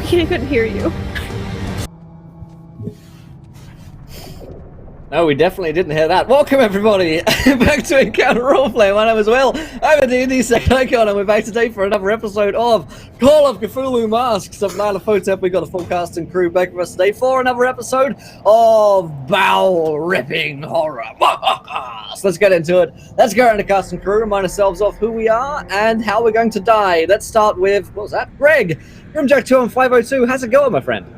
He couldn't hear you. No, we definitely didn't hear that. Welcome, everybody, back to Encounter Roleplay. My name is Will. I'm a D&D second icon, and we're back today for another episode of Call of Cthulhu Masks of Nyarlathotep. We've got a full cast and crew back with us today for another episode of Bowel-Ripping Horror. So let's get into it. Let's go around the cast and crew, remind ourselves of who we are and how we're going to die. Let's start with, what was that? Greg, Grimjack 2 on 502. How's it going, my friend?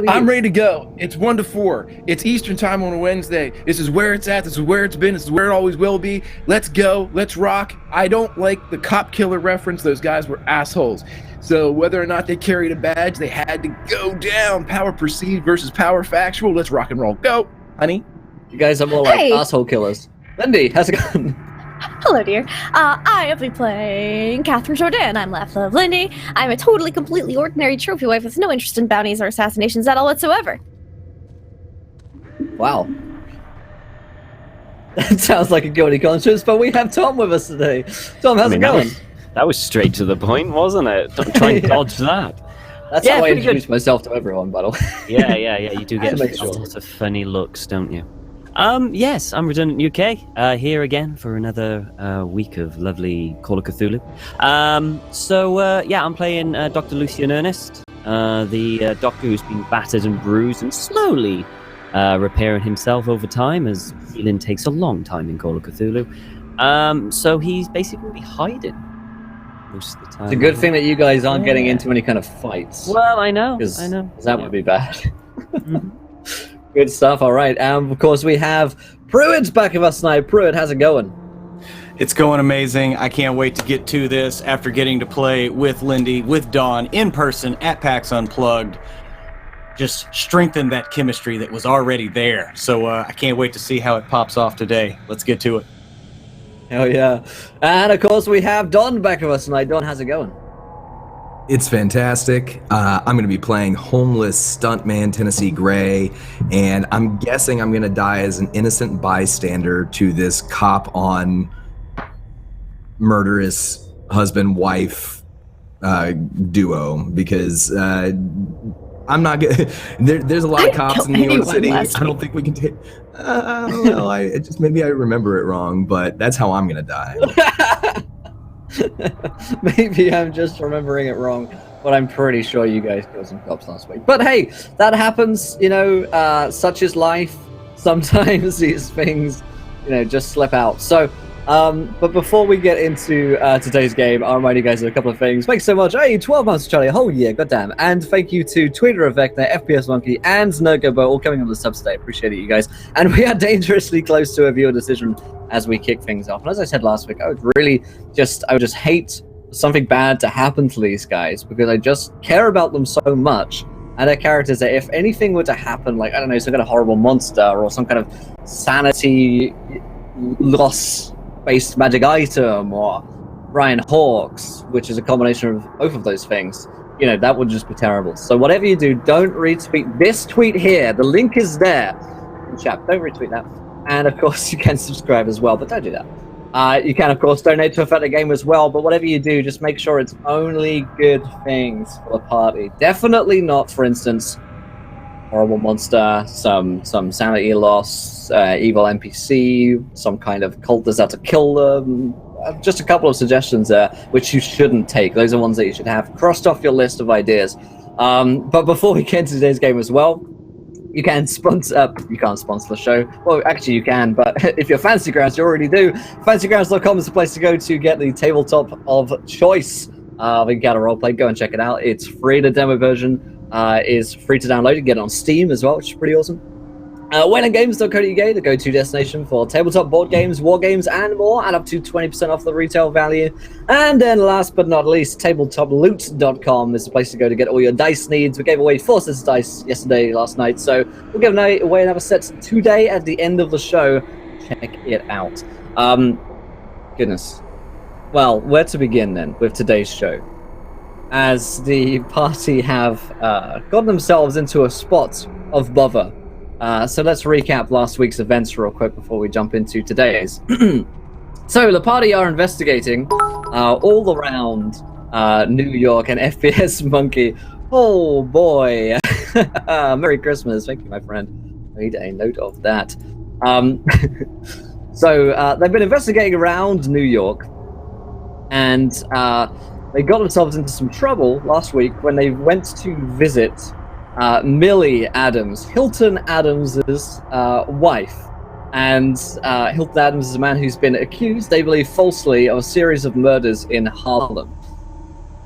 I'm ready to go. It's 1 to 4. It's Eastern time on a Wednesday. This is where it's at. This is where it's been. This is where it always will be. Let's go. Let's rock. I don't like the cop killer reference. Those guys were assholes. So whether or not they carried a badge, they had to go down. Power perceived versus power factual. Let's rock and roll. Go, honey. You guys are more like asshole killers. Lindy, how's it going? Hello, dear. I will be playing Catherine Jordan. I'm Laugh Love Lindy. I'm a totally, completely ordinary trophy wife with no interest in bounties or assassinations at all whatsoever. Wow. That sounds like a guilty conscience, but we have Tom with us today. Tom, how's it going? That was straight to the point, wasn't it? Don't try and dodge that. That's how I introduce myself to everyone, by the way. Yeah. You do get a lot of funny looks, don't you? Yes, I'm Redundant UK, here again for another week of lovely Call of Cthulhu. I'm playing Dr. Lucian Ernest, the doctor who's been battered and bruised and slowly repairing himself over time, as healing takes a long time in Call of Cthulhu. So he's basically hiding most of the time. It's a good thing that you guys aren't getting into any kind of fights. Well, I know. Because that would be bad. Mm-hmm. Good stuff, all right. Of course, we have Pruitt back with us tonight. Pruitt, how's it going? It's going amazing. I can't wait to get to this after getting to play with Lindy, with Dawn, in person at PAX Unplugged. Just strengthen that chemistry that was already there. So I can't wait to see how it pops off today. Let's get to it. Hell yeah. And, of course, we have Don back with us tonight. Don, how's it going? It's fantastic. I'm going to be playing homeless stuntman Tennessee Gray, and I'm guessing I'm going to die as an innocent bystander to this cop on murderous husband-wife duo, because I'm not good. There's a lot of cops in New York City. I don't think we can take. I don't know. Maybe I remember it wrong, but that's how I'm going to die. Maybe I'm just remembering it wrong, but I'm pretty sure you guys killed some cops last week. But hey, that happens, such is life. Sometimes these things, just slip out. So, but before we get into today's game, I'll remind you guys of a couple of things. Thanks so much. Hey, 12 months, Charlie. Oh, yeah, goddamn. And thank you to Twitter Vector, FPS Monkey, and Nerdgobo, all coming on the subs today. Appreciate it, you guys. And we are dangerously close to a viewer decision as we kick things off. And as I said last week, I would just hate something bad to happen to these guys, because I just care about them so much. And their characters, that if anything were to happen, like, I don't know, some kind of horrible monster or some kind of sanity loss based magic item, or Brian Hawks, which is a combination of both of those things, that would just be terrible. So whatever you do, don't retweet this tweet here. The link is there. Chat, don't retweet that. And of course, you can subscribe as well, but don't do that. You can, of course, donate to affect the game as well, but whatever you do, just make sure it's only good things for the party. Definitely not, for instance, horrible monster, some sanity loss, evil NPC, some kind of cult that's out to kill them. Just a couple of suggestions there, which you shouldn't take. Those are ones that you should have crossed off your list of ideas. But before we get into today's game as well, you can't sponsor the show. Well, actually you can, but if you're Fantasy Grounds, you already do. FantasyGrounds.com is the place to go to get the tabletop of choice of Encounter Roleplay. Go and check it out. It's free. The demo version is free to download. You can get it on Steam as well, which is pretty awesome. WaylandGames.co.uk, the go-to destination for tabletop board games, war games, and more, at up to 20% off the retail value. And then last but not least, tabletoploot.com is the place to go to get all your dice needs. We gave away 4 sets of dice last night, so we'll give away another set today at the end of the show. Check it out. Goodness. Well, where to begin then with today's show? As the party have gotten themselves into a spot of bother. So let's recap last week's events real quick before we jump into today's. So the party are investigating all around New York, and FPS Monkey Oh boy. Merry Christmas. Thank you, my friend. I made a note of that. So they've been investigating around New York, and they got themselves into some trouble last week when they went to visit Millie Adams, Hilton Adams's wife. And Hilton Adams is a man who's been accused, they believe falsely, of a series of murders in Harlem.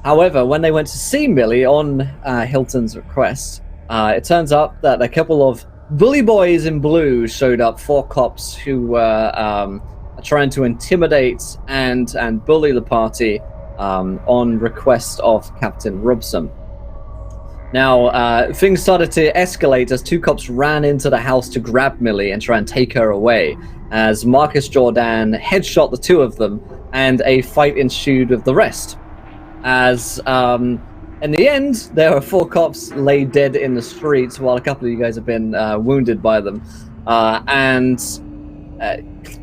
However, when they went to see Millie on Hilton's request, it turns out that a couple of bully boys in blue showed up, 4 cops who were trying to intimidate and bully the party on request of Captain Robson. Now, things started to escalate as 2 cops ran into the house to grab Millie and try and take her away, as Marcus Jordan headshot the 2 of them, and a fight ensued with the rest. As, in the end, there were 4 cops laid dead in the streets, while a couple of you guys have been wounded by them. And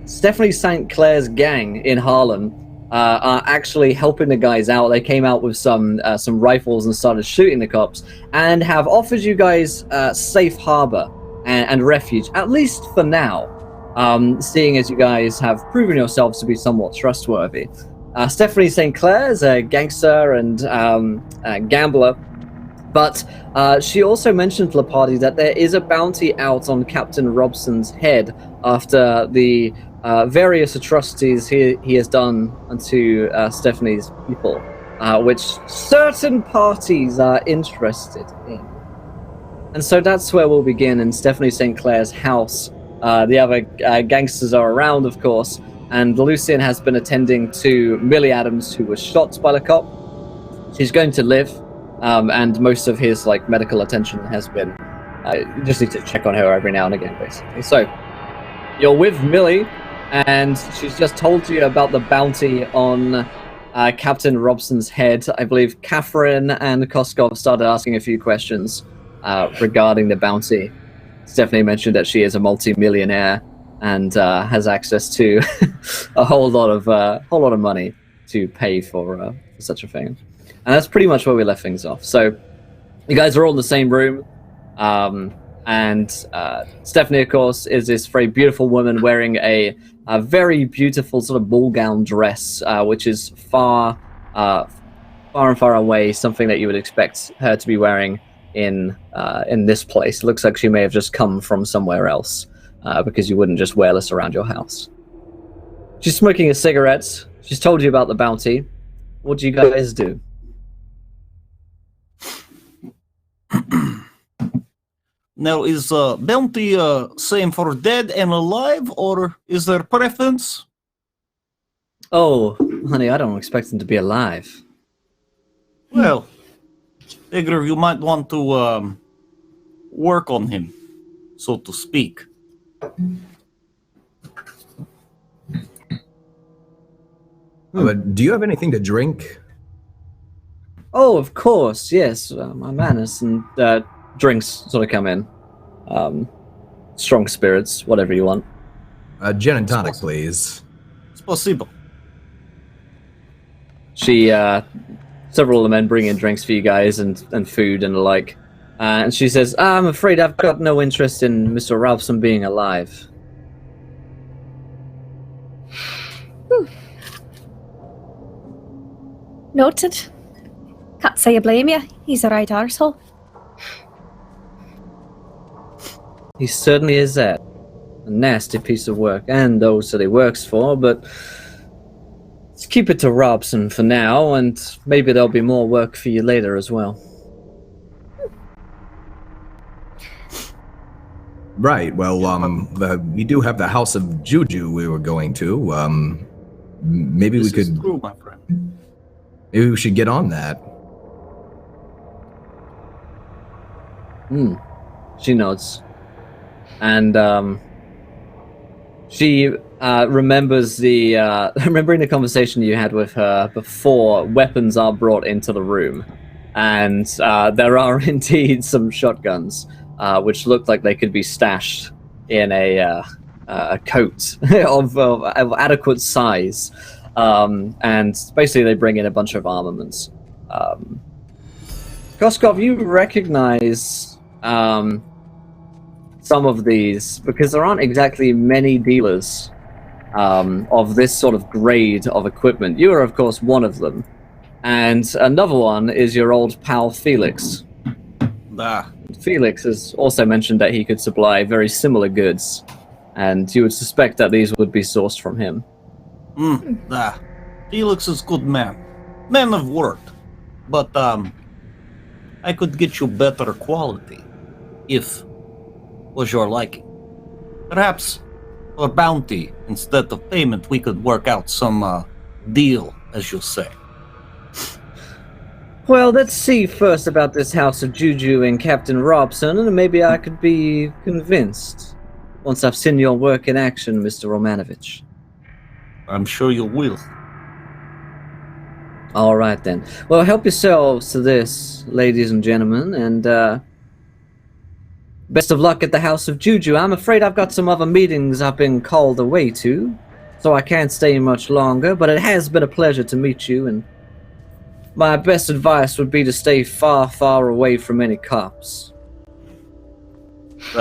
Stephanie St. Clair's gang in Harlem are actually helping the guys out. They came out with some rifles and started shooting the cops, and have offered you guys safe harbor and refuge, at least for now, seeing as you guys have proven yourselves to be somewhat trustworthy. Stephanie St. Clair is a gangster and gambler, but she also mentioned to the party that there is a bounty out on Captain Robson's head after the various atrocities he has done unto Stephanie's people, which certain parties are interested in. And so that's where we'll begin, in Stephanie St. Clair's house. The other gangsters are around, of course, and Lucian has been attending to Millie Adams, who was shot by the cop. She's going to live, and most of his medical attention has been you just need to check on her every now and again, basically. So you're with Millie, and she's just told you about the bounty on Captain Robson's head. I believe Catherine and Koskov started asking a few questions regarding the bounty. Stephanie mentioned that she is a multi-millionaire and has access to a whole lot of money to pay for such a thing. And that's pretty much where we left things off. So you guys are all in the same room, and Stephanie, of course, is this very beautiful woman wearing a very beautiful sort of ball gown dress, which is far and far away something that you would expect her to be wearing in this place. It looks like she may have just come from somewhere else, because you wouldn't just wear this around your house. She's smoking a cigarette. She's told you about the bounty. What do you guys do? Now, is bounty same for dead and alive, or is there preference? Oh, honey, I don't expect him to be alive. Well, figure you might want to work on him, so to speak. But do you have anything to drink? Oh, of course, yes. My manners and drinks sort of come in. Strong spirits, whatever you want. Gin and tonic, please. It's possible. She, several of the men bring in drinks for you guys and food and the like. And she says, I'm afraid I've got no interest in Mr. Robson being alive. Noted. Can't say I blame you. He's a right arsehole. He certainly is that. A nasty piece of work, and those that he works for, but let's keep it to Robson for now, and maybe there'll be more work for you later as well. Right, well, we do have the House of Juju we were going to. Maybe This we is could... true, my friend. Maybe we should get on that. She nods. And she remembers remembering the conversation you had with her before weapons are brought into the room. And there are indeed some shotguns, which look like they could be stashed in a coat of adequate size. And basically they bring in a bunch of armaments. Koskov, you recognize some of these because there aren't exactly many dealers of this sort of grade of equipment. You are, of course, one of them. And another one is your old pal Felix. Felix has also mentioned that he could supply very similar goods, and you would suspect that these would be sourced from him. Felix is good man of work, but I could get you better quality if was your liking. Perhaps for bounty instead of payment, we could work out some deal, as you say. Well, let's see first about this House of Juju and Captain Robson, and maybe I could be convinced once I've seen your work in action, Mr. Romanovich. I'm sure you will. All right, then. Well, help yourselves to this, ladies and gentlemen, and best of luck at the House of Juju. I'm afraid I've got some other meetings I've been called away to, so I can't stay much longer, but it has been a pleasure to meet you, and my best advice would be to stay far, far away from any cops. If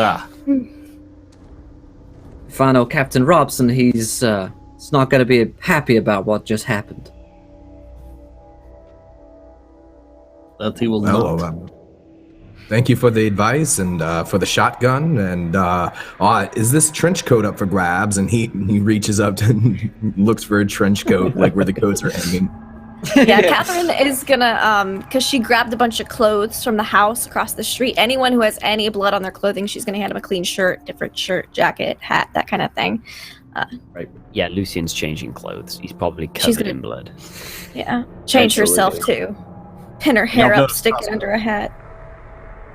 I know Captain Robson, he's not going to be happy about what just happened. That he will know. Thank you for the advice and for the shotgun. And is this trench coat up for grabs? And he reaches up and looks for a trench coat, like where the coats are hanging. Yeah, Catherine is gonna, because she grabbed a bunch of clothes from the house across the street. Anyone who has any blood on their clothing, she's gonna hand them a clean shirt, different shirt, jacket, hat, that kind of thing. Right. Yeah, Lucian's changing clothes. He's probably covered in blood. Yeah, change herself too. Pin her hair up, stick it under a hat.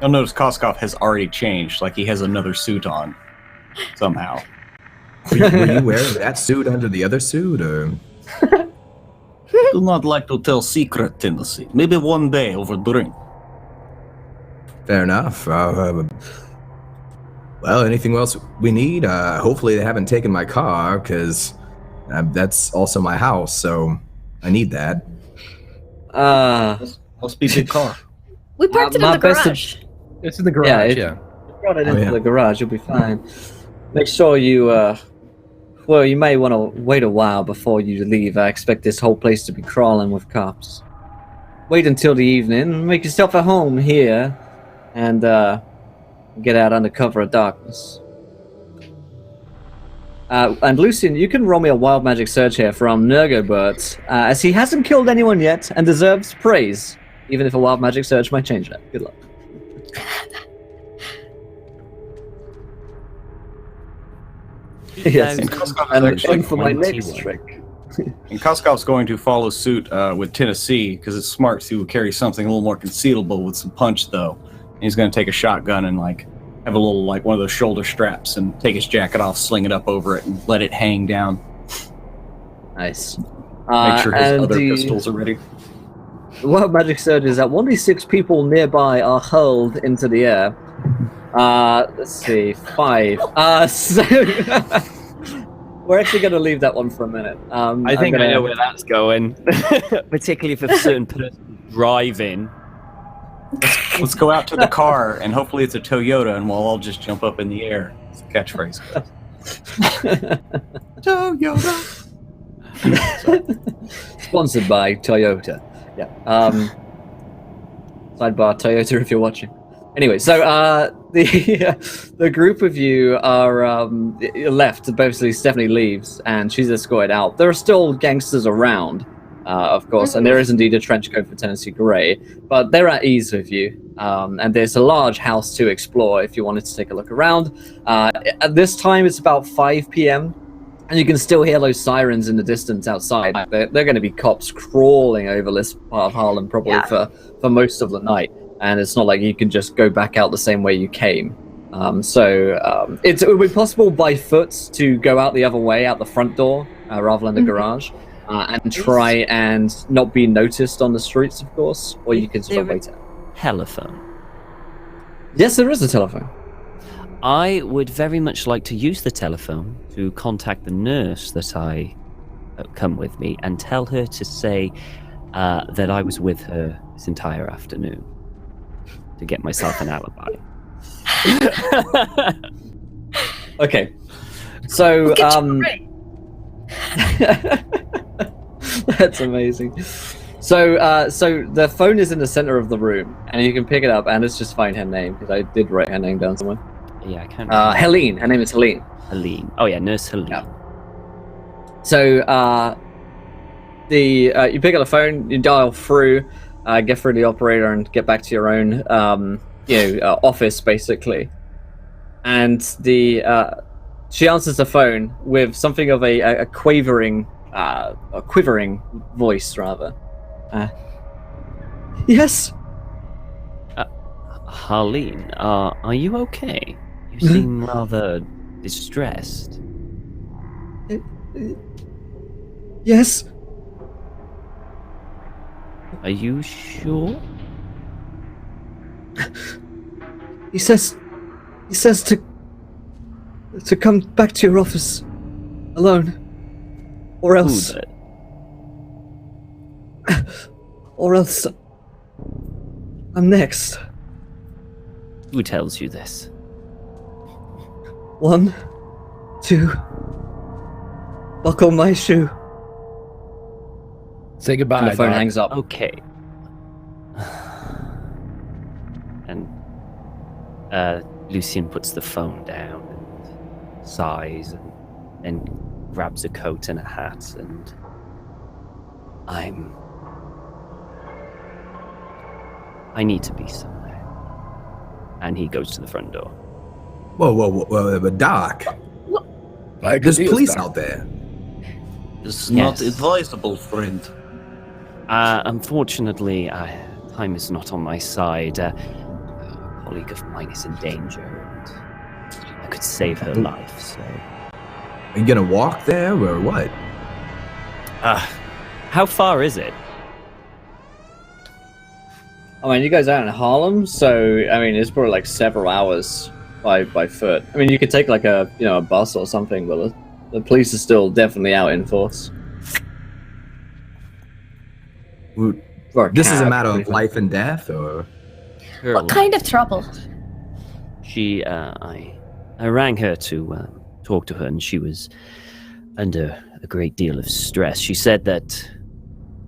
You'll notice Koskov has already changed, like he has another suit on, somehow. Were you wearing that suit under the other suit, or...? Do not like to tell secret, Tennessee. Maybe one day over drink. Fair enough. Well, anything else we need? Hopefully they haven't taken my car, because that's also my house, so I need that. Must be the car. We parked it in the garage. It's in the garage, yeah. Brought it into the garage, you'll be fine. Make sure you, well, you may want to wait a while before you leave. I expect this whole place to be crawling with cops. Wait until the evening, make yourself at home here, and get out under cover of darkness. And Lucian, you can roll me a wild magic search here from Nergobert, as he hasn't killed anyone yet and deserves praise, even if a wild magic search might change that. Good luck. Yes, and looking for my next trick. And Koskov's going to follow suit with Tennessee, because it's smart to carry something a little more concealable with some punch, though. And he's going to take a shotgun and, like, have a little, like, one of those shoulder straps and take his jacket off, sling it up over it, and let it hang down. Nice. Make sure his other pistols are ready. The wild magic surge is that 1d6 people nearby are hurled into the air. Let's see, 5. So we're actually going to leave that one for a minute. I think I know where that's going, particularly if a certain person driving. Let's go out to the car, and hopefully it's a Toyota, and we'll all just jump up in the air. It's a catchphrase. Toyota. Sponsored by Toyota. Yeah. Sidebar Toyota if you're watching. Anyway, so the group of you are left. Basically, Stephanie leaves, and she's escorted out. There are still gangsters around, of course, and there is indeed a trench coat for Tennessee Gray, but they're at ease with you. And there's a large house to explore if you wanted to take a look around. At this time, it's about 5 p.m., and you can still hear those sirens in the distance outside. They're going to be cops crawling over this part of Harlem probably for most of the night. And it's not like you can just go back out the same way you came. It would be possible by foot to go out the other way, out the front door, rather than the garage, and try and not be noticed on the streets, of course, or you can sort of wait out. Telephone. Yes, there is a telephone. I would very much like to use the telephone to contact the nurse that I come with me and tell her to say that I was with her this entire afternoon. to get myself an alibi. Okay. So, We'll get you right. That's amazing. So, so the phone is in the center of the room, and you can pick it up, and let's just find her name, because I did write her name down somewhere. Yeah, I can't. Helene. Her name is Helene. Helene. Oh yeah, Nurse Helene. Yeah. So, you pick up the phone, you dial through, get through the operator, and get back to your own, office basically. And she answers the phone with something of a quavering voice, rather. Yes. Helene, are you okay? You seem rather distressed. Yes. Are you sure? He says to come back to your office alone, or else, I'm next. Who tells you this? 1, 2, buckle my shoe. Say goodbye. And the phone Doc. hangs up. Okay. And Lucien puts the phone down and sighs and grabs a coat and a hat, and I need to be somewhere. And he goes to the front door. Whoa, Doc. Like There's it is, police Doc. out there. It's Yes. not advisable, friend. Unfortunately, time is not on my side. A colleague of mine is in danger, and I could save her life, so... Are you gonna walk there or what? How far is it? I mean, you guys are out in Harlem, so I mean, it's probably like several hours by foot. I mean, you could take like a bus or something, but the police are still definitely out in force. Or This is a cab, matter of pretty much. life and death, or What kind of trouble? She, I rang her to talk to her, and she was under a great deal of stress. She said that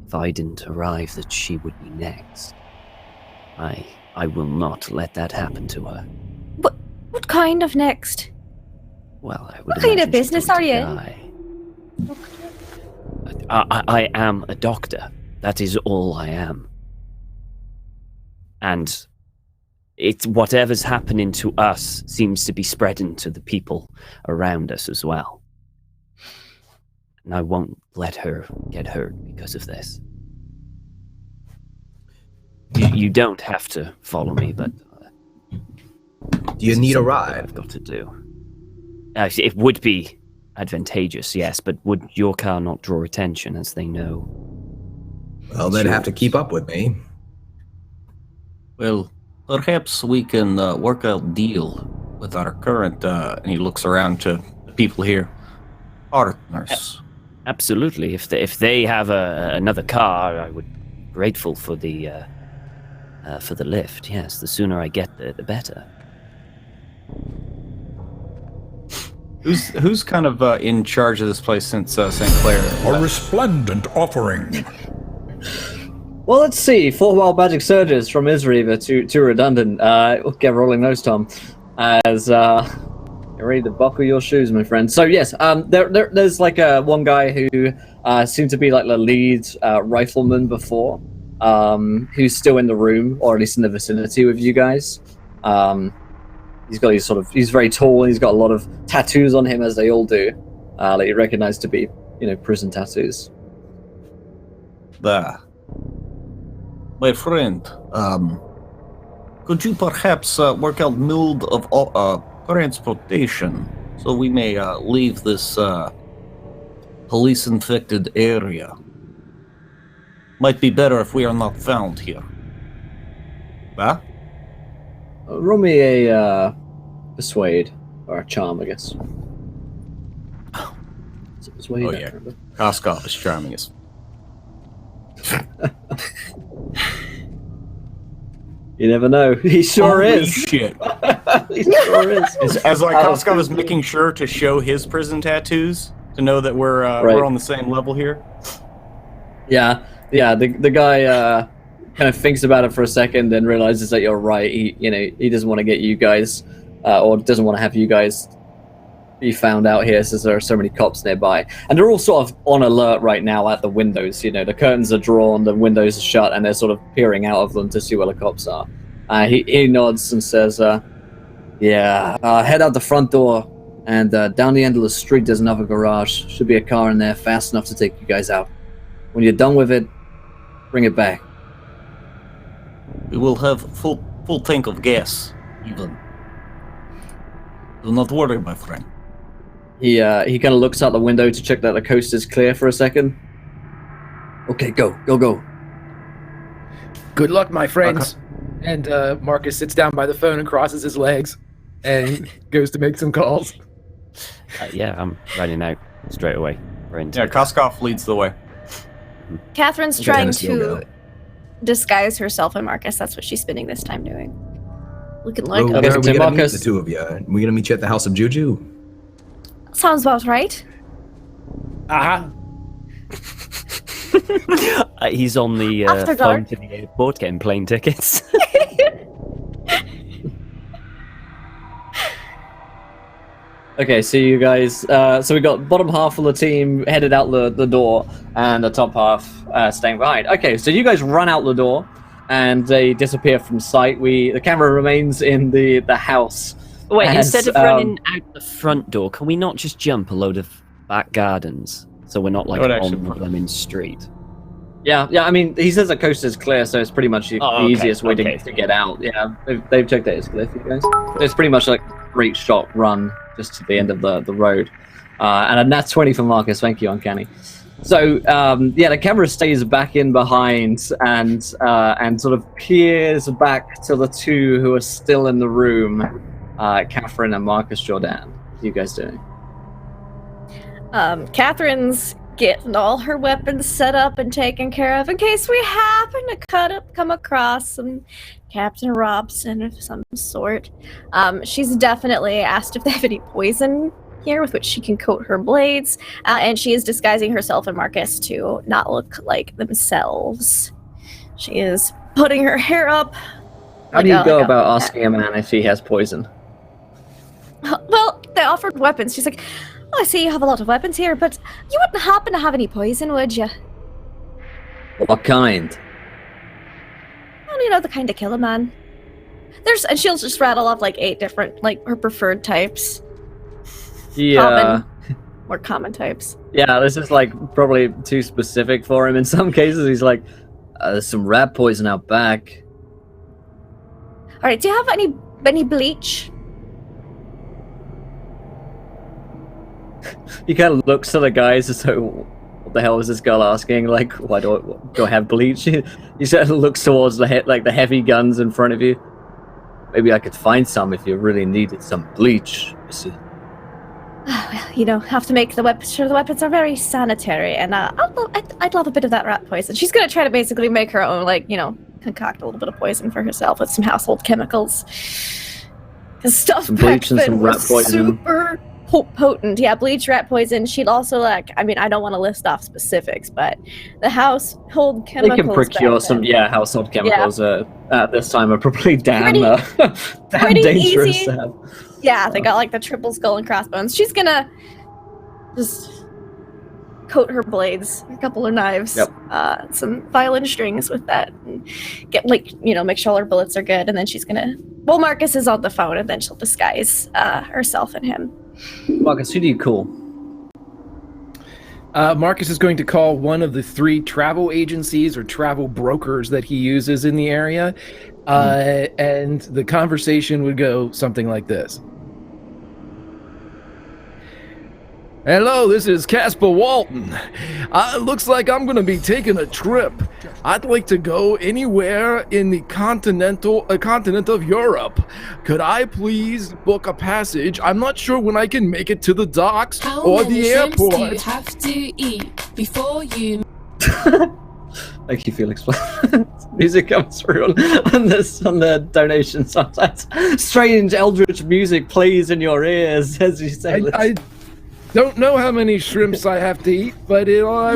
if I didn't arrive, that she would be next. I will not let that happen to her. What kind of next? Well, I would What kind of imagine she's business going are to you in? die. I am a doctor. That is all I am. And whatever's happening to us seems to be spreading to the people around us as well. And I won't let her get hurt because of this. You don't have to follow me, but... do you need a ride? I've got to do. Actually, it would be advantageous, yes, but would your car not draw attention, as they know? Well, they'd have to keep up with me. Well, perhaps we can work out a deal with our current, and he looks around to the people here, partners. Absolutely. If they have another car, I would be grateful for the lift. Yes, the sooner I get there, the better. Who's kind of in charge of this place since St. Clair? A resplendent offering. Well, let's see. 4 wild magic surges from Isriva, too redundant. We'll get rolling those, Tom. As you're ready to buckle your shoes, my friend. So yes, there's like one guy who seemed to be like the lead rifleman before, who's still in the room, or at least in the vicinity with you guys. He's got he's very tall, and he's got a lot of tattoos on him, as they all do, that you recognize to be, prison tattoos. There. My friend, could you perhaps work out mode of transportation so we may leave this police-infected area? Might be better if we are not found here. Huh? Roll me a persuade, or a charm, I guess. Persuade, Oh, I yeah. can't remember. Koskov is charming as... You never know. He sure Holy is. shit. He sure is. As like Koskov is making sure to show his prison tattoos to know that we're Right. we're on the same level here. Yeah. The guy kind of thinks about it for a second, then realizes that you're right. He doesn't want to get you guys, or doesn't want to have you guys be found out here, since there are so many cops nearby, and they're all sort of on alert right now at the windows. The curtains are drawn, the windows are shut, and they're sort of peering out of them to see where the cops are. He nods and says, head out the front door, and down the end of the street there's another garage. Should be a car in there fast enough to take you guys out. When you're done with it, bring it back. We will have full tank of gas, even. Do not worry, my friend. He kind of looks out the window to check that the coast is clear for a second. Okay, go. Good luck, my friends. And Marcus sits down by the phone and crosses his legs and goes to make some calls. I'm running out straight away. Yeah, Koskov leads the way. Catherine's Okay, trying Dennis, you'll to go. disguise herself and Marcus. That's what she's spending this time doing. Looking Where like are we so gonna meet Marcus- the two of you? We gonna meet you at the House of Juju? sounds about right. Uh-huh. He's on the After phone dark. to the airport getting plane tickets. Okay, so you guys, so we got bottom half of the team headed out the door, and the top half staying behind. Okay, so you guys run out the door, and they disappear from sight. The camera remains in the house. Wait, And, instead of running out the front door, can we not just jump a load of back gardens so we're not like That would on actually the Lemon Street? Yeah. I mean, he says the coast is clear, so it's pretty much the Oh, okay, easiest way okay. to get out. Yeah, they've checked that it's clear for you guys. So it's pretty much like a straight shot run just to the end of the road. And that's 20 for Marcus. Thank you, Uncanny. So the camera stays back in behind and sort of peers back to the two who are still in the room, Catherine and Marcus Jordan. What are you guys doing? Catherine's getting all her weapons set up and taken care of in case we happen to come across some Captain Robson of some sort. She's definitely asked if they have any poison here with which she can coat her blades, and she is disguising herself and Marcus to not look like themselves. She is putting her hair up. How do you go about asking a man if he has poison? Well, they offered weapons. She's like, "Oh, I see you have a lot of weapons here, but you wouldn't happen to have any poison, would you?" What kind? Well, the kind to kill a man. And she'll just rattle off like 8 different, like her preferred types. Yeah. More common types. Yeah, this is like probably too specific for him. In some cases, he's like, "There's some rat poison out back." All right, do you have any bleach? He kind of looks to the guys as though, "What the hell is this girl asking? Like, why do I have bleach?" He sort of looks towards the heavy guns in front of you. "Maybe I could find some if you really needed some bleach." You see. Well, have to make sure the weapons are very sanitary, and I'd love a bit of that rat poison. She's gonna try to basically make her own, concoct a little bit of poison for herself with some household chemicals. Because stuff Some back bleach and then some was rat poison. super potent. Yeah, bleach, rat poison. She'd also I don't want to list off specifics, but the household They chemicals. can procure back some, then. household chemicals. At this time are probably damn Pretty dangerous easy. to have. Yeah, they got the triple skull and crossbones. She's gonna just coat her blades, a couple of knives, some violin strings with that, and get make sure all her bullets are good. And then she's gonna. Well, Marcus is on the phone, and then she'll disguise herself and him. Marcus, who do you call? Marcus is going to call one of the 3 travel agencies or travel brokers that he uses in the area, and the conversation would go something like this. Hello, this is Casper Walton. Looks like I'm going to be taking a trip. I'd like to go anywhere in the continent of Europe. Could I please book a passage? I'm not sure when I can make it to the docks or the airport. How many shrimps do you have to eat before you... Thank you, Felix. Music comes through on the donation sometimes. Strange eldritch music plays in your ears as you say this. I don't know how many shrimps I have to eat, but I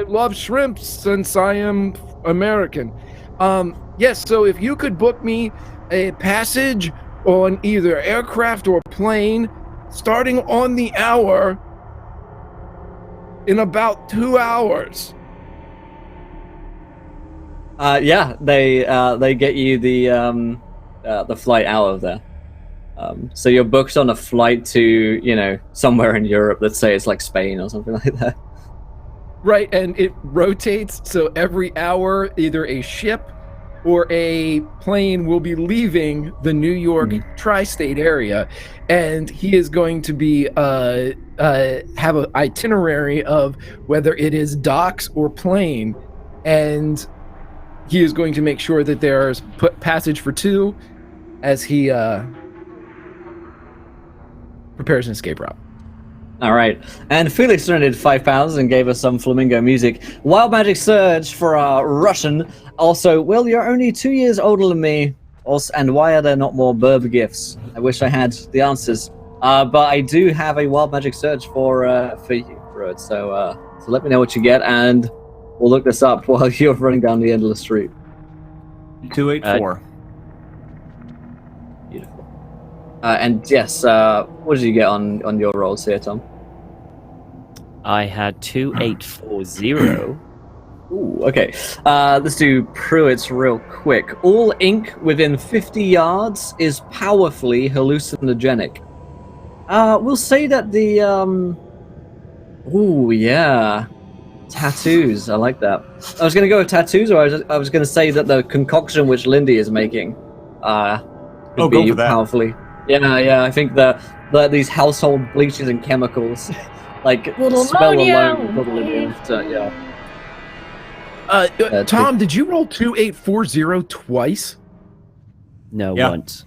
love shrimps since I am American. Yes, so if you could book me a passage on either aircraft or plane starting on the hour in about 2 hours. Yeah, they get you the flight out of there. So you're booked on a flight to, somewhere in Europe. Let's say it's like Spain or something like that. Right, and it rotates, so every hour either a ship or a plane will be leaving the New York tri-state area, and he is going to be have an itinerary of whether it is docks or plane, and he is going to make sure that there's passage for two as he prepares an escape route. All right, and Felix donated £5 and gave us some flamingo music. Wild Magic Surge for Russian. Also, well, you're only 2 years older than me. Also, and why are there not more Burb gifts? I wish I had the answers. But I do have a Wild Magic Surge for you, Rod. So let me know what you get, and we'll look this up while you're running down the end of the street. 284. Beautiful. And yes, what did you get on your rolls here, Tom? I had 2840. Ooh, okay. Let's do Pruitt's real quick. All ink within 50 yards is powerfully hallucinogenic. We'll say that the ooh, yeah. Tattoos. I like that. I was going to go with tattoos, or I was going to say that the concoction which Lindy is making could be powerfully. Yeah. I think these household bleaches and chemicals, like Little smell ammonia. alone, probably enough to, yeah. Tom, did you roll 2840 twice? No, Yeah. once.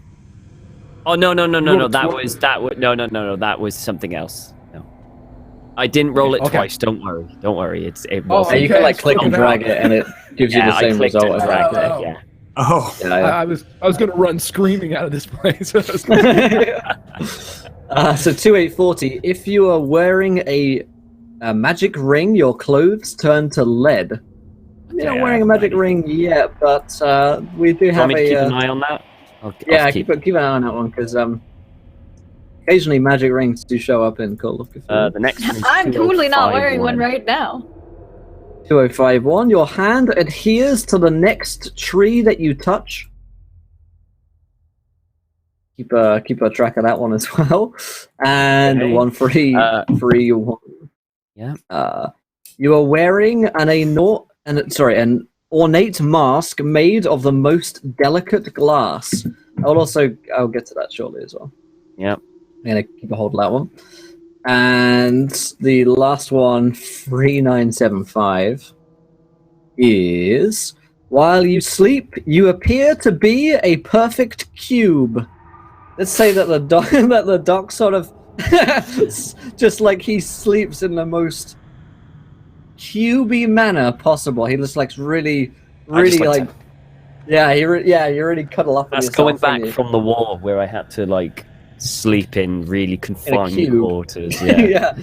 Oh no! rolled That was something else. No, I didn't roll it Okay. twice. Don't worry. It Oh, was. You can okay, click and it's drag it, and it gives you the I same clicked result. and as dragged that. Oh. it. Yeah. Oh, Yeah. I was going to run screaming out of this place. So 2840. If you are wearing a magic ring, your clothes turn to lead. You're not Okay, wearing a magic ring yet, but we do Do you have want me to keep a. an eye on that? Yeah, keep an eye on that one, because occasionally magic rings do show up in Call of Cthulhu. The next one is I'm totally not wearing one 2051. right now. 2051. Your hand adheres to the next tree that you touch. Keep a track of that one as well. And Okay. 1331. Yeah. You are wearing an ornate mask made of the most delicate glass. I'll get to that shortly as well. Yep. I'm gonna keep a hold of that one. And the last one, 3975, is while you sleep, you appear to be a perfect cube. Let's say that the doc sort of just like he sleeps in the most cubey manner possible. He looks like really like you really cuddle up. That's going back from the war where I had to sleep in really confined cube. quarters. Yeah. Yeah.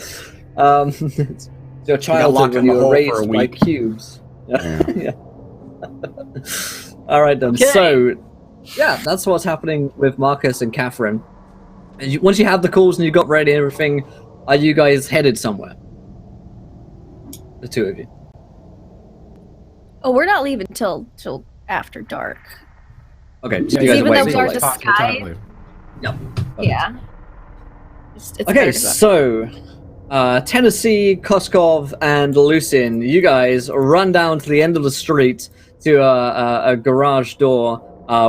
Your childhood locked when in the you were hole for a raised by week. cubes. Yeah. Yeah. All right then. Okay. So, yeah, that's what's happening with Marcus and Catherine. And once you have the calls and you got ready and everything, are you guys headed somewhere? The two of you. Oh, we're not leaving till after dark. Okay. So you Yeah, guys even are though waiting we are till, just- Possible Yep. Yeah. It's Okay, better to go. so Tennessee, Koskov, and Lucin, you guys run down to the end of the street to a garage door,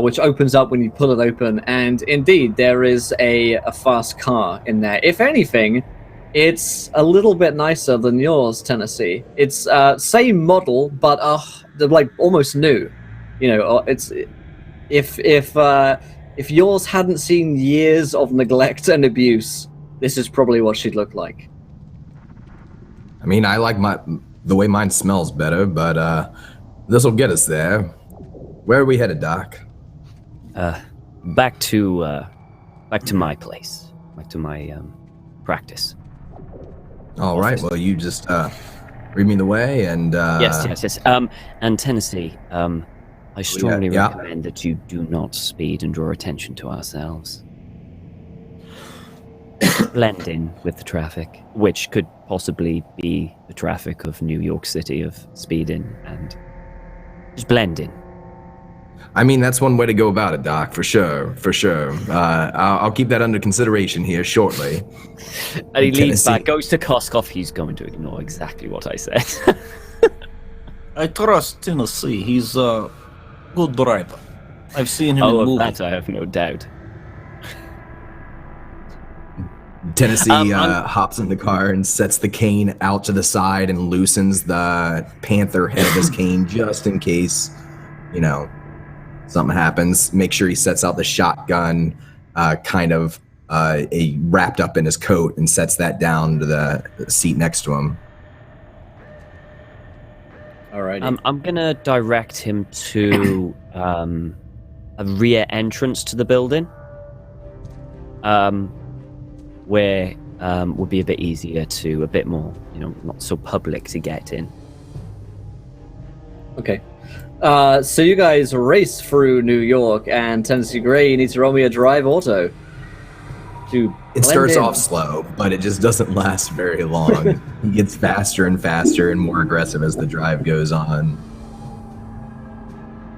which opens up when you pull it open, and indeed there is a fast car in there. If anything, it's a little bit nicer than yours, Tennessee. It's same model, but like almost new. It's if yours hadn't seen years of neglect and abuse, this is probably what she'd look like. I mean, I like the way mine smells better, but This will get us there. Where are we headed, Doc? Back to my place. Back to my practice. All right. Well, you just read me the way, and Yes. And Tennessee, I strongly recommend that you do not speed and draw attention to ourselves. Blend in with the traffic, which could possibly be the traffic of New York City of speeding, and just blend in. I mean, that's one way to go about it, Doc, for sure. I'll keep that under consideration here shortly. And he leans back, goes to Koskov. He's going to ignore exactly what I said. I trust Tennessee. He's a good driver. I've seen him in of movies. that I have no doubt. Tennessee hops in the car and sets the cane out to the side and loosens the panther head of his cane just in case, something happens. Make sure he sets out the shotgun wrapped up in his coat and sets that down to the seat next to him. All right. I'm going to direct him to a rear entrance to the building, where would be a bit easier to, a bit more, not so public to get in. Okay. So you guys race through New York, and Tennessee Gray, you need to roll me a drive auto. It starts off slow, but it just doesn't last very long. He gets faster and faster and more aggressive as the drive goes on.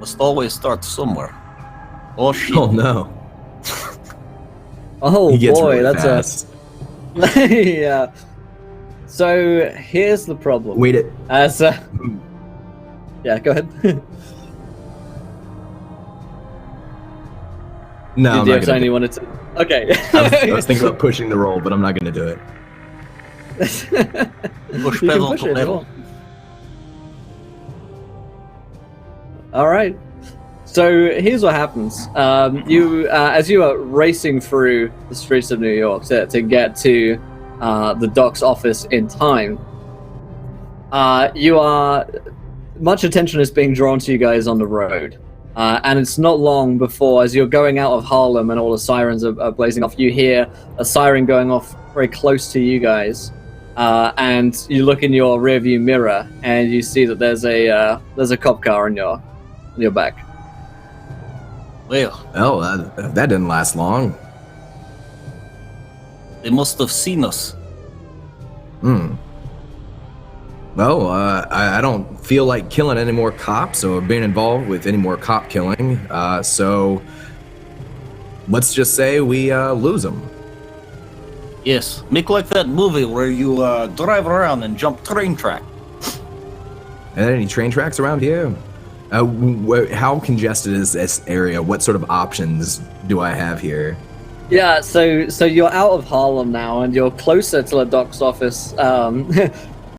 Must always start somewhere. Oh shit. Oh no. Oh boy, really that's fast. yeah. So here's the problem. Wait it. Yeah, go ahead. No, I'm not Did gonna you wanted to? Okay. I was thinking about pushing the roll, but I'm not going to do it. Push You can pedal push to it, pedal. All right. So here's what happens. As you are racing through the streets of New York to get to the doc's office in time, much attention is being drawn to you guys on the road. And it's not long before, as you're going out of Harlem and all the sirens are blazing off, you hear a siren going off very close to you guys. And you look in your rearview mirror and you see that there's a cop car on your back. Well, That didn't last long. they must have seen us. Well, I don't feel like killing any more cops or being involved with any more cop killing. So let's just say we lose them. Yes, make like that movie where you drive around and jump train track. Are there any train tracks around here? How congested is this area? What sort of options do I have here? Yeah, so you're out of Harlem now and you're closer to the doc's office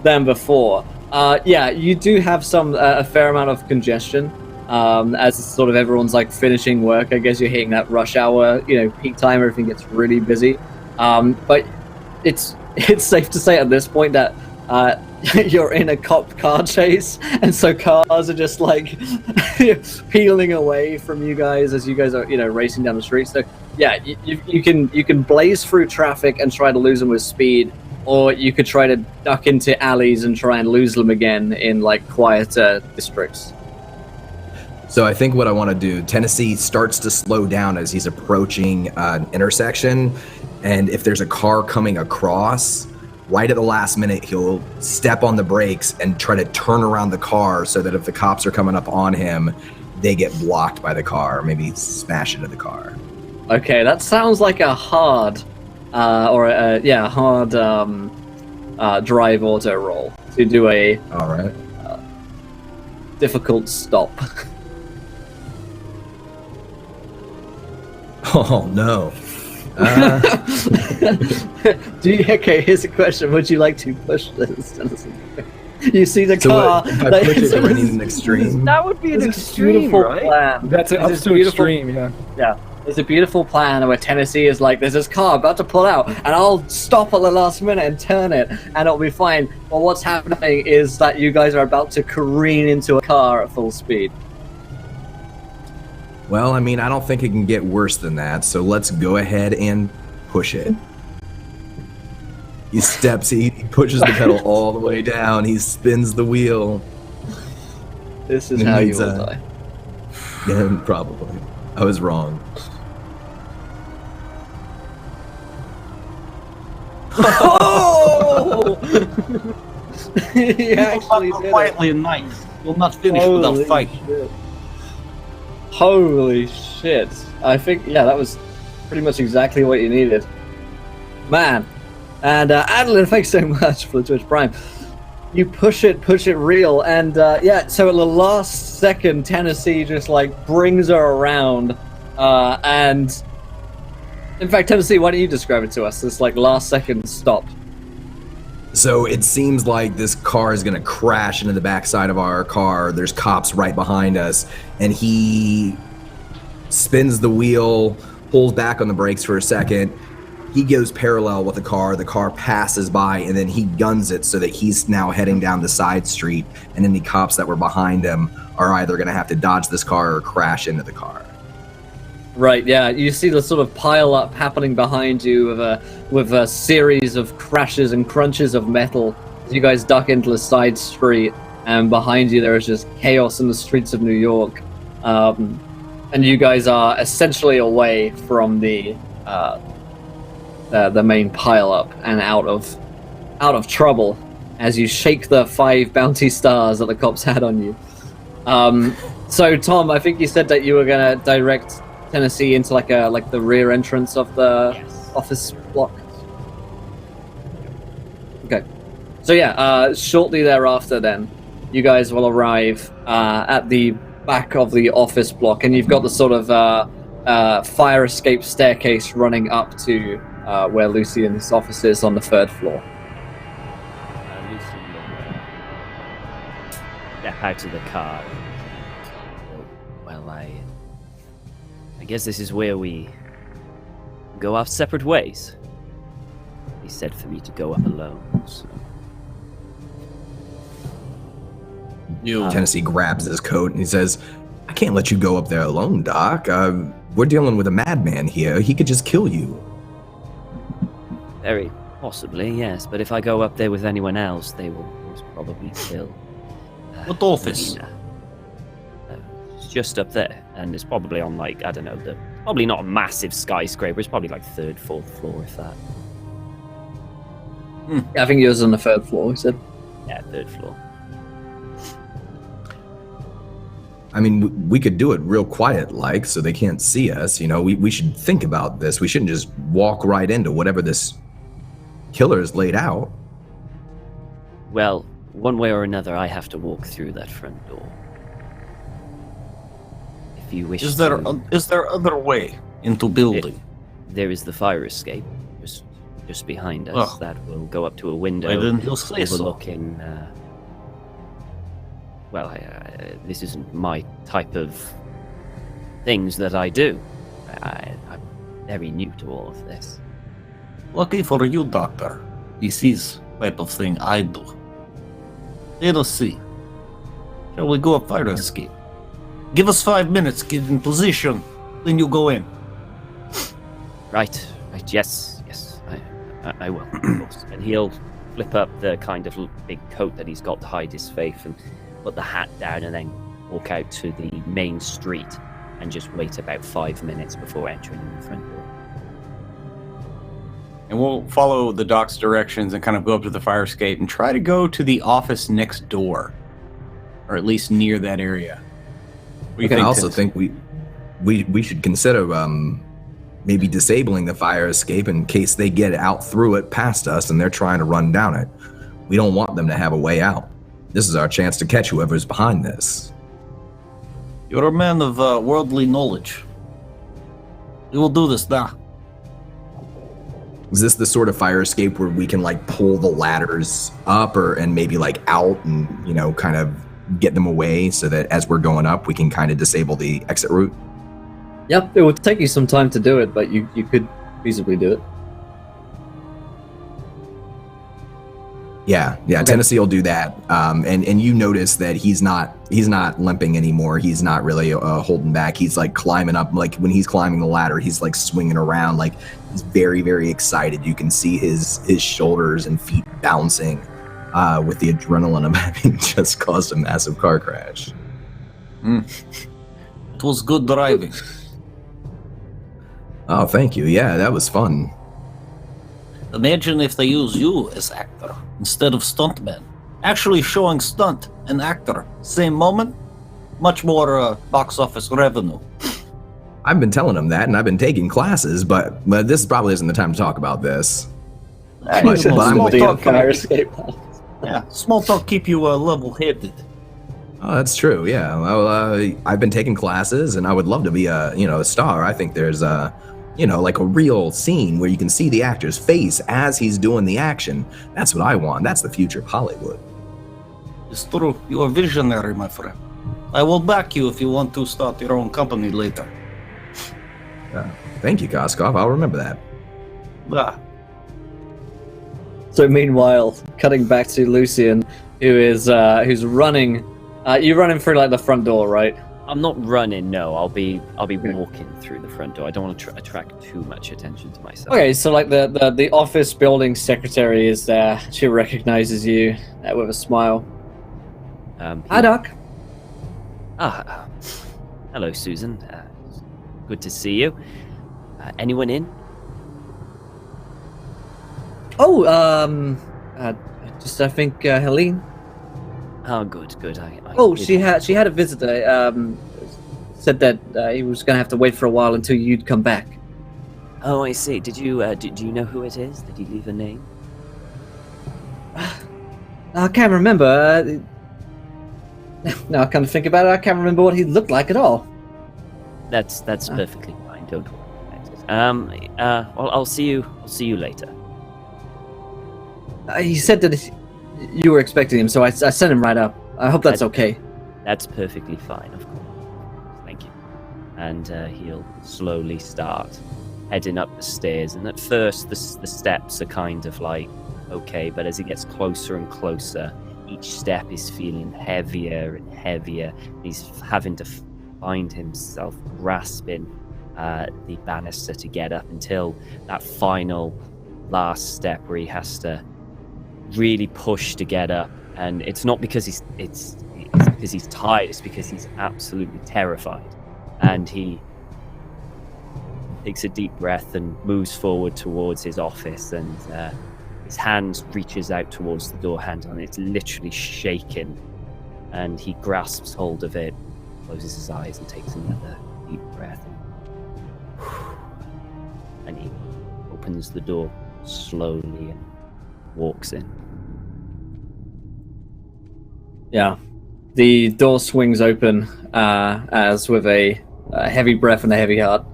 than before. Yeah, you do have a fair amount of congestion as sort of everyone's like finishing work. I guess you're hitting that rush hour, peak time. Everything gets really busy. But it's safe to say at this point that you're in a cop car chase, and so cars are just like peeling away from you guys as you guys are racing down the street. So yeah, you can blaze through traffic and try to lose them with speed. Or you could try to duck into alleys and try and lose them again in like quieter districts. So I think what I want to do, Tennessee starts to slow down as he's approaching an intersection. And if there's a car coming across, right at the last minute, he'll step on the brakes and try to turn around the car so that if the cops are coming up on him, they get blocked by the car, maybe smash into the car. Okay, that sounds like a hard drive auto roll to do a All right. difficult stop. Oh no. Okay, here's a question. Would you like to push this? You see the car. If I push it, I need an extreme. That would be an It's a extreme, beautiful right? plan. That's up It's to beautiful. extreme, yeah. Yeah. There's a beautiful plan where Tennessee is like, there's this car about to pull out, and I'll stop at the last minute and turn it, and it'll be fine. Well, what's happening is that you guys are about to careen into a car at full speed. Well, I mean, I don't think it can get worse than that, so let's go ahead and push it. He pushes the pedal all the way down, he spins the wheel. This is how you will die. Yeah, probably. I was wrong. Oh! He actually did quietly and nice. You'll not finish without fight. Shit. Holy shit. I think, yeah, that was pretty much exactly what you needed. Man. And Adeline, thanks so much for the Twitch Prime. You push it real, and yeah, so at the last second, Tennessee just like brings her around, and in fact, Tennessee, why don't you describe it to us, this like last second stop? So it seems like this car is gonna crash into the backside of our car. There's cops right behind us, and he spins the wheel, pulls back on the brakes for a second. He goes parallel with the car passes by, and then he guns it so that he's now heading down the side street, and any cops that were behind him are either going to have to dodge this car or crash into the car. Right, yeah, you see the sort of pile up happening behind you with a series of crashes and crunches of metal as you guys duck into the side street, and behind you there is just chaos in the streets of New York, and you guys are essentially away from the main pile up and out of trouble as you shake the 5 bounty stars that the cops had on you. So Tom, I think you said that you were gonna direct Tennessee into like the rear entrance of the office block. Okay. So yeah, shortly thereafter then, you guys will arrive at the back of the office block, and you've got the sort of fire escape staircase running up to where Lucian's office is on the 3rd floor. Lucian will step out of the car. Well, I guess this is where we go our separate ways. He said for me to go up alone, so... Tennessee grabs his coat and he says, I can't let you go up there alone, Doc. We're dealing with a madman here. He could just kill you. Very possibly, yes. But if I go up there with anyone else, they will most probably kill. What office? It's just up there, and it's probably on like, I don't know, probably not a massive skyscraper. It's probably like 3rd, 4th floor, if that. Yeah, I think yours is on the 3rd floor. He said. Yeah, 3rd floor. I mean, we could do it real quiet, like, so they can't see us. You know, we should think about this. We shouldn't just walk right into whatever this killer has laid out. Well, one way or another, I have to walk through that front door. If you wish is there other way into building? There is the fire escape, just behind us. That will go up to a window Why didn't you say so? overlooking... Well, this isn't my type of things that I do. I'm very new to all of this. Lucky for you, Doctor. This is type of thing I do. Let us see. Shall we go up fire escape? Give us 5 minutes, get in position, then you go in. Right, yes, I will, of course. And he'll flip up the kind of big coat that he's got to hide his face and put the hat down and then walk out to the main street and just wait about 5 minutes before entering the front door. And we'll follow the doc's directions and kind of go up to the fire escape and try to go to the office next door, or at least near that area. I also think we should consider maybe disabling the fire escape in case they get out through it past us and they're trying to run down it. We don't want them to have a way out. This is our chance to catch whoever's behind this. You're a man of worldly knowledge. We will do this now. Is this the sort of fire escape where we can like pull the ladders up and maybe like out and, you know, kind of get them away so that as we're going up, we can kind of disable the exit route? Yep, it would take you some time to do it, but you could feasibly do it. Yeah, Okay. Tennessee will do that. And you notice that he's not limping anymore. He's not really holding back. He's like climbing up, like when he's climbing the ladder, he's like swinging around, like he's very, very excited. You can see his shoulders and feet bouncing with the adrenaline of having just caused a massive car crash. It was good driving. Oh, thank you. Yeah, that was fun. Imagine if they use you as actor instead of stuntman. Actually showing stunt and actor same moment, much more box office revenue. I've been telling him that, and I've been taking classes, but this probably isn't the time to talk about this. But Small talk, fire escape. yeah, small talk keep you level-headed. Oh, that's true. Yeah. Well, I've been taking classes, and I would love to be a star. I think there's like a real scene where you can see the actor's face as he's doing the action. That's what I want. That's the future of Hollywood. It's true. You are visionary, my friend. I will back you if you want to start your own company later. Thank you, Koskov. I'll remember that. Ah. So meanwhile, cutting back to Lucian, who's running. You're running through like the front door, right? I'm not running. No, I'll be walking through the front door. I don't want to attract too much attention to myself. Okay, so like the office building secretary is there. She recognizes you with a smile. Hi, Doc. Hello, Susan. Good to see you. Anyone in? Oh, just I think Helene. Oh, good. She had a visitor. Said that he was gonna have to wait for a while until you'd come back. Oh, I see. Did you do you know who it is? Did he leave a name? I can't remember. Now I come to think about it, I can't remember what he looked like at all. That's perfectly fine. Don't worry about it. Well, I'll see you later. He said that you were expecting him, so I sent him right up. I hope that's okay. That's perfectly fine, of course. Thank you. And he'll slowly start heading up the stairs. And at first, the steps are kind of like okay, but as he gets closer and closer, each step is feeling heavier and heavier. He's having to find himself grasping the banister to get up until that final last step where he has to really push to get up. And it's not because it's because he's tired, it's because he's absolutely terrified. And he takes a deep breath and moves forward towards his office, and his hand reaches out towards the door handle, and it's literally shaking. And he grasps hold of it, closes his eyes, and takes another deep breath. And he opens the door slowly and walks in. Yeah. The door swings open as with a heavy breath and a heavy heart,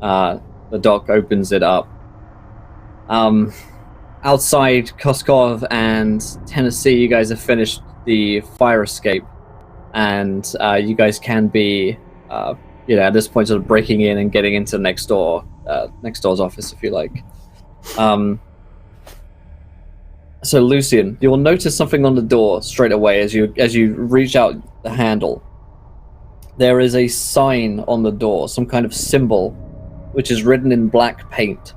the doc opens it up. Outside Koskov and Tennessee, you guys have finished the fire escape, and you guys can be, at this point, sort of breaking in and getting into next door's office, if you like. So Lucian, you'll notice something on the door straight away as you reach out the handle. There is a sign on the door, some kind of symbol, which is written in black paint.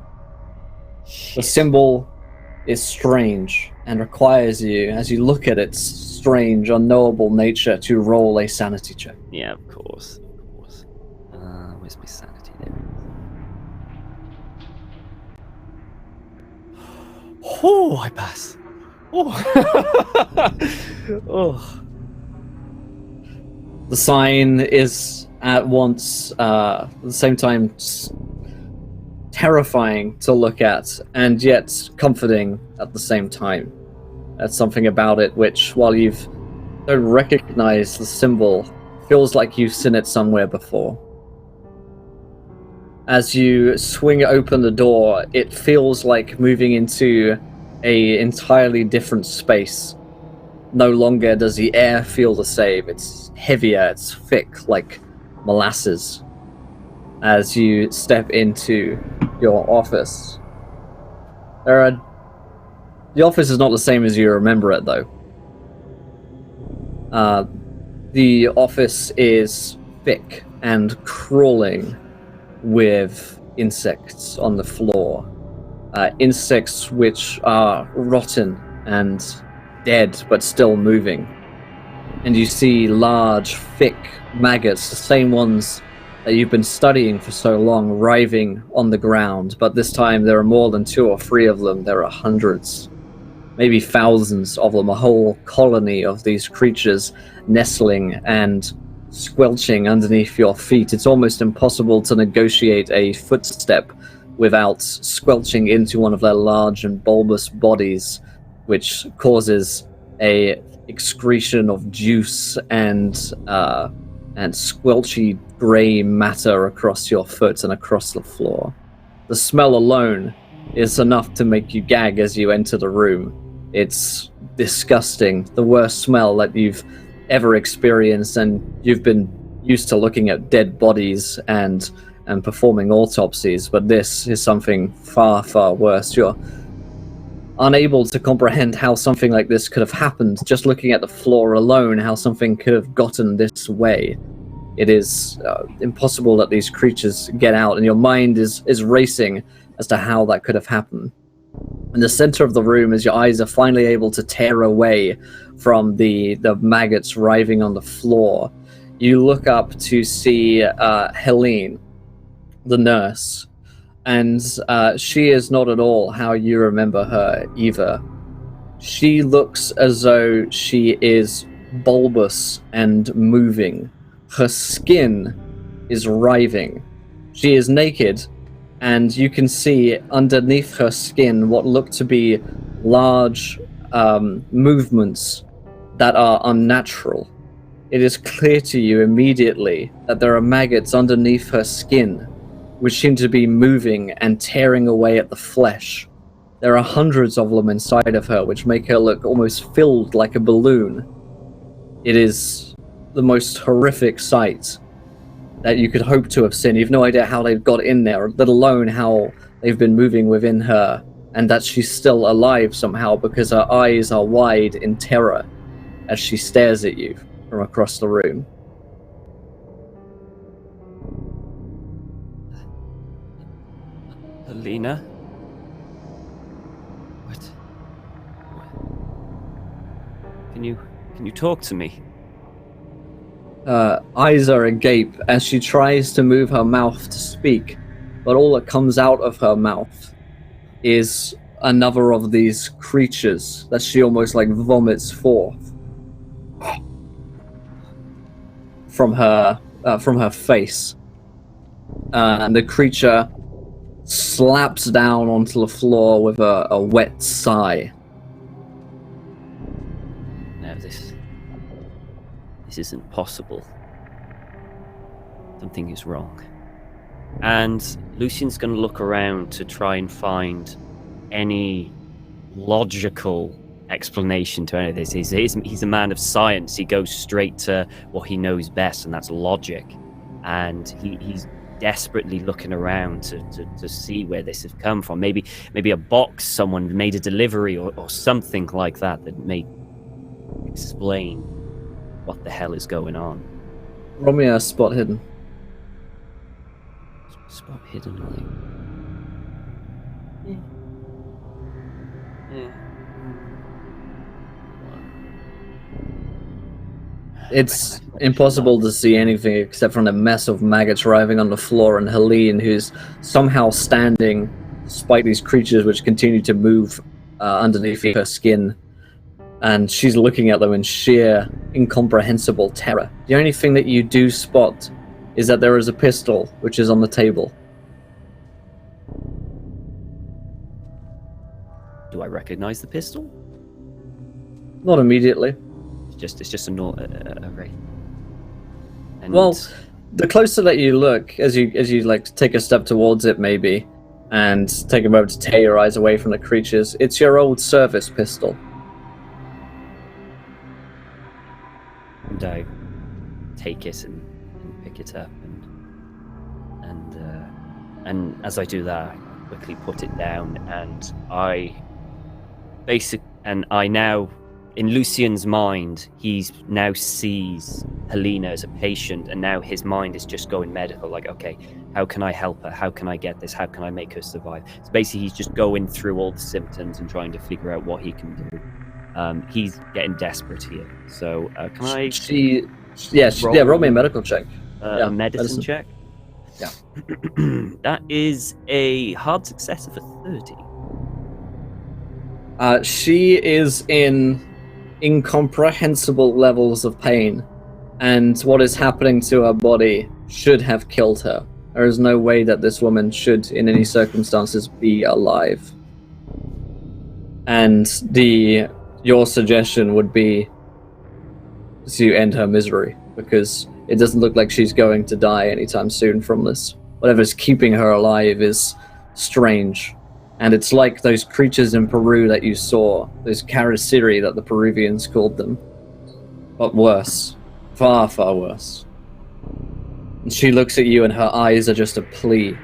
The symbol is strange and requires you, as you look at its strange, unknowable nature, to roll a sanity check. Yeah, of course. Where's my sanity there? Oh, I pass. Oh. Oh. The sign is at once, at the same time, terrifying to look at, and yet comforting at the same time. There's something about it which, while you don't recognize the symbol, feels like you've seen it somewhere before. As you swing open the door, it feels like moving into a entirely different space. No longer does the air feel the same. It's heavier, it's thick, like molasses. as you step into your office. The office is not the same as you remember it, though. The office is thick and crawling with insects on the floor. Insects which are rotten and dead, but still moving. And you see large, thick maggots, the same ones that you've been studying for so long, writhing on the ground. But this time there are more than 2 or 3 of them. There are hundreds, maybe thousands of them, a whole colony of these creatures nestling and squelching underneath your feet. It's almost impossible to negotiate a footstep without squelching into one of their large and bulbous bodies, which causes a excretion of juice and squelchy grey matter across your foot and across the floor. The smell alone is enough to make you gag as you enter the room. It's disgusting, the worst smell that you've ever experienced, and you've been used to looking at dead bodies and performing autopsies, but this is something far, far worse. You're unable to comprehend how something like this could have happened, just looking at the floor alone, how something could have gotten this way. It is impossible that these creatures get out, and your mind is racing as to how that could have happened. In the center of the room, as your eyes are finally able to tear away from the maggots writhing on the floor, you look up to see Helene, the nurse, and she is not at all how you remember her either. She looks as though she is bulbous and moving. Her skin is writhing. She is naked, and you can see underneath her skin what look to be large movements that are unnatural. It is clear to you immediately that there are maggots underneath her skin, which seem to be moving and tearing away at the flesh. There are hundreds of them inside of her, which make her look almost filled like a balloon. It is the most horrific sight that you could hope to have seen. You've no idea how they've got in there, let alone how they've been moving within her, and that she's still alive somehow, because her eyes are wide in terror as she stares at you from across the room. Alina? What? Can you talk to me? Eyes are agape as she tries to move her mouth to speak, but all that comes out of her mouth is another of these creatures that she almost like vomits forth from her face. And the creature slaps down onto the floor with a wet sigh. No, this isn't possible. Something is wrong. And Lucian's going to look around to try and find any logical explanation to any of this. He's a man of science. He goes straight to what he knows best, and that's logic. And he's desperately looking around to see where this has come from. Maybe a box, someone made a delivery or something like that may explain what the hell is going on. Roll me a spot hidden. Spot hidden, like. It's impossible to see anything except from a mess of maggots writhing on the floor, and Helene, who's somehow standing despite these creatures which continue to move underneath her skin, and she's looking at them in sheer, incomprehensible terror. The only thing that you do spot is that there is a pistol which is on the table. Do I recognize the pistol? Not immediately. It's just a ray. And well, the closer that you look, as you like take a step towards it, maybe, and take a moment to tear your eyes away from the creatures, it's your old service pistol. And I take it and pick it up and And as I do that, I quickly put it down, and I now, in Lucian's mind, he now sees Helena as a patient, and now his mind is just going medical, like, okay, how can I help her? How can I get this? How can I make her survive? So basically, he's just going through all the symptoms and trying to figure out what he can do. He's getting desperate here. So can I... roll me a medical check. A medicine check? Yeah. That is a hard success of a 30. She is in incomprehensible levels of pain, and what is happening to her body should have killed her. There is no way that this woman should, in any circumstances, be alive. And your suggestion would be to end her misery, because it doesn't look like she's going to die anytime soon from this. Whatever's keeping her alive is strange. And it's like those creatures in Peru that you saw, those Karasiri that the Peruvians called them. But worse. Far, far worse. And she looks at you and her eyes are just a plea.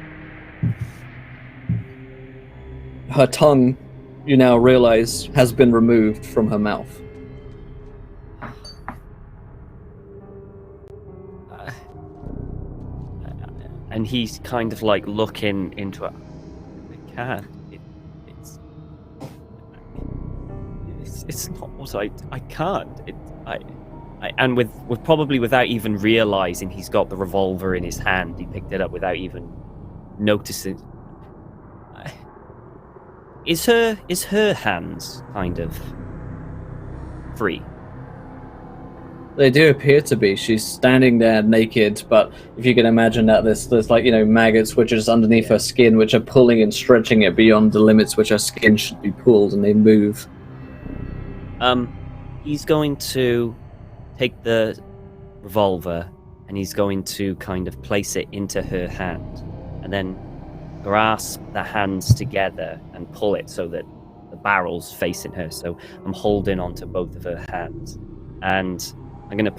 Her tongue, you now realize, has been removed from her mouth. And he's kind of like looking into it. I can't. It's not what I can't. And with probably without even realizing he's got the revolver in his hand, he picked it up without even noticing. Is her hands kind of free? They do appear to be. She's standing there naked, but if you can imagine that there's like, maggots which are just underneath her skin, which are pulling and stretching it beyond the limits which her skin should be pulled, and they move. He's going to take the revolver and he's going to kind of place it into her hand and then grasp the hands together and pull it so that the barrel's facing her. So I'm holding onto both of her hands, and I'm going to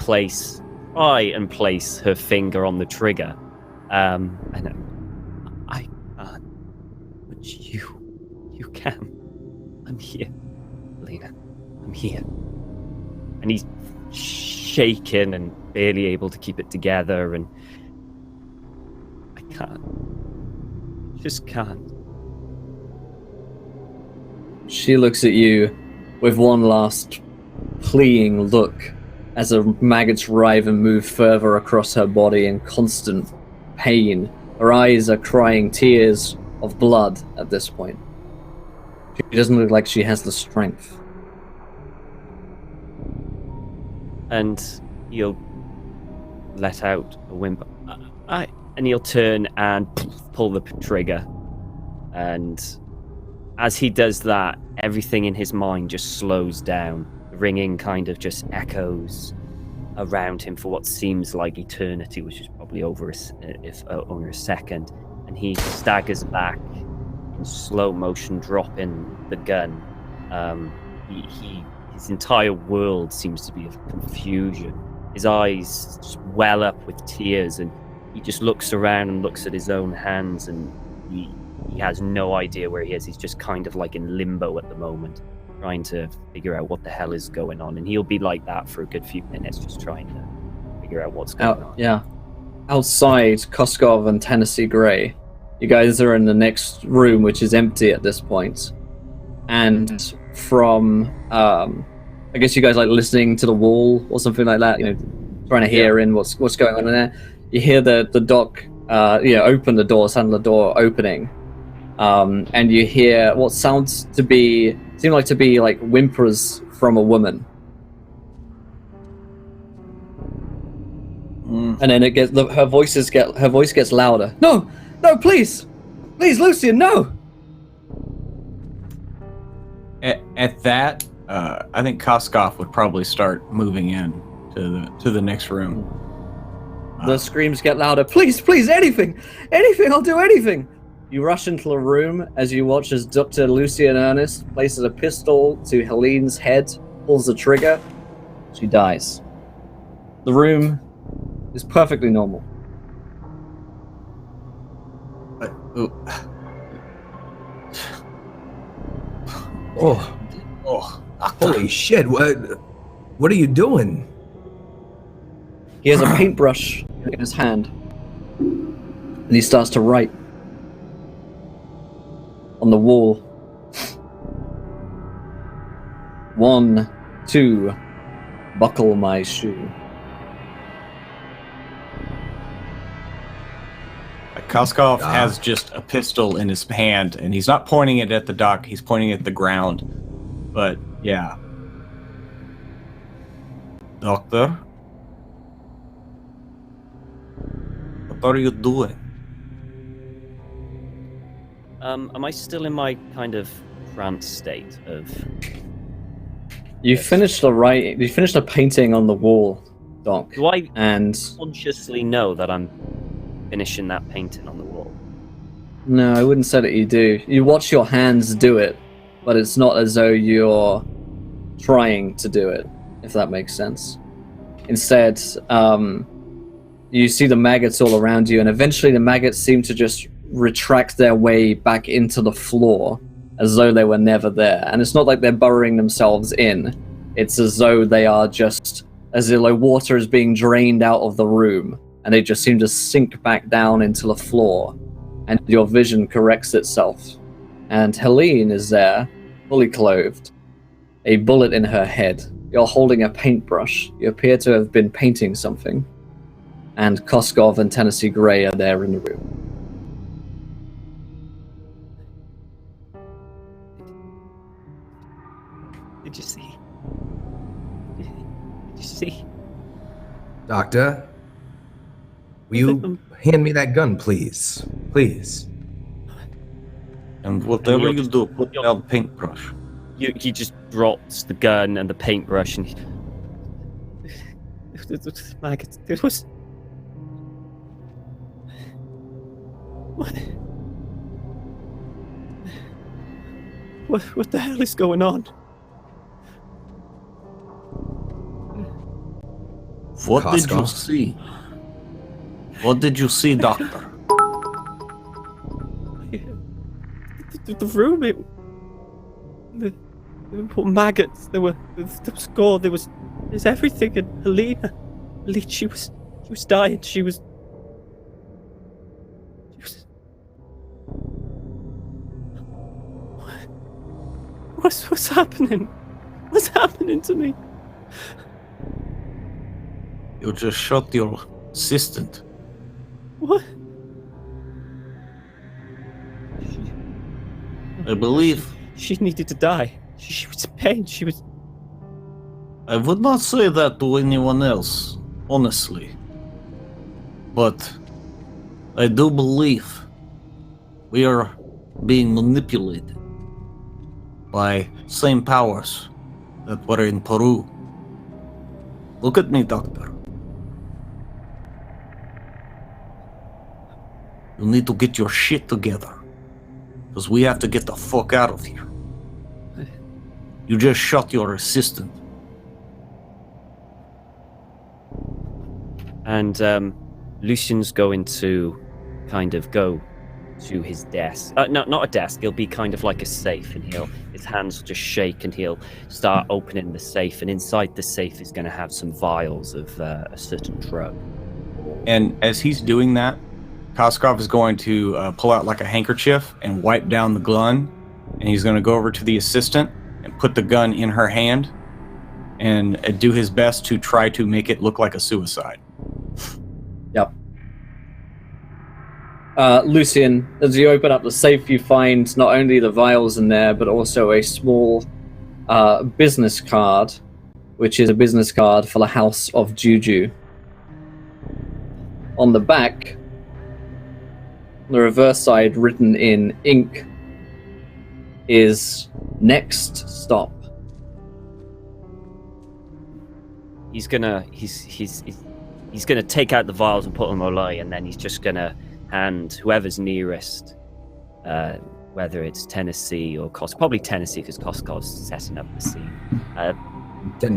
try and place her finger on the trigger. And I can't, but you can. I'm here, Lena. I'm here. And he's shaking and barely able to keep it together, and I can't. Just can't. She looks at you with one last pleading look as the maggots writhe and move further across her body in constant pain. Her eyes are crying tears of blood at this point. She doesn't look like she has the strength. And he'll let out a whimper. And he'll turn and pull the trigger. And as he does that, everything in his mind just slows down. The ringing kind of just echoes around him for what seems like eternity, which is probably over a second. And he staggers back in slow motion, dropping the gun. His entire world seems to be of confusion. His eyes just well up with tears, and he just looks around and looks at his own hands, and he has no idea where he is. He's just kind of like in limbo at the moment, trying to figure out what the hell is going on. And he'll be like that for a good few minutes, just trying to figure out what's going on. Yeah. Outside Koskov and Tennessee Gray, you guys are in the next room, which is empty at this point. And from I guess you guys like listening to the wall or something like that, trying to hear in what's going on in there. You hear the doc open the door, sound of the door opening, and you hear what seem like to be like whimpers from a woman. And then her voice gets louder. No, please, Lucian, no. At that, I think Koskov would probably start moving in to the next room. The screams get louder. Please, anything, I'll do anything. You rush into the room as you watch as Dr. Lucian Ernest places a pistol to Helene's head, pulls the trigger. She dies. The room is perfectly normal. Holy shit! What are you doing? He has a paintbrush in his hand, and he starts to write on the wall. 1, 2, buckle my shoe. Koskov has just a pistol in his hand, and he's not pointing it at the dock, he's pointing at the ground. But, yeah. Doctor? What are you doing? Am I still in my kind of trance state of... You finished the painting on the wall, Doc. Do I and consciously know that I'm finishing that painting on the wall? No, I wouldn't say that you do. You watch your hands do it, but it's not as though you're trying to do it, if that makes sense. Instead, you see the maggots all around you, and eventually the maggots seem to just retract their way back into the floor, as though they were never there. And it's not like they're burrowing themselves in. It's as though they are just, as though water is being drained out of the room, and they just seem to sink back down into the floor. And your vision corrects itself. And Helene is there, fully clothed, a bullet in her head. You're holding a paintbrush. You appear to have been painting something. And Koskov and Tennessee Gray are there in the room. Did you see? Did you see? Doctor? Will you hand me that gun, please? Please. And whatever you do, put down the paintbrush. He just drops the gun and the paintbrush, and maggots. There was what the hell is going on? What did you Koskov? see? What did you see, Doctor? The room, there were maggots. There was gore. There's everything. And Helene, she was dying. She was. What's happening? What's happening to me? You just shot your assistant. What? I believe. She needed to die. She was in pain. She was. I would not say that to anyone else, honestly. But I do believe we are being manipulated by same powers that were in Peru. Look at me, Doctor. You need to get your shit together. Because we have to get the fuck out of here. You just shot your assistant. And Lucian's going to kind of go to his desk. No, not a desk. It'll be kind of like a safe, and his hands will just shake, and he'll start opening the safe. And inside the safe is going to have some vials of a certain drug. And as he's doing that, Koskov is going to pull out like a handkerchief and wipe down the gun, and he's going to go over to the assistant and put the gun in her hand and do his best to try to make it look like a suicide. Yep. Lucian, as you open up the safe, you find not only the vials in there, but also a small business card, which is a business card for the House of Juju. On the back, the reverse side, written in ink, is next stop. He's gonna take out the vials and put them away, and then he's just gonna hand whoever's nearest, whether it's Tennessee or probably Tennessee, because Koskov's setting up the scene.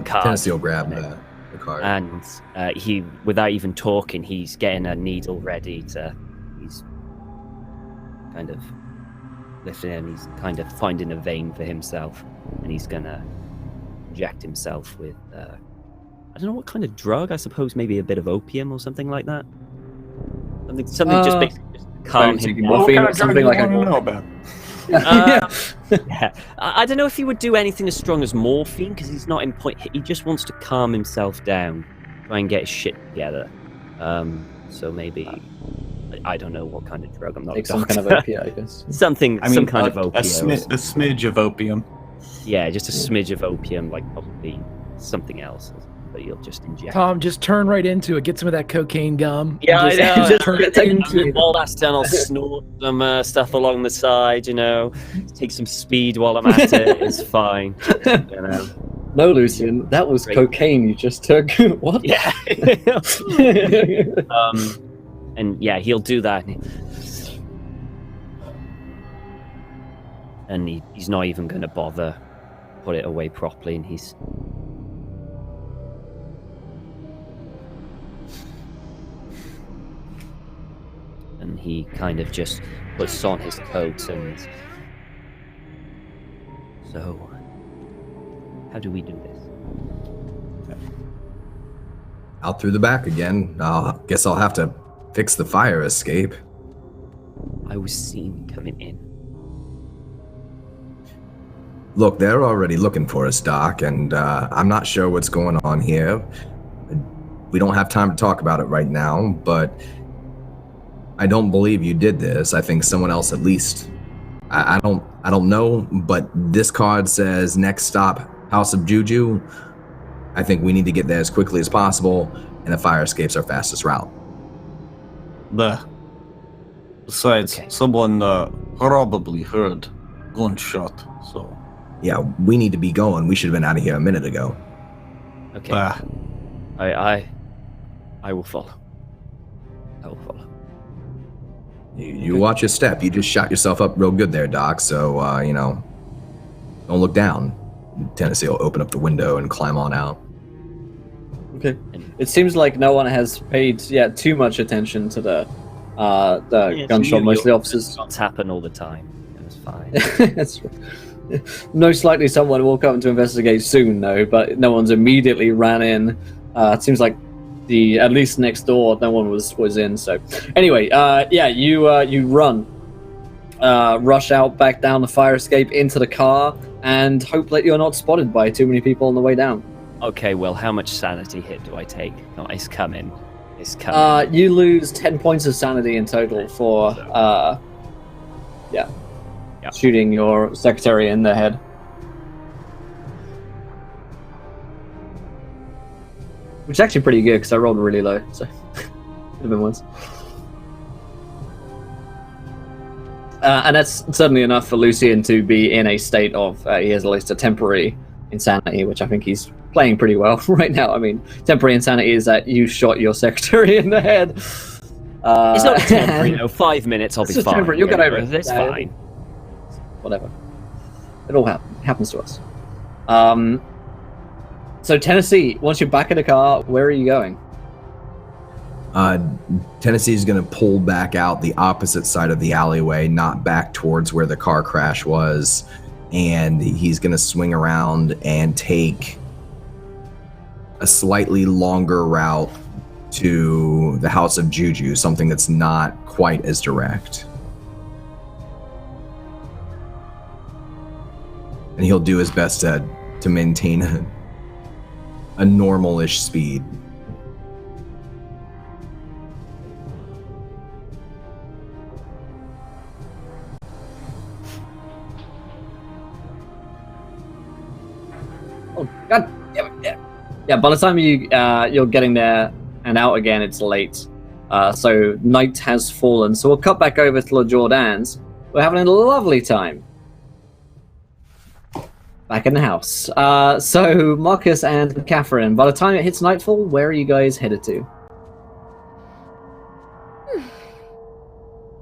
Tennessee will grab the card. And he, without even talking, he's getting a needle ready to. kind of lifting it, and he's kind of finding a vein for himself, and he's gonna inject himself with I don't know what kind of drug. I suppose maybe a bit of opium or something like that. Something just basically just calm him down. Morphine or something like know about? Yeah, I don't know if he would do anything as strong as morphine because he's not in point. He just wants to calm himself down, try and get his shit together. So maybe I don't know what kind of drug. I'm not Take a some doctor. kind of opiate, I guess. some kind of a opium. smidge of opium. Yeah, just a smidge of opium, like probably something else. But you'll just inject. Tom, just turn right into it. Get some of that cocaine gum. Yeah, and I know. Just turn it into it. All that's done, I'll snort some stuff along the side, take some speed while I'm at it. It's fine. No, Lucian, that was Great. cocaine you just took. What? Yeah. And yeah, he'll do that. And he's not even going to bother put it away properly, and he's... And he kind of just puts on his coat and... So, how do we do this? Out through the back again. Guess I'll have to fix the fire escape. I was seen coming in. Look, they're already looking for us, Doc, and I'm not sure what's going on here. We don't have time to talk about it right now, but I don't believe you did this. I think someone else at least. I don't know, but this card says next stop, House of Juju. I think we need to get there as quickly as possible, and the fire escape's our fastest route. Besides, someone probably heard gunshot, so... Yeah, we need to be going. We should have been out of here a minute ago. Okay. I will follow. I will follow. You watch your step. You just shot yourself up real good there, Doc, so, don't look down. Tennessee will open up the window and climb on out. Okay. It seems like no one has paid too much attention to the gunshot. Most of the officers. Gunshots happen all the time. It was fine. That's true. Most likely someone will come to investigate soon, though, but no one's immediately ran in. It seems like at least next door, no one was in. So, anyway, you run, rush out back down the fire escape into the car, and hope that you're not spotted by too many people on the way down. Okay, well, how much sanity hit do I take? Oh, it's coming. It's coming. You lose 10 points of sanity in total for shooting your secretary in the head. Which is actually pretty good because I rolled really low, so could have been worse. And that's certainly enough for Lucian to be in a state of he has at least a temporary insanity, which I think he's playing pretty well right now. I mean, temporary insanity is that you shot your secretary in the head. It's not temporary, 5 minutes, I'll be fine. Temporary. You'll get over it. It's fine. Whatever. It all happens to us. So Tennessee, once you're back in the car, where are you going? Tennessee's going to pull back out the opposite side of the alleyway, not back towards where the car crash was, and he's going to swing around and take a slightly longer route to the House of Juju, something that's not quite as direct. And he'll do his best to maintain a normal-ish speed. Oh God! Yeah. By the time you're getting there and out again, it's late. So night has fallen. So we'll cut back over to La Jordan's. We're having a lovely time. Back in the house. So Marcus and Catherine, by the time it hits nightfall, where are you guys headed to?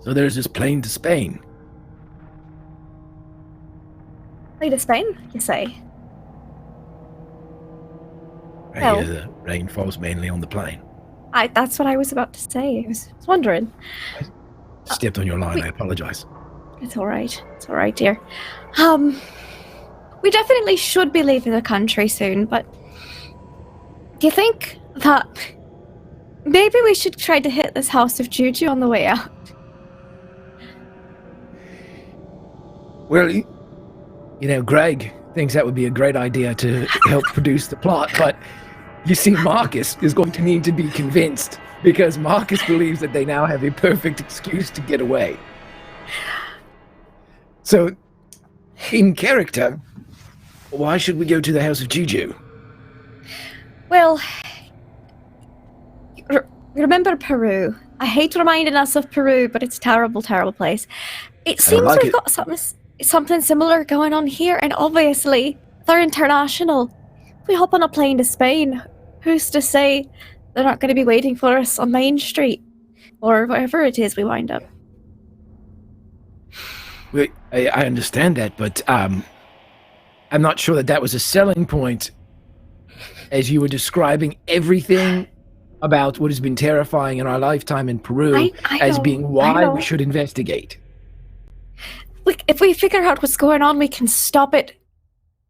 So there's this plane to Spain. Plane to Spain, you say? I Well- hear the rain falls mainly on the plane. That's what I was about to say. I was wondering. Stepped on your line, I apologize. It's all right. It's all right, dear. We definitely should be leaving the country soon, but do you think that maybe we should try to hit this House of Juju on the way out? Well, Greg thinks that would be a great idea to help produce the plot, but you see, Marcus is going to need to be convinced because Marcus believes that they now have a perfect excuse to get away. So, in character, why should we go to the House of Juju? Well, remember Peru. I hate reminding us of Peru, but it's a terrible, terrible place. It seems we've got something similar going on here, and obviously, they're international. If we hop on a plane to Spain, who's to say they're not going to be waiting for us on Main Street? Or wherever it is we wind up. Wait, I understand that, but I'm not sure that was a selling point as you were describing everything about what has been terrifying in our lifetime in Peru as being why we should investigate. Look, if we figure out what's going on, we can stop it.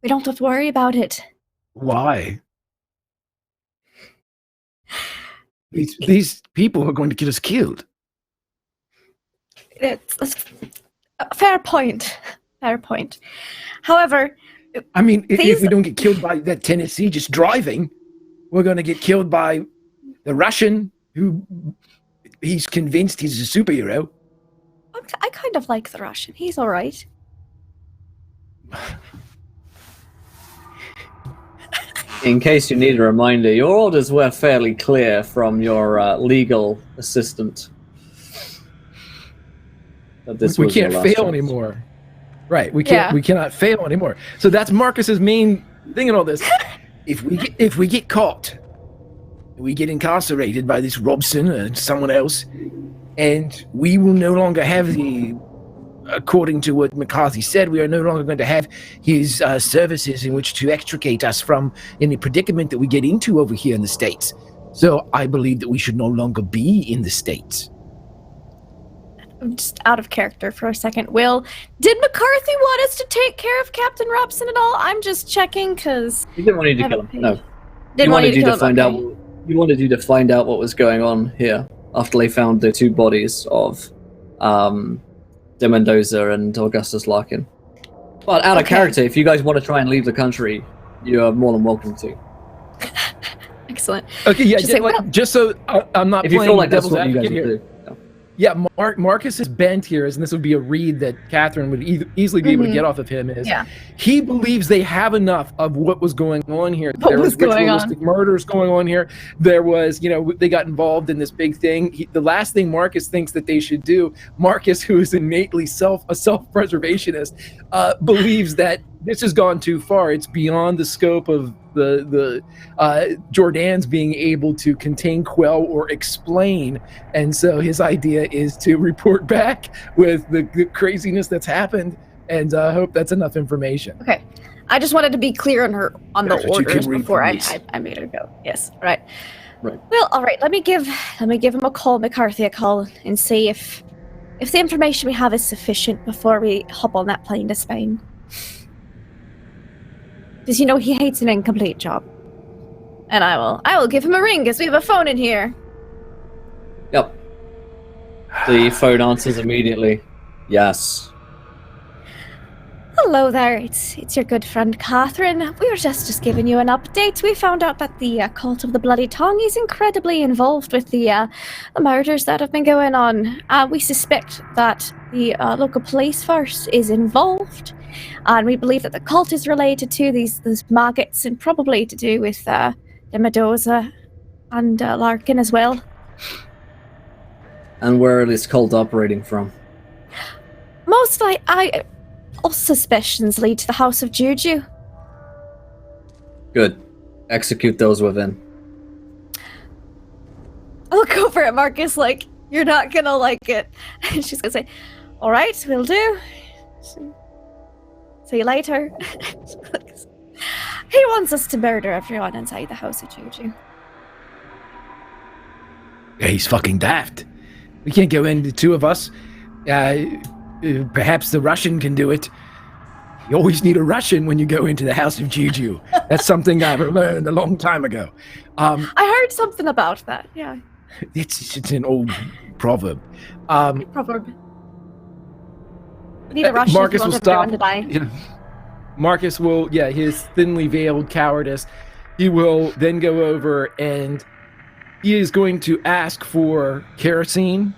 We don't have to worry about it. Why? These people are going to get us killed. It's a fair point. Fair point. However, I mean, if we don't get killed by that Tennessee just driving, we're going to get killed by the Russian who he's convinced he's a superhero. I kind of like the Russian. He's all right. In case you need a reminder, your orders were fairly clear from your legal assistant. We can't fail anymore. Right, we cannot fail anymore. So that's Marcus's main thing in all this. If we get caught, we get incarcerated by this Robson and someone else, and we will no longer have according to what McCarthy said, we are no longer going to have his services in which to extricate us from any predicament that we get into over here in the States. So I believe that we should no longer be in the States. I'm just out of character for a second. Will, did McCarthy want us to take care of Captain Robson at all? I'm just checking because he didn't want you to kill him. No, didn't want you to find out. He wanted you to find out what was going on here after they found the two bodies of De Mendoza and Augustus Larkin. But out of character, if you guys want to try and leave the country, you are more than welcome to. Excellent. Okay, yeah, just so I'm not. If you feel like that's devil's what you guys advocate would here. do. Yeah, Marcus is bent here, and this would be a read that Catherine would easily be able to get off of him. He believes they have enough of what was going on here. There was ritualistic murders going on here. There was, they got involved in this big thing. The last thing Marcus thinks that they should do, Marcus, who is innately a self-preservationist, believes that this has gone too far. It's beyond the scope of the Jordan's being able to contain, quell, or explain, and so his idea is to report back with the craziness that's happened, and hope that's enough information. Okay, I just wanted to be clear on the orders before I made her go. Yes, right. Well, all right. Let me give him a call, McCarthy a call, and see if the information we have is sufficient before we hop on that plane to Spain. Because he hates an incomplete job. And I will give him a ring because we have a phone in here. Yep. The phone answers immediately. Yes. Hello there, it's your good friend Catherine. We were just giving you an update. We found out that the cult of the Bloody Tongue is incredibly involved with the murders that have been going on. We suspect that the local police force is involved, and we believe that the cult is related to these maggots and probably to do with the Mendoza and Larkin as well. And where is this cult operating from? All suspicions lead to the House of Juju. Good. Execute those within. I look over at Marcus like, you're not gonna like it. And she's gonna say, all right, will do. See you later. He wants us to murder everyone inside the House of Juju. Yeah, he's fucking daft. We can't go in, the two of us. perhaps the Russian can do it. You always need a Russian when you go into the House of Juju. That's something I learned a long time ago. I heard something about that. Yeah. It's an old proverb. Proverb. We need a Russian. Marcus will stop. To die. Marcus will, his thinly veiled cowardice. He will then go over and he is going to ask for kerosene.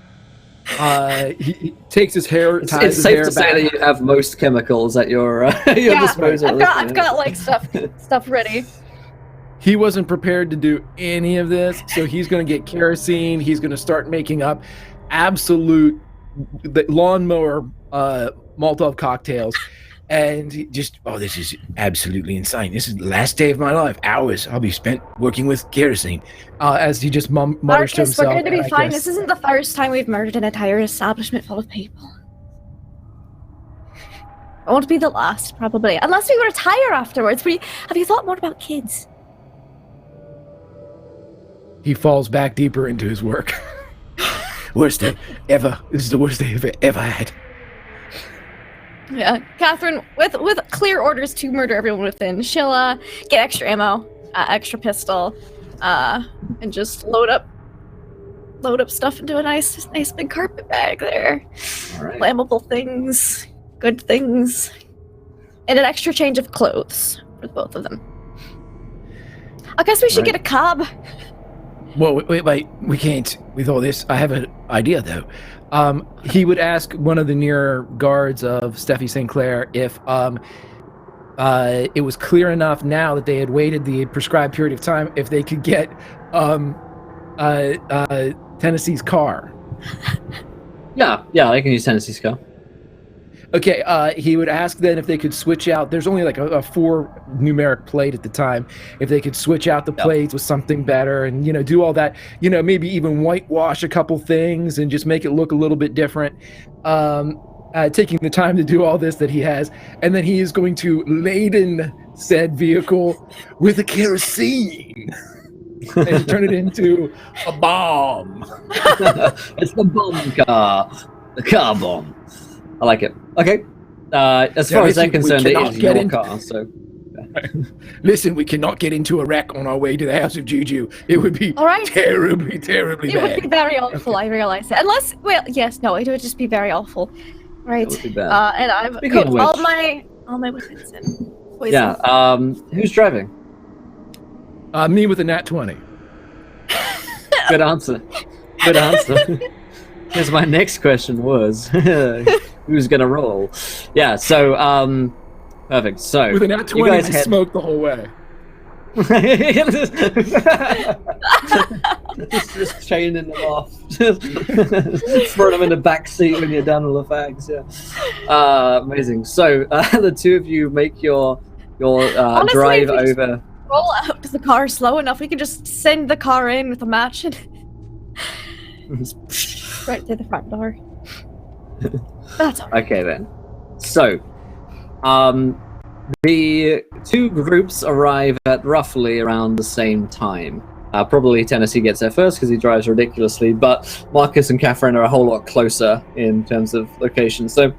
He takes his hair, ties it's his safe hair to back. say that you have most chemicals at your disposal. I've got like stuff ready. He wasn't prepared to do any of this, so he's going to get kerosene. He's going to start making up absolute lawnmower Molotov cocktails. And this is absolutely insane. This is the last day of my life. Hours I'll be spent working with kerosene. As he just mutters Marcus, to himself. we're going to be fine. This isn't the first time we've murdered an entire establishment full of people. It won't be the last, probably. Unless we retire afterwards. Have you thought more about kids? He falls back deeper into his work. Worst day ever. This is the worst day I've ever had. Yeah, Catherine, with clear orders to murder everyone within, she'll get extra ammo, extra pistol, and just load up stuff into a nice big carpet bag there. All right. Flammable things, good things, and an extra change of clothes for both of them. I guess we should get a cab. Well, wait, we can't with all this. I have an idea, though. He would ask one of the near guards of Steffi St. Clair if it was clear enough now that they had waited the prescribed period of time if they could get Tennessee's car. Yeah, I can use Tennessee's car. Okay, he would ask then if they could switch out. There's only like a 4 numeric plate at the time. If they could switch out the plates with something better and, do all that, maybe even whitewash a couple things and just make it look a little bit different. Taking the time to do all this that he has. And then he is going to laden said vehicle with a kerosene and turn it into a bomb. It's the bomb car. The car bomb. I like it. Okay. As far as I'm concerned, it is your car, so... Listen, we cannot get into a wreck on our way to the House of Juju. It would be terribly, terribly bad. It would be very awful, I realize it. Unless, it would just be very awful. Right. That would be bad. And I've Speaking cooked all my weapons in poison. Yeah, who's driving? Me with a nat 20. Good answer. Because my next question was, who's gonna roll? Yeah, so, perfect. So, with a nat 20, I smoked the whole way. just chaining them off. Throw them in the back seat when you're done with the fags. Yeah. Amazing. So, the two of you make your Honestly, drive over. Roll out the car slow enough. We can just send the car in with a match and right through the front door. That's all right. Okay then. So, the two groups arrive at roughly around the same time. Probably Tennessee gets there first because he drives ridiculously, but Marcus and Catherine are a whole lot closer in terms of location. So,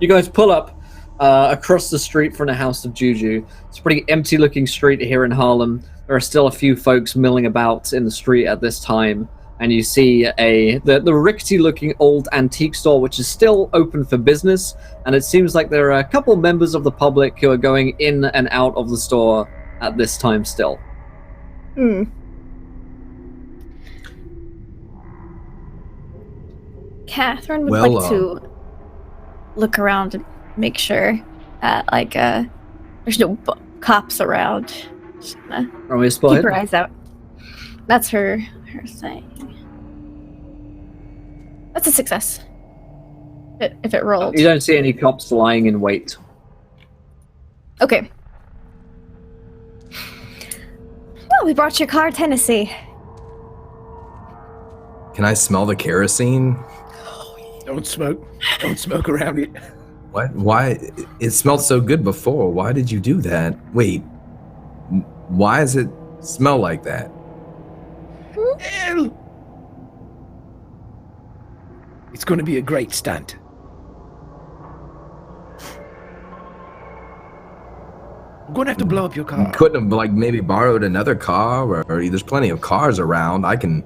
you guys pull up across the street from the House of Juju. It's a pretty empty-looking street here in Harlem. There are still a few folks milling about in the street at this time. And you see the rickety-looking old antique store, which is still open for business. And it seems like there are a couple members of the public who are going in and out of the store at this time still. Catherine would like to look around and make sure that, there's no cops around. Are we spotted? Keep her eyes out. That's her thing. That's a success. If it rolled. You don't see any cops lying in wait. Okay. Well, we brought your car, Tennessee. Can I smell the kerosene? Don't smoke around it. What? Why? It smelled so good before. Why did you do that? Wait. Why does it smell like that? It's going to be a great stunt. We're going to have to blow up your car. Couldn't have like maybe borrowed another car, or there's plenty of cars around. I can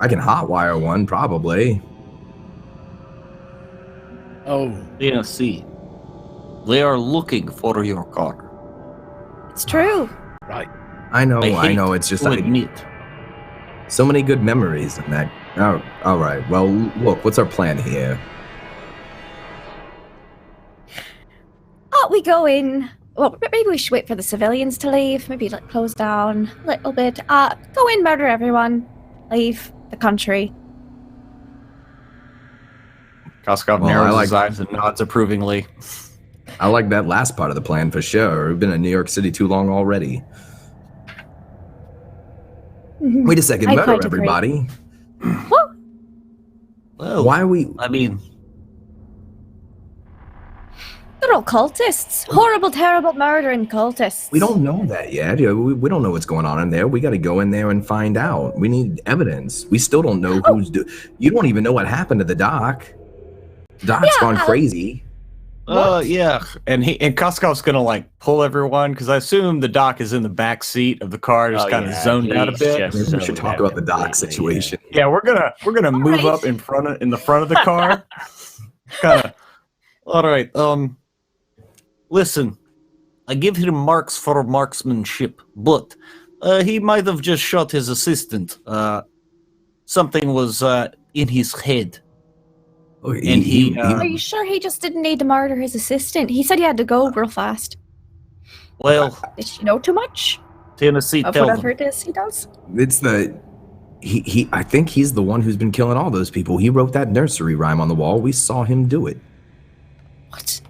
hotwire one probably. Oh, Yeah, see. They are looking for your car. It's true. right. I know. hate It's just to like admit. so many good memories in that. Oh, all right. Well, look, what's our plan here? Oh, we go in. Well, maybe we should wait for the civilians to leave. Maybe like close down a little bit. Go in, murder everyone, leave the country. Koskov Well, I narrows like- his eyes and nods approvingly. I like that last part of the plan for sure. We've been in New York City too long already. Wait a second, I murder quite agree. everybody. Well, Well, Why are we? I mean, they're all cultists. Horrible, terrible murdering cultists. We don't know that yet. We don't know what's going on in there. We got to go in there and find out. We need evidence. We still don't know who's doing. You don't even know what happened to the doc. Doc's gone crazy. yeah. And Koskov's gonna like pull everyone because I assume the doc is in the back seat of the car, just kind of zoned out a bit. Maybe we should talk about the doc situation. Yeah, we're gonna move up in the front of the car. Kind of. All right. Listen, I give him marks for marksmanship, but he might have just shot his assistant. Something was in his head. Oh, And he, Are you sure he just didn't need to murder his assistant? He said he had to go real fast. Well, Did she know too much Tennessee, of tell whatever them. it is he does? it's the. He. I think he's the one who's been killing all those people. He wrote that nursery rhyme on the wall. We saw him do it. What?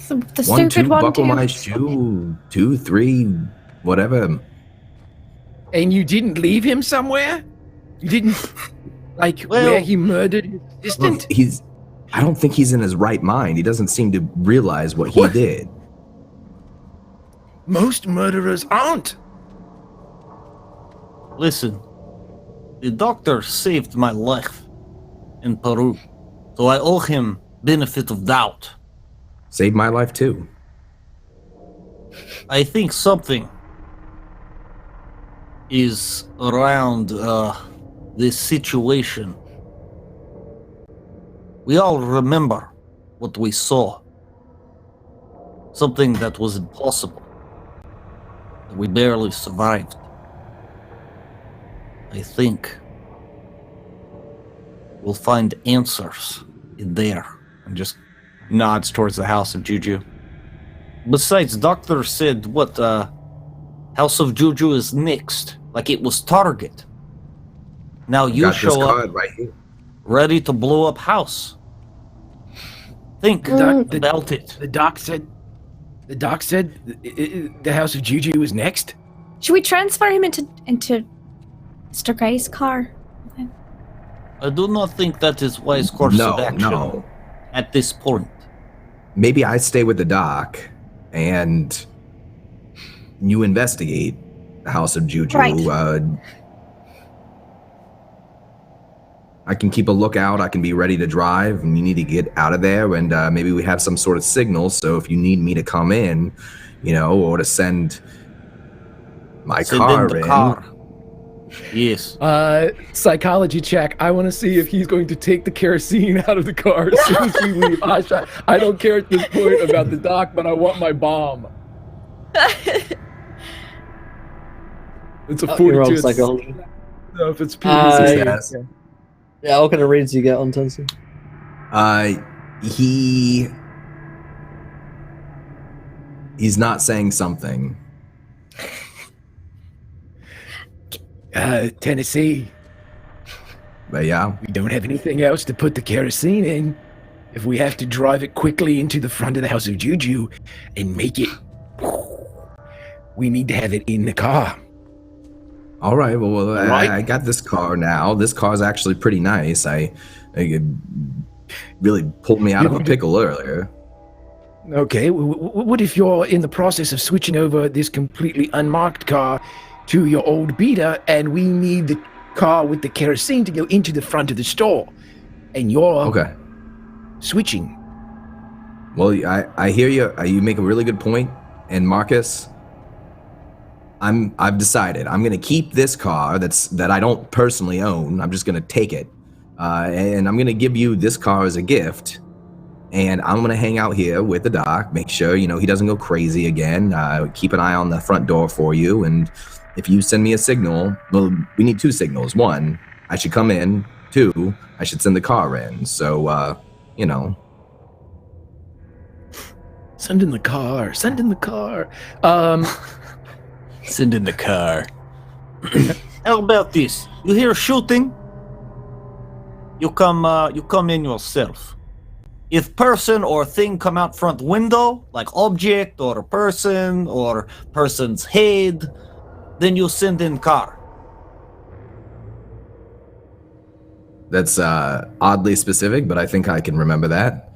The 1, 2, stupid one, buckle too. my shoe. 2, 3, whatever. And you didn't leave him somewhere? You didn't, like, Well- where he murdered his assistant? He's. I don't think he's in his right mind. He doesn't seem to realize what he What? did. Most murderers aren't. Listen, the doctor saved my life in Peru, so I owe him benefit of doubt. Saved my life too. I think something is around this situation. We all remember what we saw. Something that was impossible. That we barely survived. I think we'll find answers in there. And just nods towards the House of Juju. Besides, Doctor said what House of Juju is next, like it was target. Now you Got this show up card right here. ready to blow up house. Think about it. The doc said the House of Juju was next? Should we transfer him into Mr. Gray's car? I do not think that is wise course of action No. at this point. Maybe I stay with the doc and you investigate the House of Juju. Right. I can keep a lookout. I can be ready to drive, and you need to get out of there. And maybe we have some sort of signal. So if you need me to come in, or to send my Send car in the in. car. Yes. Psychology check. I want to see if he's going to take the kerosene out of the car as soon as we leave. I don't care at this point about the doc, but I want my bomb. It's a 42. Your old It's- psychology. No, if it's Success. PVC. Yeah, what kind of reads do you get on Tunson? He's not saying something. Tennessee, But yeah, we don't have anything else to put the kerosene in. If we have to drive it quickly into the front of the House of Juju and make it, we need to have it in the car. all right. Well, Right. I got this car now. This car's actually pretty nice. I it really pulled me out of a pickle earlier. Okay, what if you're in the process of switching over this completely unmarked car to your old beater, and we need the car with the kerosene to go into the front of the store, and you're Okay. switching? Well, I hear you. You make a really good point. And Marcus, I've decided I'm gonna keep this car that I don't personally own. I'm just gonna take it, and I'm gonna give you this car as a gift. And I'm gonna hang out here with the doc, make sure he doesn't go crazy again. Keep an eye on the front door for you, and if you send me a signal, well, we need 2 signals. 1, I should come in. 2, I should send the car in. So, Send in the car. Send in the car. Send in the car. How about this? You hear shooting? You come in yourself. If person or thing come out front window, like object or a person or person's head, then you send in car. That's oddly specific, but I think I can remember that.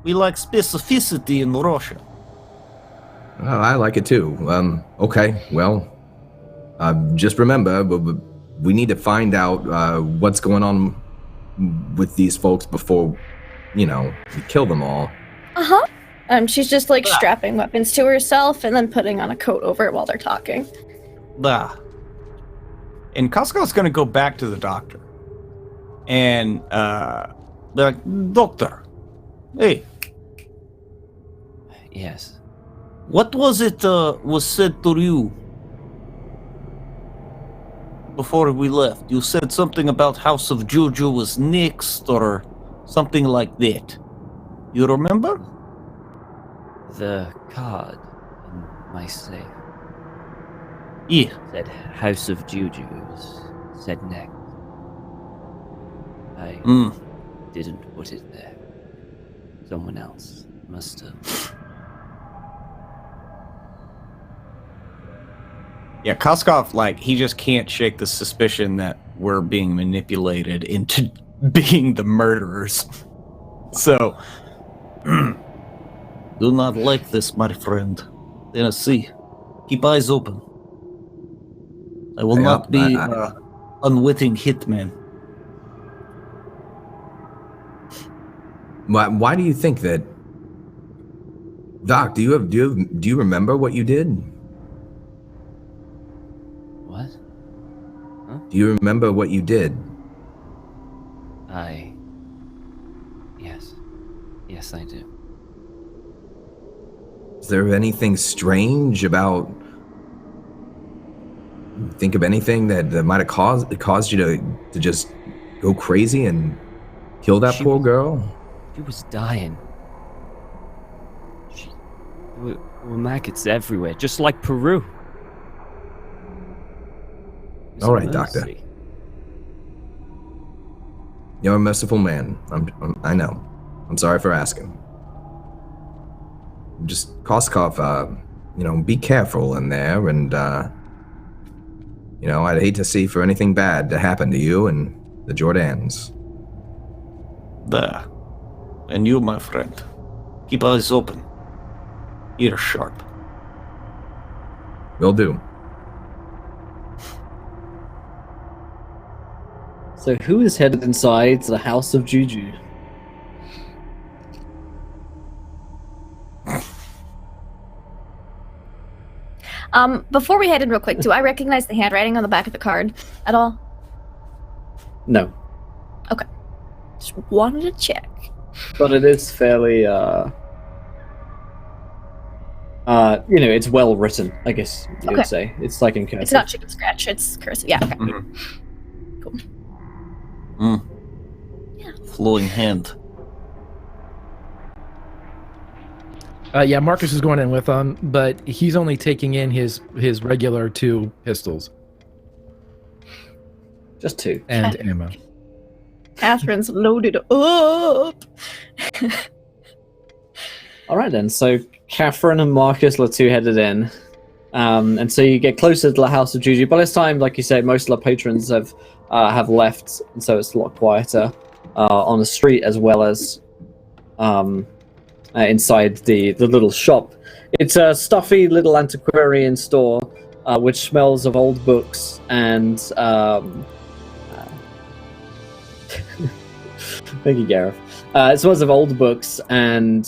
We like specificity in Russia. Oh, I like it too. Okay, well, just remember, we need to find out what's going on with these folks before, we kill them all. Uh-huh. She's just like strapping weapons to herself and then putting on a coat over it while they're talking. And Costco's gonna go back to the doctor. And they're like, Doctor, hey. Yes. What was it was said to you before we left? You said something about House of Juju was next or something like that. You remember? The card in my safe. Yeah. Said House of Juju. It was said next. I didn't put it there. Someone else must have. Yeah, Koskov, he just can't shake the suspicion that we're being manipulated into being the murderers. So, do not like this, my friend. Tennessee, keep eyes open. I will not be unwitting hitman. Why do you think that, Doc? Do you remember what you did? What? Huh? Do you remember what you did? Yes, I do. Is there anything strange about? Think of anything that might have caused you to just go crazy and kill that poor girl? She was dying. There were maggots everywhere, just like Peru. All right, Doctor. You're a merciful man. I know. I'm sorry for asking. Just Koskov, be careful in there, and I'd hate to see for anything bad to happen to you and the Jordans. There. And you, my friend, keep eyes open. Ears sharp. Will do. So who is headed inside the House of Juju? Before we head in real quick, do I recognize the handwriting on the back of the card at all? No. Okay. Just wanted to check. But it is fairly, it's well written, I guess you would say. It's like in cursive. It's not chicken scratch, it's cursive. Yeah, okay. Cool. Yeah. Flowing hand. Yeah, Marcus is going in with him, but he's only taking in his regular 2 pistols. Just 2. And ammo. Catherine's loaded up. All right then. So Catherine and Marcus are 2 headed in, and so you get closer to the House of Juju. By this time, like you say, most of the patrons have left, and so it's a lot quieter on the street as well as inside the little shop. It's a stuffy little antiquarian store, which smells of old books and. Thank you, Gareth. It smells of old books and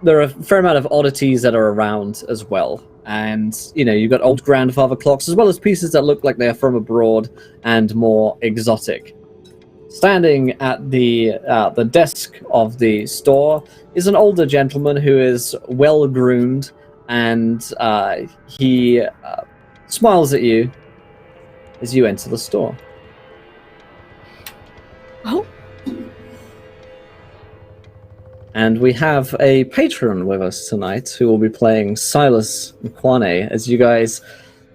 there are a fair amount of oddities that are around as well. And, you've got old grandfather clocks, as well as pieces that look like they're from abroad and more exotic. Standing at the desk of the store is an older gentleman who is well-groomed, and he smiles at you as you enter the store. Oh. And we have a patron with us tonight who will be playing Silas Mkwane as you guys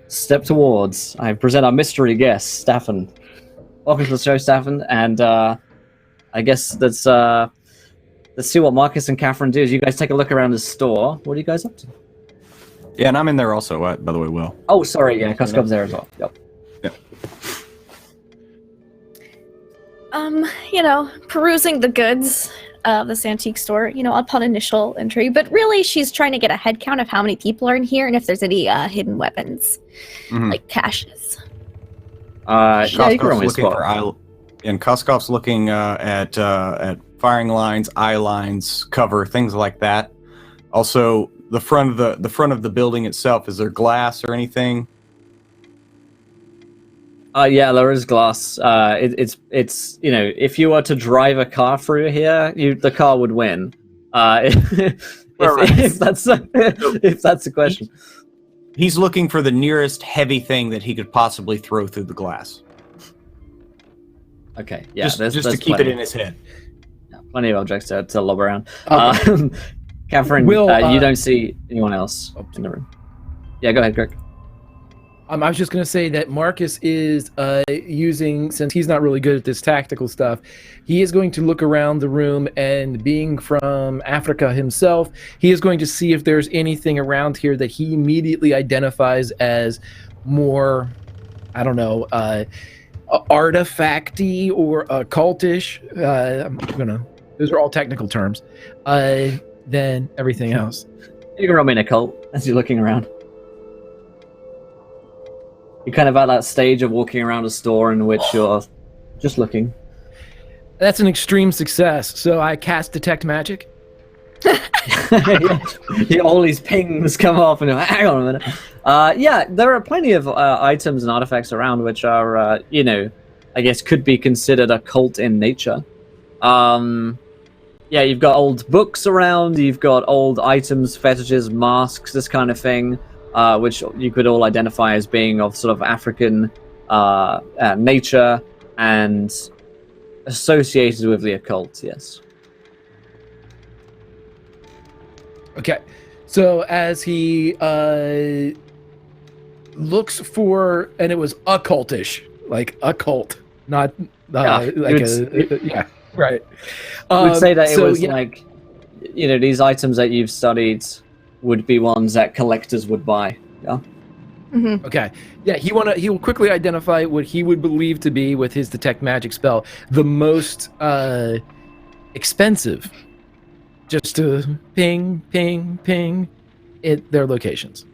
step towards. I present our mystery guest, Staffan. Welcome to the show, Staffan. And I guess let's see what Marcus and Catherine do. As you guys take a look around the store, what are you guys up to? Yeah, and I'm in there also, by the way, Will. Oh, sorry, yeah, Cuscom's there as well. Yep. Perusing the goods of this antique store, upon initial entry. But really, she's trying to get a head count of how many people are in here and if there's any hidden weapons, like caches. Koskov's looking and Koskov's looking at firing lines, eye lines, cover, things like that. Also, the front of the building itself, is there glass or anything? Yeah, there is glass. It's if you were to drive a car through here, the car would win. If that's the question. He's looking for the nearest heavy thing that he could possibly throw through the glass. Okay, yeah, just to keep plenty. it in his head. Yeah, plenty of objects to lob around. Catherine, Will, you don't see anyone else in the room. Yeah, go ahead, Greg. I was just going to say that Marcus is using, since he's not really good at this tactical stuff, he is going to look around the room, and being from Africa himself, he is going to see if there's anything around here that he immediately identifies as more, I don't know, artifacty or cultish. Those are all technical terms. Than everything else. You can roll me an occult as you're looking around. You're kind of at that stage of walking around a store in which you're just looking. That's an extreme success. So I cast Detect Magic. All these pings come off and you're like, hang on a minute. Yeah, there are plenty of items and artifacts around which are, I guess could be considered occult in nature. Yeah, you've got old books around, you've got old items, fetishes, masks, this kind of thing. Which you could all identify as being of sort of African nature and associated with the occult, yes. Okay, so as he looks for, and it was occultish, like occult, not right. I would say that it was like, these items that you've studied would be ones that collectors would buy. Yeah. Mm-hmm. Okay. Yeah, he will quickly identify what he would believe to be, with his Detect Magic spell, the most expensive. Just to ping their locations.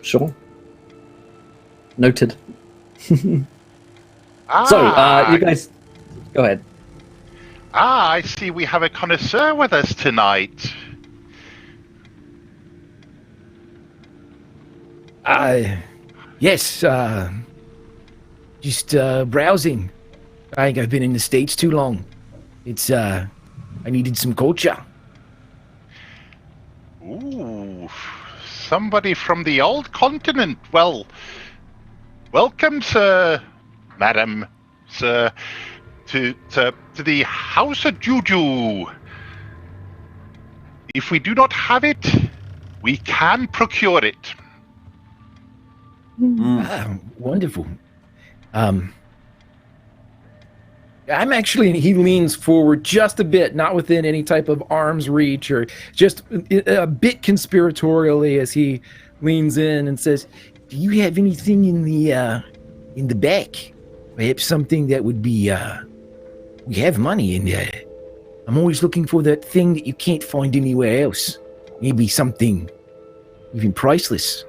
Sure. Noted. So, you guys, go ahead. I see we have a connoisseur with us tonight. Yes, just browsing. I think I've been in the States too long. It's, I needed some culture. Ooh, somebody from the old continent. Well, welcome, sir, madam, sir, to the House of Juju. If we do not have it, we can procure it. Wonderful. I'm actually, he leans forward just a bit, not within any type of arm's reach, or just a bit conspiratorially as he leans in and says, do you have anything in the back? Perhaps something that would be, we have money and I'm always looking for that thing that you can't find anywhere else. Maybe something even priceless.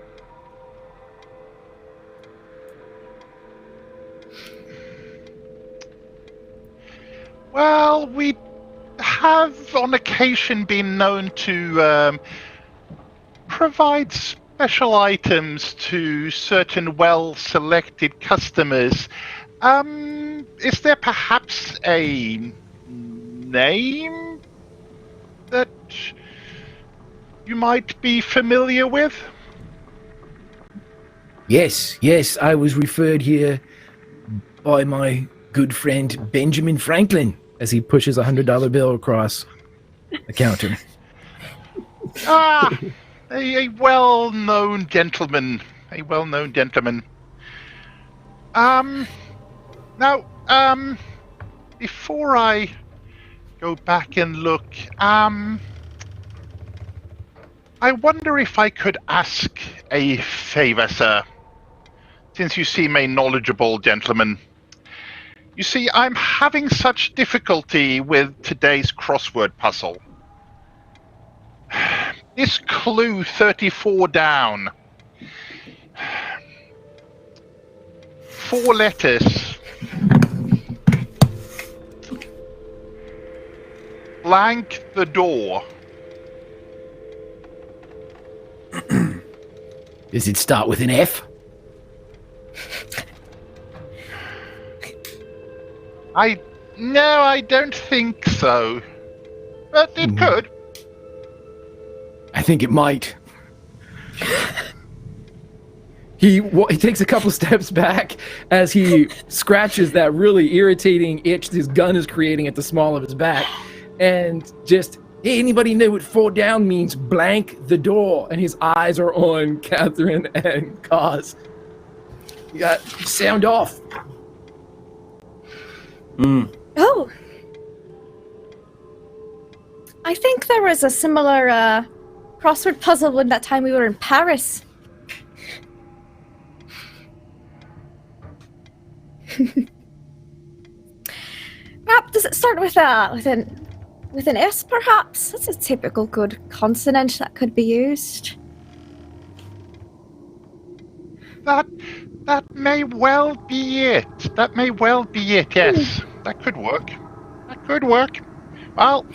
Well, we have on occasion been known to provide special items to certain well-selected customers. Is there perhaps a name that you might be familiar with? Yes, I was referred here by my good friend Benjamin Franklin as he pushes a $100 bill across the counter. A well-known gentleman. A well-known gentleman. Now, before I go back and look, I wonder if I could ask a favor, sir. Since you seem a knowledgeable gentleman. You see, I'm having such difficulty with today's crossword puzzle. This clue 34 down. 4 letters. Blank the door. Does it start with an F? No, I don't think so. But it could. I think it might. He takes a couple steps back as he scratches that really irritating itch his gun is creating at the small of his back. And just, hey, anybody know what 4 down means? Blank the door. And his eyes are on Catherine and Kaz. You got sound off. Oh. I think there was a similar crossword puzzle when that time we were in Paris. Does it start with an S, perhaps? That's a typical good consonant that could be used. That may well be it. That may well be it, yes. That could work. That could work. Well,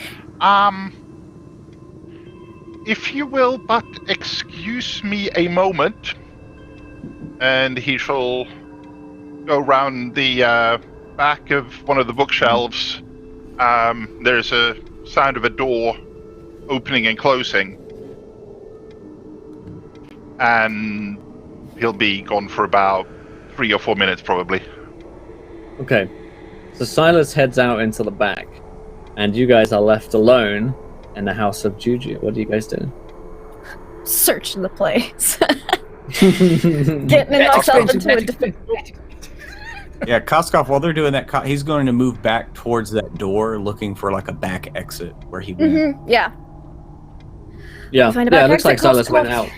if you will but excuse me a moment, and he shall go round the back of one of the bookshelves. There's a sound of a door opening and closing. And he'll be gone for about 3 or 4 minutes, probably. Okay. So Silas heads out into the back, and you guys are left alone in the house of Juju. What do you guys do? Searching the place. Getting myself into a defense. Yeah, Koskov, while they're doing that, he's going to move back towards that door, looking for like a back exit where he went. Yeah. Yeah, it looks like Silas went out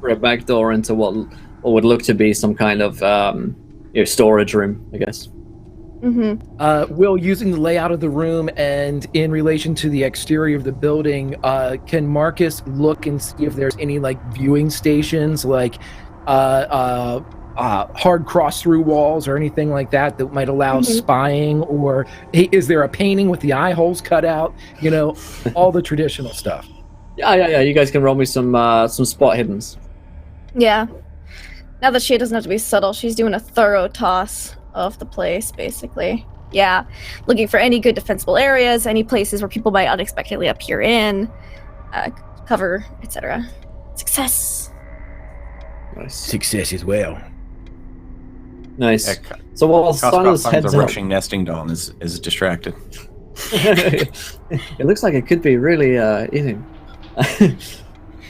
for a back door into what would look to be some kind of storage room, I guess. Will, using the layout of the room and in relation to the exterior of the building, can Marcus look and see if there's any like viewing stations, like hard cross-through walls or anything like that that might allow spying, or is there a painting with the eye holes cut out? You know, all the traditional stuff. Yeah. You guys can roll me some spot hiddens. Yeah. Now that she doesn't have to be subtle, she's doing a thorough toss of the place, basically. Yeah. Looking for any good defensible areas, any places where people might unexpectedly appear in, cover, etc. Success. Nice. Success as well. Nice. Yeah, So while Silas finds heads a up, rushing nesting doll and is distracted. it looks like it could be really eating.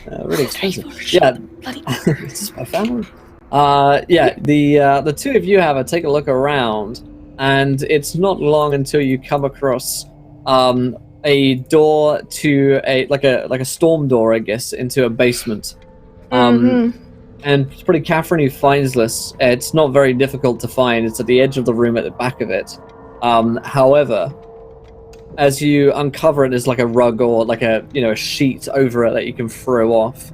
Really expensive. Yeah. This is my family. The two of you have a take a look around, and it's not long until you come across a door to a storm door, I guess, into a basement. And it's pretty Catherine who finds this. It's not very difficult to find. It's at the edge of the room at the back of it. However, as you uncover it, there's like a rug or like a sheet over it that you can throw off.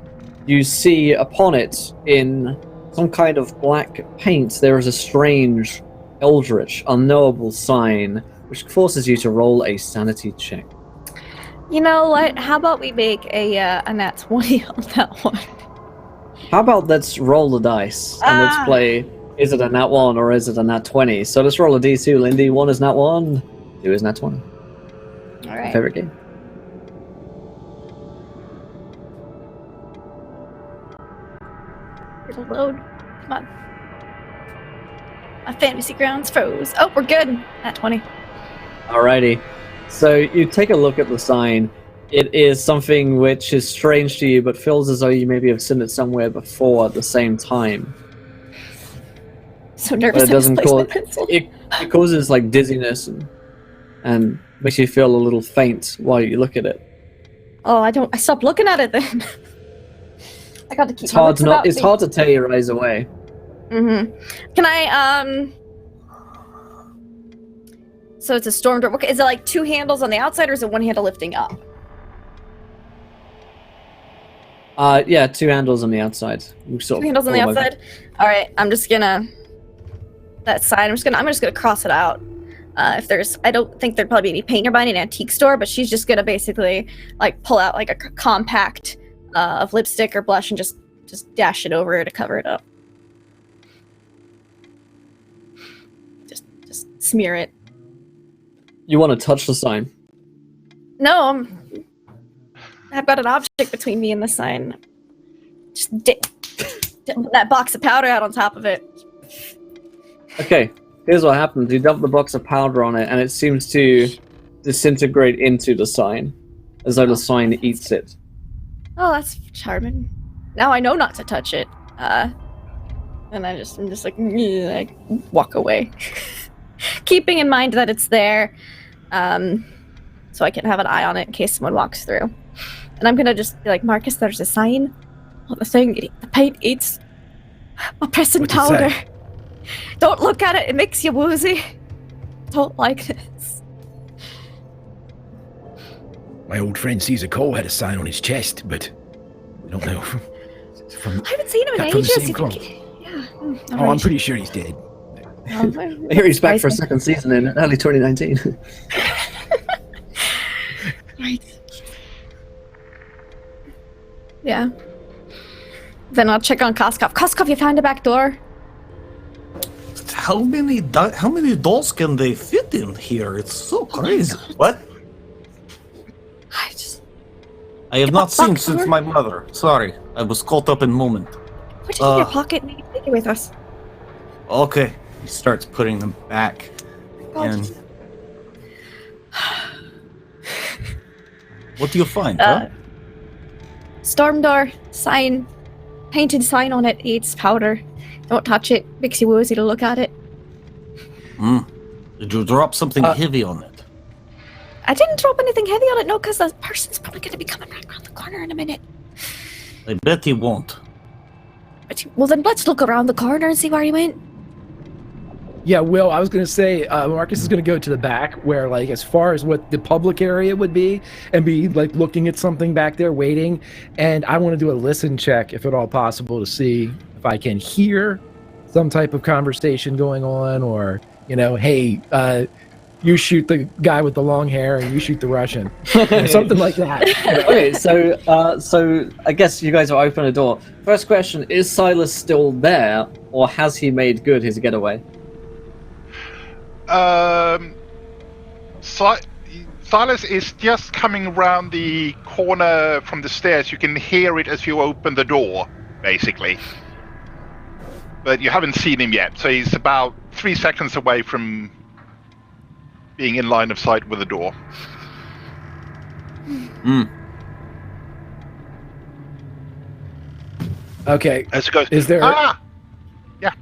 You see upon it in some kind of black paint, there is a strange, eldritch, unknowable sign, which forces you to roll a sanity check. You know what? How about we make a nat 20 on that one? How about let's roll the dice and let's play, is it a nat 1 or is it a nat 20? So let's roll a d2, Lindy. 1 is nat 1, 2 is nat 20. All right. Favorite game. It'll load. Come on. My fantasy grounds froze. Oh, we're good. Nat 20. Alrighty. So you take a look at the sign. It is something which is strange to you, but feels as though you maybe have seen it somewhere before at the same time. So nervous. But it doesn't cause it causes like dizziness and makes you feel a little faint while you look at it. Oh, I stopped looking at it then. I got to keep. It's hard to tear your eyes away. Mm-hmm. Can I So it's a storm door. Is it like 2 handles on the outside, or is it 1 handle lifting up? Yeah, 2 handles on the outside. 2 handles on the outside. All right, I'm just gonna that side. I'm just gonna cross it out. If there's, I don't think there'd probably be any paint or buying an antique store, but she's just gonna basically like pull out like a compact of lipstick or blush and just dash it over to cover it up. Just smear it. You want to touch the sign? No, I've got an object between me and the sign. Just dip that box of powder out on top of it. Okay, here's what happens. You dump the box of powder on it, and it seems to disintegrate into the sign, as though the sign eats it. Oh, that's charming. Now I know not to touch it. And I'm just like walk away. Keeping in mind that it's there, so I can have an eye on it in case someone walks through. And I'm gonna just be like, Marcus, there's a sign. Well, the paint eats my pressing powder. Don't look at it, it makes you woozy. Don't like this. My old friend Caesar Cole had a sign on his chest, but I don't know. I haven't seen him in ages. I'm pretty sure he's dead. I hear he's back for a second season in early 2019. Right. Yeah. Then I'll check on Koskov. Koskov, you found a back door? How many dolls can they fit in here? It's so crazy. What? I have not seen since my mother. Sorry, I was caught up in moment. Put it in your pocket and take it with us. Okay. He starts putting them back. And what do you find, huh? Storm door, sign, painted sign on it, eats powder. Don't touch it, makes you woozy to look at it. Did you drop something heavy on it? I didn't drop anything heavy on it, no, because the person's probably going to be coming right around the corner in a minute. I bet he won't. Well, then let's look around the corner and see where he went. Yeah, Will, I was going to say, Marcus is going to go to the back where, like, as far as what the public area would be and be, like, looking at something back there, waiting. And I want to do a listen check, if at all possible, to see if I can hear some type of conversation going on or, you know, hey, you shoot the guy with the long hair and you shoot the Russian. Something like that. Okay, so I guess you guys are open a door. First question, is Silas still there, or has he made good his getaway? Silas is just coming around the corner from the stairs. You can hear it as you open the door, basically. But you haven't seen him yet, so he's about 3 seconds away from being in line of sight with the door. Okay. As it goes, is there... Yeah.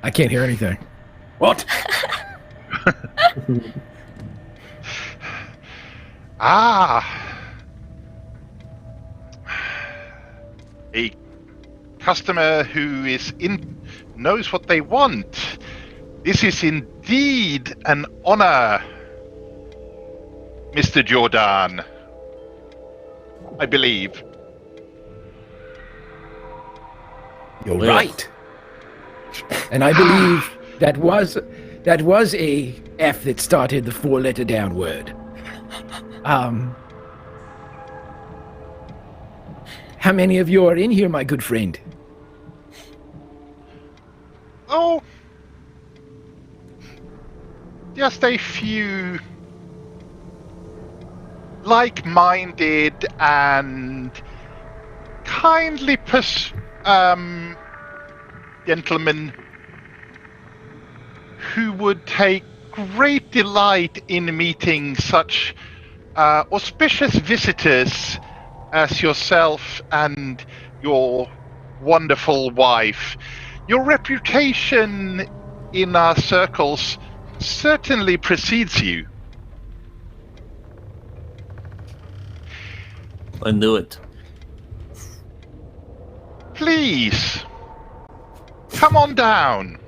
I can't hear anything. What? A customer who is knows what they want. This is indeed an honor, Mr. Jordan. I believe. You're right. And I believe that was a F that started the 4-letter down word. How many of you are in here, my good friend? Oh, just a few like-minded and kindly gentlemen who would take great delight in meeting such auspicious visitors as yourself and your wonderful wife. Your reputation in our circles certainly precedes you. I knew it. Please, come on down.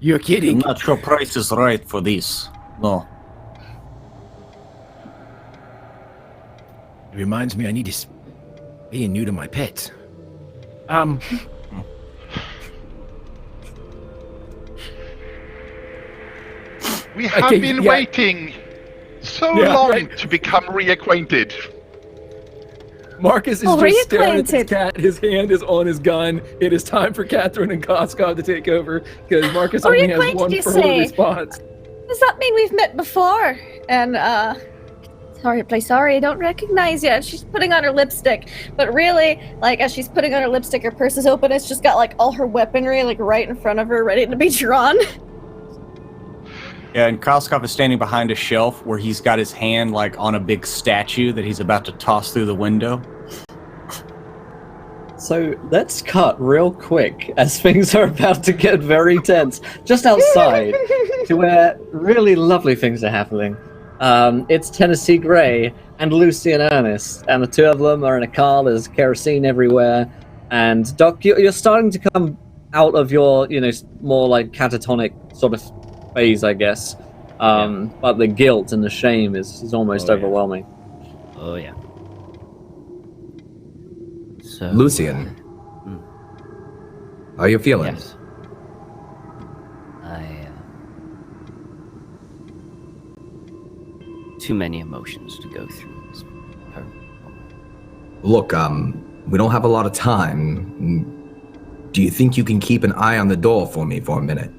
You're I'm kidding. not sure price is right for this. No. It reminds me I need to be new to my pets. We have been waiting so long to become reacquainted. Marcus is just staring at this cat. His hand is on his gun. It is time for Catherine and Koskov to take over because Marcus only has one further response. Does that mean we've met before? And sorry, I don't recognize you. She's putting on her lipstick, but really, like, as she's putting on her lipstick, her purse is open. It's just got like all her weaponry like right in front of her, ready to be drawn. Yeah, and Koskov is standing behind a shelf where he's got his hand like on a big statue that he's about to toss through the window. So let's cut real quick as things are about to get very tense. Just outside to where really lovely things are happening. It's Tennessee Gray and Lucy and Ernest, and the two of them are in a car. There's kerosene everywhere, and Doc, you're starting to come out of your, more like catatonic sort of phase, I guess. But the guilt and the shame is almost overwhelming. Oh yeah. So, Lucian, how are you feeling? Yes. Too many emotions to go through this current moment. Look, we don't have a lot of time. Do you think you can keep an eye on the door for me for a minute?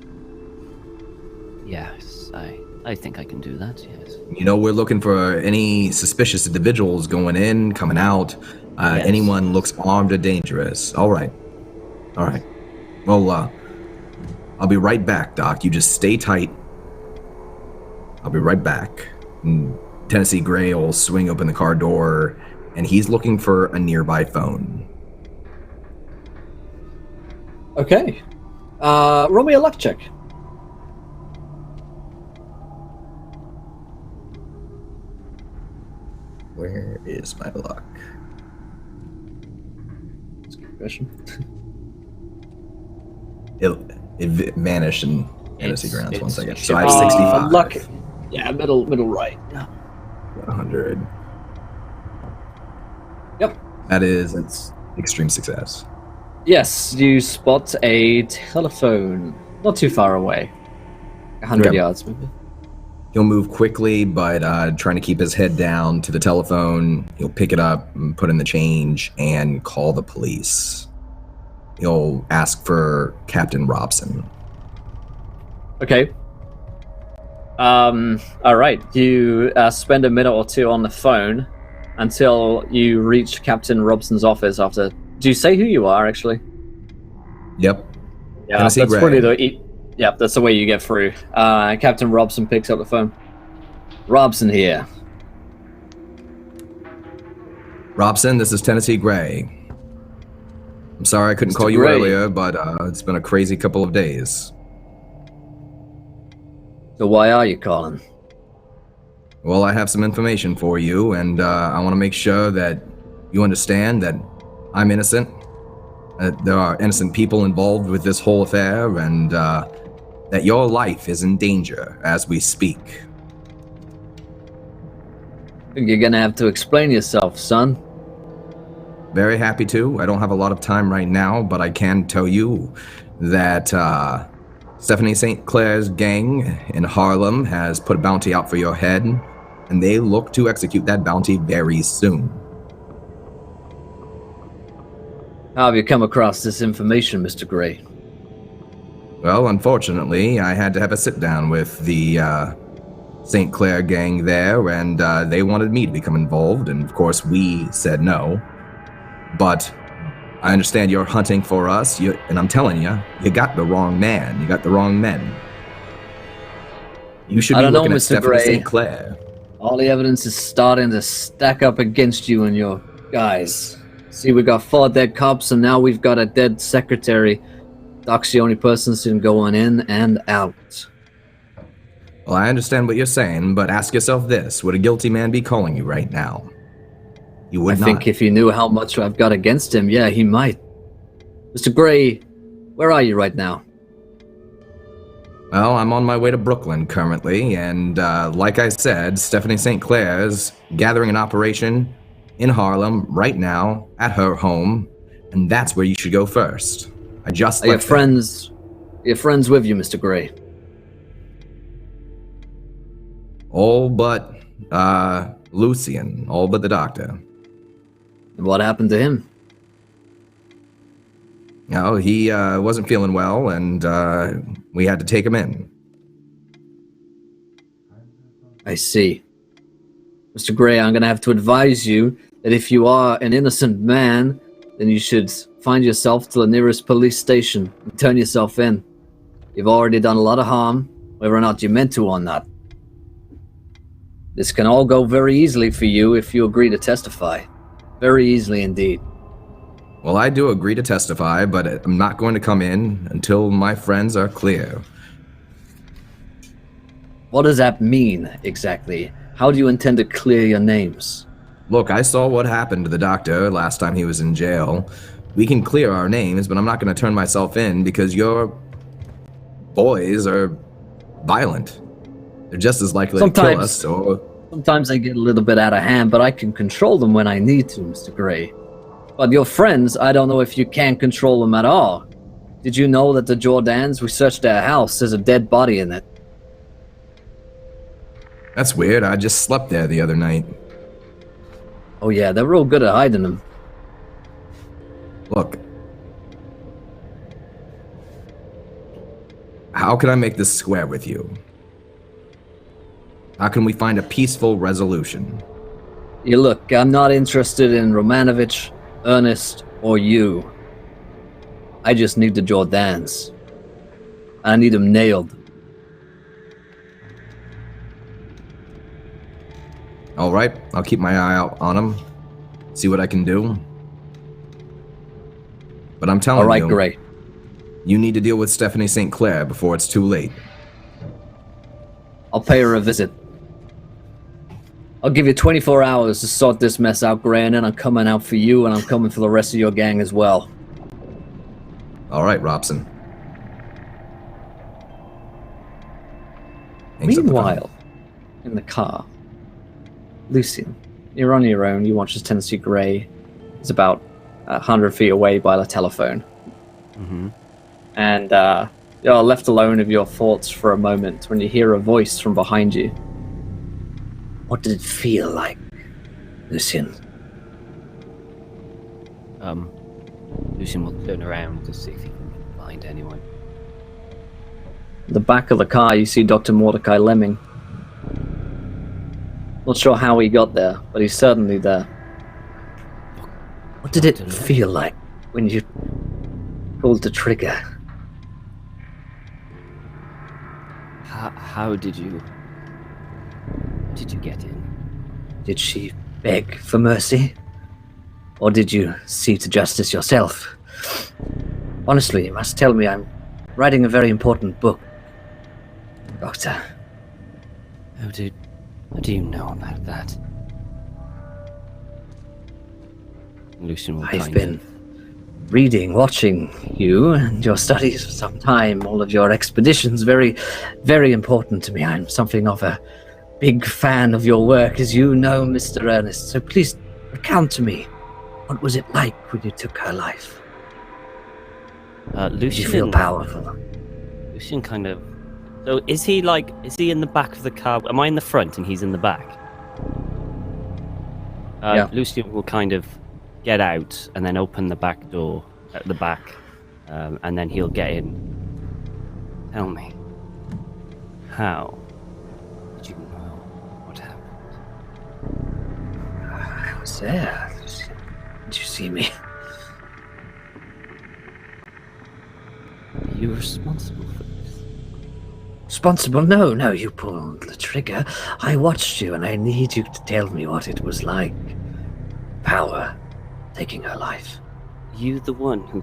Yes, I think I can do that, yes. We're looking for any suspicious individuals going in, coming out. Yes. Anyone looks armed or dangerous. All right. Well, I'll be right back, Doc. You just stay tight. I'll be right back. And Tennessee Gray will swing open the car door, and he's looking for a nearby phone. Okay. Roll me a luck check. Where is my luck? That's a good question. It vanished in Tennessee Grounds. 1 second. So I have 65. Luck. Yeah, middle right. 100. Yep. It's extreme success. Yes, you spot a telephone not too far away. 100 yards, maybe. He'll move quickly, but trying to keep his head down to the telephone. He'll pick it up and put in the change and call the police. He'll ask for Captain Robson. Okay. All right. You spend a minute or two on the phone until you reach Captain Robson's office. After, do you say who you are? Actually. Yep. Yeah, Tennessee that's Gray. probably yeah, that's the way you get through. Captain Robson picks up the phone. Robson here. Robson, this is Tennessee Gray. I'm sorry I couldn't Mr. call you Gray. earlier, but it's been a crazy couple of days. So why are you calling? Well, I have some information for you, and I want to make sure that you understand that I'm innocent. There are innocent people involved with this whole affair, and that your life is in danger as we speak. You're gonna have to explain yourself, son. Very happy to. I don't have a lot of time right now, but I can tell you that Stephanie St. Clair's gang in Harlem has put a bounty out for your head, and they look to execute that bounty very soon. How have you come across this information, Mr. Gray? Well, unfortunately, I had to have a sit-down with the St. Clair gang there, and they wanted me to become involved, and of course we said no. But I understand you're hunting for us, and I'm telling you, you got the wrong man. You got the wrong men. You should be looking at Stephanie St. Clair. All the evidence is starting to stack up against you and your guys. See, we got 4 dead cops, and now we've got a dead secretary. Doc's the only person who can go on in and out. Well, I understand what you're saying, but ask yourself this. Would a guilty man be calling you right now? You would not. I think if he knew how much I've got against him, yeah, he might. Mr. Gray, where are you right now? Well, I'm on my way to Brooklyn currently, and like I said, Stephanie St. Clair's gathering an operation in Harlem right now at her home, and that's where you should go first. I just Are your friends with you, Mr. Gray? All but Lucian, all but the doctor. And what happened to him? No, he wasn't feeling well, and we had to take him in. I see. Mr. Gray, I'm going to have to advise you that if you are an innocent man, then you should find yourself to the nearest police station and turn yourself in. You've already done a lot of harm, whether or not you meant to or not. This can all go very easily for you if you agree to testify. Very easily indeed. Well, I do agree to testify, but I'm not going to come in until my friends are clear. What does that mean, exactly? How do you intend to clear your names? Look, I saw what happened to the doctor last time he was in jail. We can clear our names, but I'm not going to turn myself in because your boys are violent. They're just as likely to kill us, or... Sometimes they get a little bit out of hand, but I can control them when I need to, Mr. Gray. But your friends, I don't know if you can control them at all. Did you know that the Jordans, we searched their house, there's a dead body in it? That's weird, I just slept there the other night. Oh yeah, they're real good at hiding them. Look. How can I make this square with you? How can we find a peaceful resolution? You look, I'm not interested in Romanovich, Ernest, or you. I just need the Jordans. I need them nailed. All right, I'll keep my eye out on them. See what I can do. But I'm telling you... All right, Gray. You need to deal with Stephanie St. Clair before it's too late. I'll pay her a visit. I'll give you 24 hours to sort this mess out, Gray, and then I'm coming out for you, and I'm coming for the rest of your gang as well. All right, Robson. Meanwhile, in the car, Lucian, you're on your own. You watch as Tennessee Gray is about 100 feet away by the telephone. Mm-hmm. And you're left alone with your thoughts for a moment when you hear a voice from behind you. What did it feel like, Lucian? Lucian will turn around to see if he can find anyone. In the back of the car, you see Dr. Mordecai Lemming. Not sure how he got there, but he's certainly there. What did it feel like when you pulled the trigger? How did you get in? Did she beg for mercy? Or did you see to justice yourself? Honestly, you must tell me I'm writing a very important book, Doctor. How do you know about that? Lucian will I've been reading, watching you and your studies for some time, all of your expeditions, very, very important to me. I'm something of a big fan of your work, as you know, Mr. Ernest. So please recount to me, what was it like when you took her life? Lucian, Did you feel powerful? Lucian kind of... So is he in the back of the car? Am I in the front and he's in the back? Yeah. Lucian will kind of get out and then open the back door at the back, and then he'll get in. Tell me, how did you know what happened? I was there. Did you see me? Are you responsible for this? Responsible? No, you pulled the trigger. I watched you, and I need you to tell me what it was like. Power taking her life. Are you the one who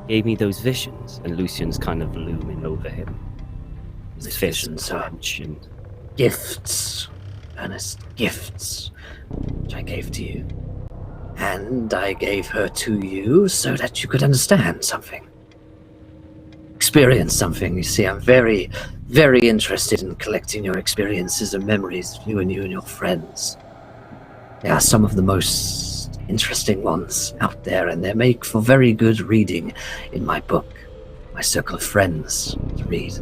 gave me those visions? And Lucian's kind of looming over him. His These fist visions are clenched and... gifts, Ernest, gifts, which I gave to you. And I gave her to you so that you could understand something. Experience something. You see, I'm very, very interested in collecting your experiences and memories of you and your friends. They are some of the most interesting ones out there, and they make for very good reading in my book, my circle of friends to read.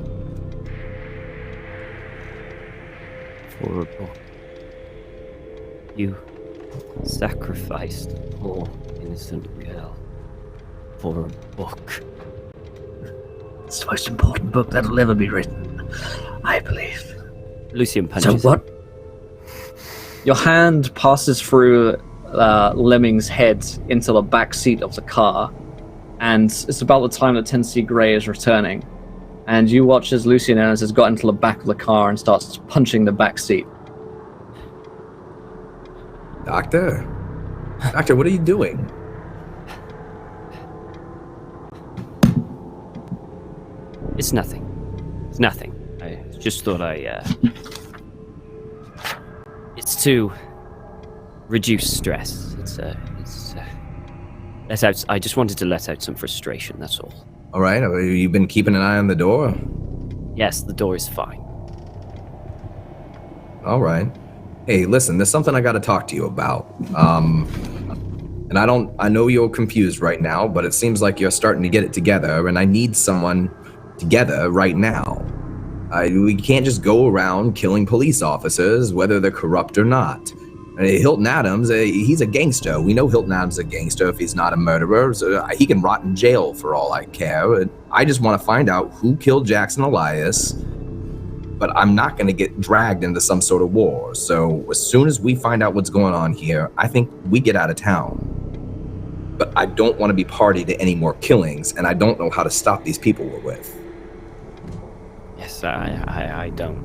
For a book. You sacrificed a poor innocent girl for a book. It's the most important book that'll ever be written, I believe. Lucian punches. So what? Your hand passes through Lemming's head into the back seat of the car, and it's about the time that Tennessee Gray is returning. And you watch as Lucian Ernest has got into the back of the car and starts punching the back seat. Doctor, what are you doing? It's nothing. It's nothing. I just thought it's to reduce stress. Let out. I just wanted to let out some frustration. That's all. All right, have you been keeping an eye on the door? Yes, the door is fine. All right. Hey, listen, there's something I got to talk to you about. And I know you're confused right now, but it seems like you're starting to get it together, and I need someone together right now. We can't just go around killing police officers, whether they're corrupt or not. Hilton Adams, he's a gangster. We know Hilton Adams is a gangster if he's not a murderer, so he can rot in jail for all I care. I just want to find out who killed Jackson Elias, but I'm not going to get dragged into some sort of war. So as soon as we find out what's going on here, I think we get out of town. But I don't want to be party to any more killings, and I don't know how to stop these people we're with. Yes, I don't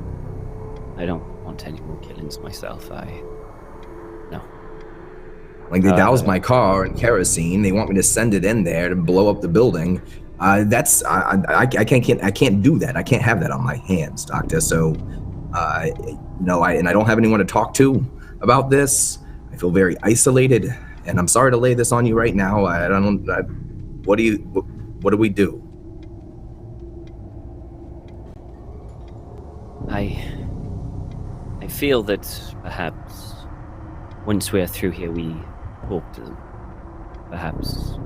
want any more killings myself. No. Like they doused my car in kerosene. They want me to send it in there to blow up the building. I can't do that. I can't have that on my hands, Doctor. So, I don't have anyone to talk to about this. I feel very isolated, and I'm sorry to lay this on you right now. What do we do? I feel that perhaps once we're through here, we talk to them. Perhaps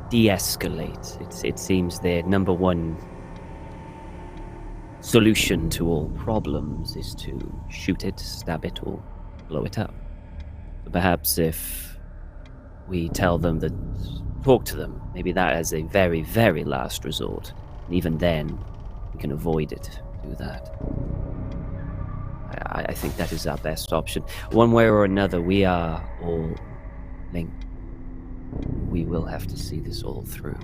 de-escalate. It seems their number one solution to all problems is to shoot it, stab it, or blow it up. But perhaps if we tell them that, talk to them, maybe that as a very, very last resort, and even then, we can avoid it. Do that. I think that is our best option. One way or another, we are all linked. We will have to see this all through.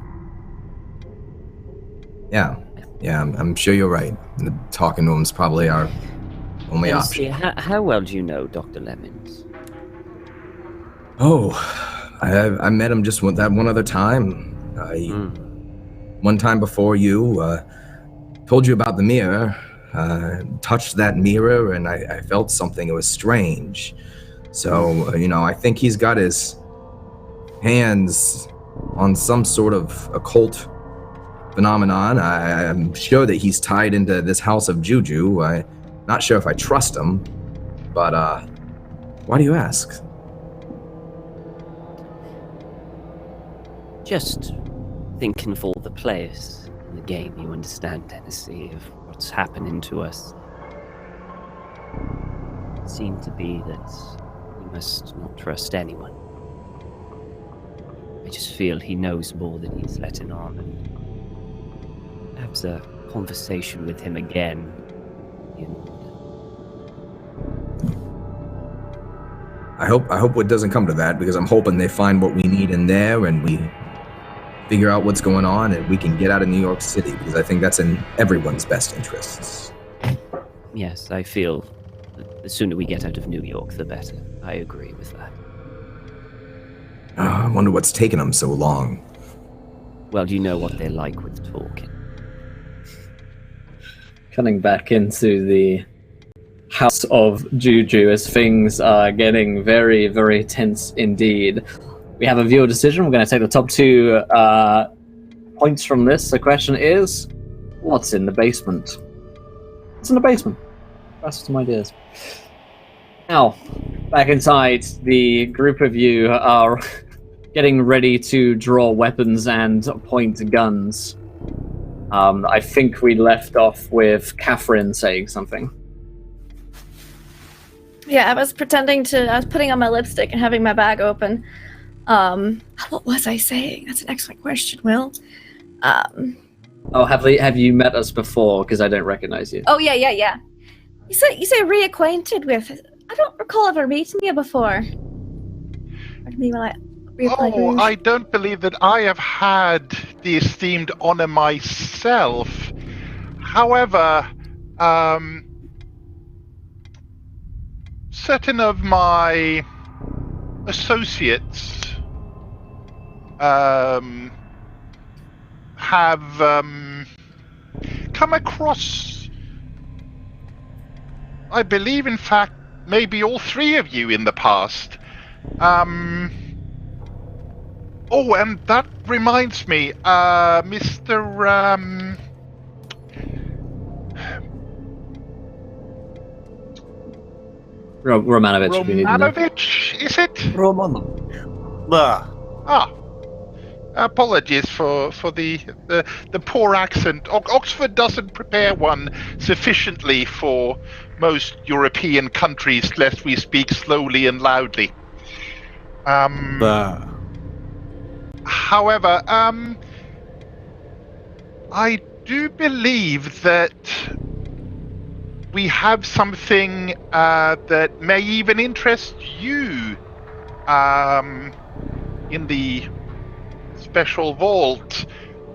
Yeah, I'm sure you're right. Talking to him's probably our only option. How well do you know Dr. Lemons? Oh, I met him just that one other time. One time before you, told you about the mirror. Touched that mirror and I felt something. It was strange. So, I think he's got his hands on some sort of occult phenomenon. I'm sure that he's tied into this house of juju. I'm not sure if I trust him, but why do you ask? Just thinking of all the players in the game, you understand, Tennessee, of what's happening to us. It seemed to be that we must not trust anyone. I just feel he knows more than he's letting on, and perhaps a conversation with him again. I hope it doesn't come to that, because I'm hoping they find what we need in there and we figure out what's going on and we can get out of New York City, because I think that's in everyone's best interests. Yes, I feel that the sooner we get out of New York, the better. I agree with that. I wonder what's taken them so long. Well, you know what they're like with talking. Cutting back into the House of Juju as things are getting very, very tense indeed. We have a viewer decision. We're going to take the top 2 points from this. The question is, what's in the basement? What's in the basement? That's some ideas. Now, back inside, the group of you are getting ready to draw weapons and point guns. I think we left off with Catherine saying something. Yeah, I was putting on my lipstick and having my bag open. What was I saying? That's an excellent question, Will. Have you met us before? Because I don't recognize you. Oh, yeah. You say reacquainted with. I don't recall ever meeting you before. I don't believe that I have had the esteemed honor myself. However, certain of my associates have come across, I believe, in fact, maybe all 3 of you in the past. Oh, and that reminds me, Mr. Romanovich, is it? Romanov. Apologies for the poor accent. Oxford doesn't prepare one sufficiently for most European countries, lest we speak slowly and loudly. However, I do believe that we have something that may even interest you in the special vault.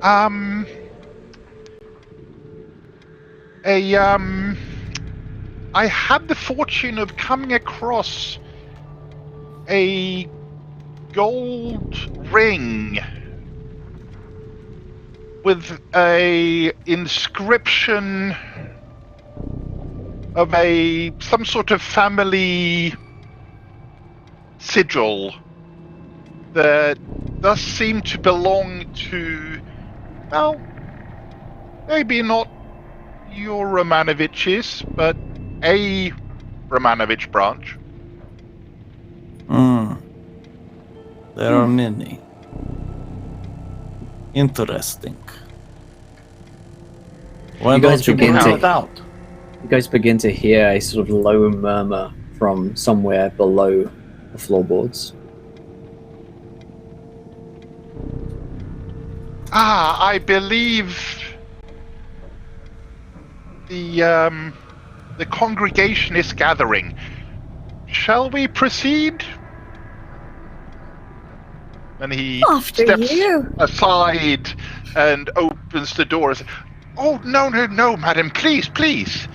I had the fortune of coming across a gold ring with a inscription of some sort of family sigil that does seem to belong to, well, maybe not your Romanoviches, but a Romanovich branch. There are many. Interesting. You guys begin to hear a sort of low murmur from somewhere below the floorboards. I believe the congregation is gathering. Shall we proceed? And he steps aside and opens the door. Oh, no, madam, please.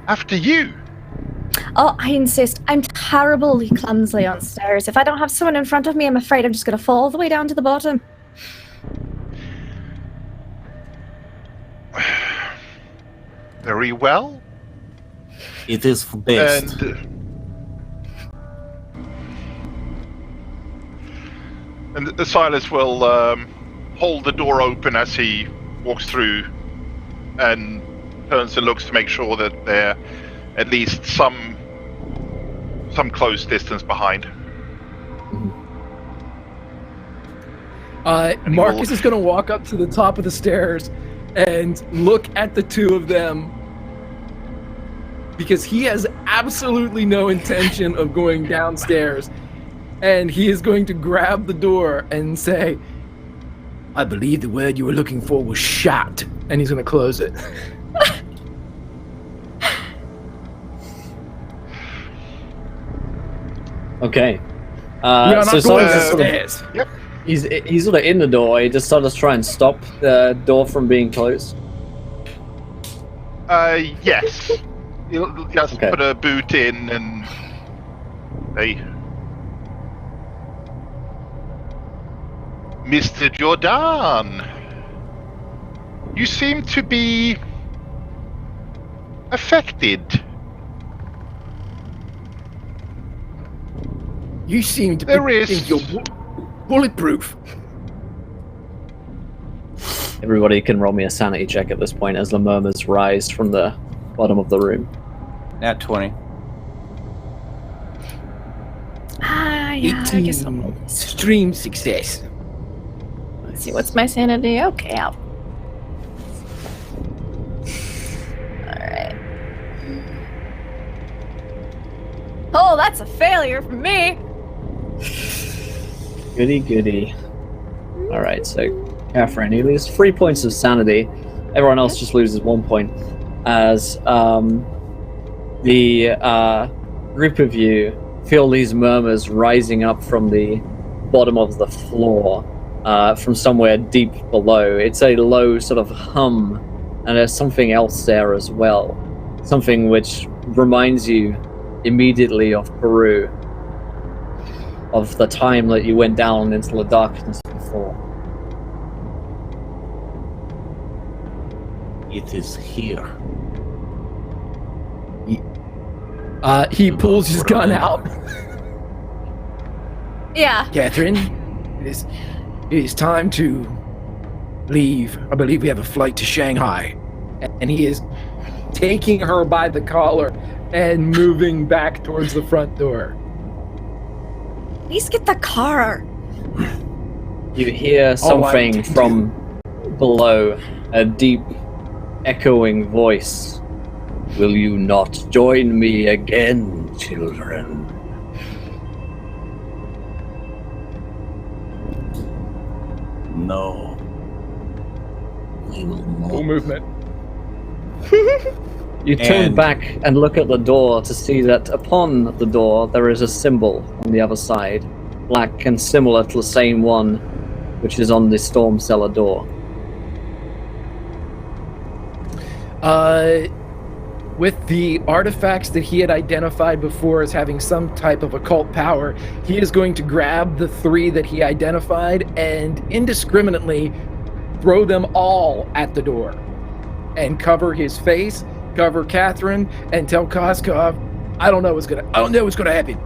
After you. Oh, I insist. I'm terribly clumsy on stairs. If I don't have someone in front of me, I'm afraid I'm just going to fall all the way down to the bottom. Very well. It is best. And Silas will hold the door open as he walks through and turns and looks to make sure that they're at least some close distance behind. Marcus is going to walk up to the top of the stairs and look at the two of them, because he has absolutely no intention of going downstairs, and he is going to grab the door and say, "I believe the word you were looking for was shot," and he's going to close it. Okay. We are not so going Silas downstairs. Yep. he's sort of in the door. He just starts to try and stop the door from being closed. Yes. He'll just Okay. put a boot in and say, Mr. Jordan, you seem to be affected. You seem to There think is- you're bulletproof. Everybody can roll me a sanity check at this point as the murmurs rise from the bottom of the room. Nat 20. Yeah, I guess I'll roll this. Extreme success. Let's see, what's my sanity? Okay, out. Alright. Oh, that's a failure for me! Goody goody. Alright, so Catherine, you lose 3 points of sanity. Everyone else just loses 1 point. As the group of you feel these murmurs rising up from the bottom of the floor, from somewhere deep below. It's a low sort of hum, and there's something else there as well. Something which reminds you immediately of Peru, of the time that you went down into the darkness before. It is here. He pulls his gun out. Yeah. Catherine, it is time to leave. I believe we have a flight to Shanghai. And he is taking her by the collar and moving back towards the front door. Please get the car. You hear something from below, a deep, echoing voice. Will you not join me again, children? No. We will Full not. movement. You turn And- back and look at the door to see that upon the door there is a symbol on the other side, black and similar to the same one which is on the storm cellar door. With the artifacts that he had identified before as having some type of occult power, he is going to grab the three that he identified and indiscriminately throw them all at the door and cover his face, cover Catherine, and tell Koskov, I don't know what's gonna happen.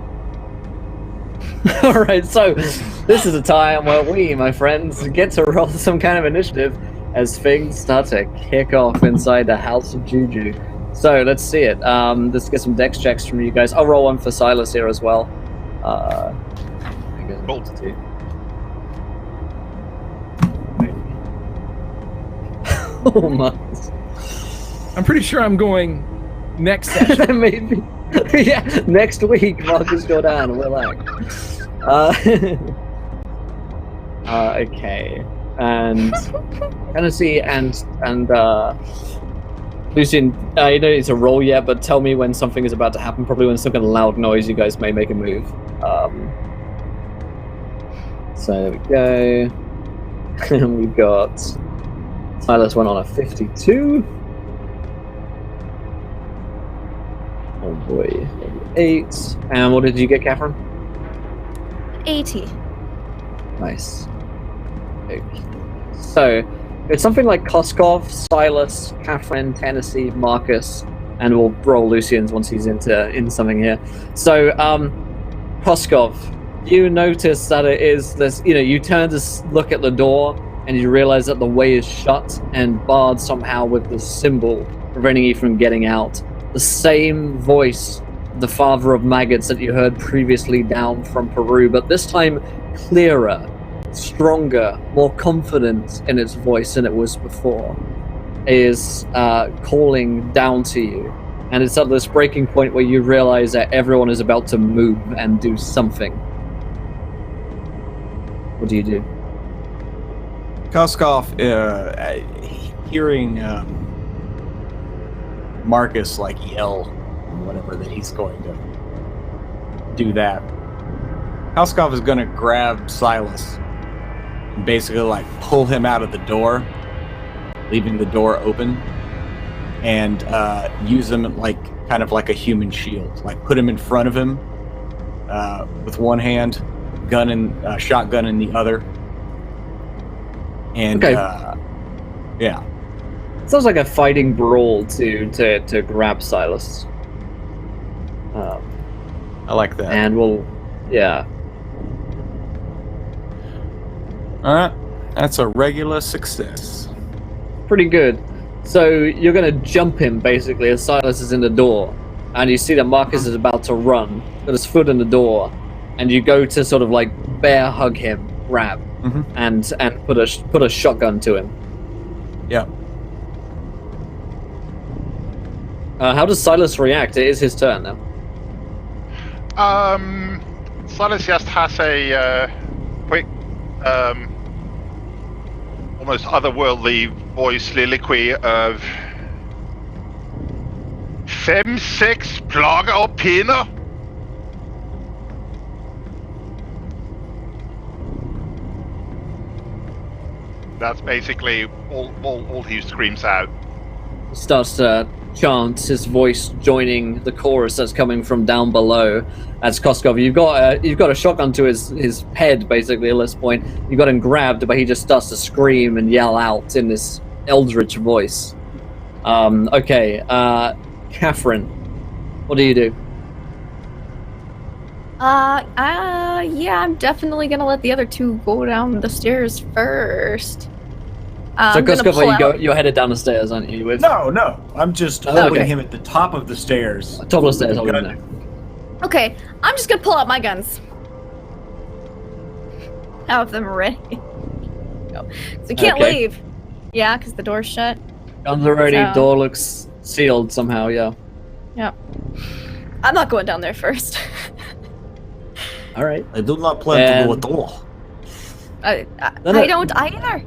Alright, so this is a time where we, my friends, get to roll some kind of initiative as things start to kick off inside the House of Juju. So let's see it. Let's get some dex checks from you guys. I'll roll one for Silas here as well. I guess Roll. two. Oh my. I'm pretty sure I'm going next session. Maybe. Yeah, next week, Marcus Jordan, relax. Okay. And Hennessy and Lucian, you don't need to roll yet, but tell me when something is about to happen. Probably when some kind of loud noise, you guys may make a move. So there we go. And we got Silas went on a 52. Oh boy, 8. And what did you get, Catherine? 80. Nice. Okay. So it's something like Koskov, Silas, Catherine, Tennessee, Marcus, and we'll roll Lucian's once he's in something here. So, Koskov, you notice that it is this. You turn to look at the door, and you realize that the way is shut and barred somehow with the symbol preventing you from getting out. The same voice, the father of maggots that you heard previously down from Peru, but this time clearer, stronger, more confident in its voice than it was before. is calling down to you. And it's at this breaking point where you realize that everyone is about to move and do something. What do you do? Koskov, hearing Marcus like yell or whatever that he's going to do that, Koskov is going to grab Silas and basically like pull him out of the door, leaving the door open, and use him like kind of like a human shield. Like put him in front of him with one hand, shotgun in the other. And okay. Yeah. Sounds like a fighting brawl to grab Silas. I like that. And yeah. Alright. That's a regular success. Pretty good. So you're going to jump him basically as Silas is in the door, and you see that Marcus is about to run, got his foot in the door, and you go to sort of like bear hug him, grab, and put a shotgun to him. Yeah. How does Silas react? It is his turn now. Silas just has a quick, almost otherworldly voice soliloquy of 5-6 plager og pinder. That's basically all he screams out. He starts to chant, his voice joining the chorus that's coming from down below. As Koskov, you've got a shotgun to his head basically at this point. You got him grabbed, but he just starts to scream and yell out in this eldritch voice. Okay, Catherine, what do you do? Yeah, I'm definitely gonna let the other two go down the stairs first. So Koskov, you're headed down the stairs, aren't you? No, I'm just holding him at the top of the stairs. Top of the stairs, holding him there. Okay, I'm just gonna pull out my guns. Have them ready. So you can't leave. Yeah, because the door's shut. Guns are ready, door looks sealed somehow, yeah. Yeah. I'm not going down there first. Alright. I do not plan to go at all. I don't either.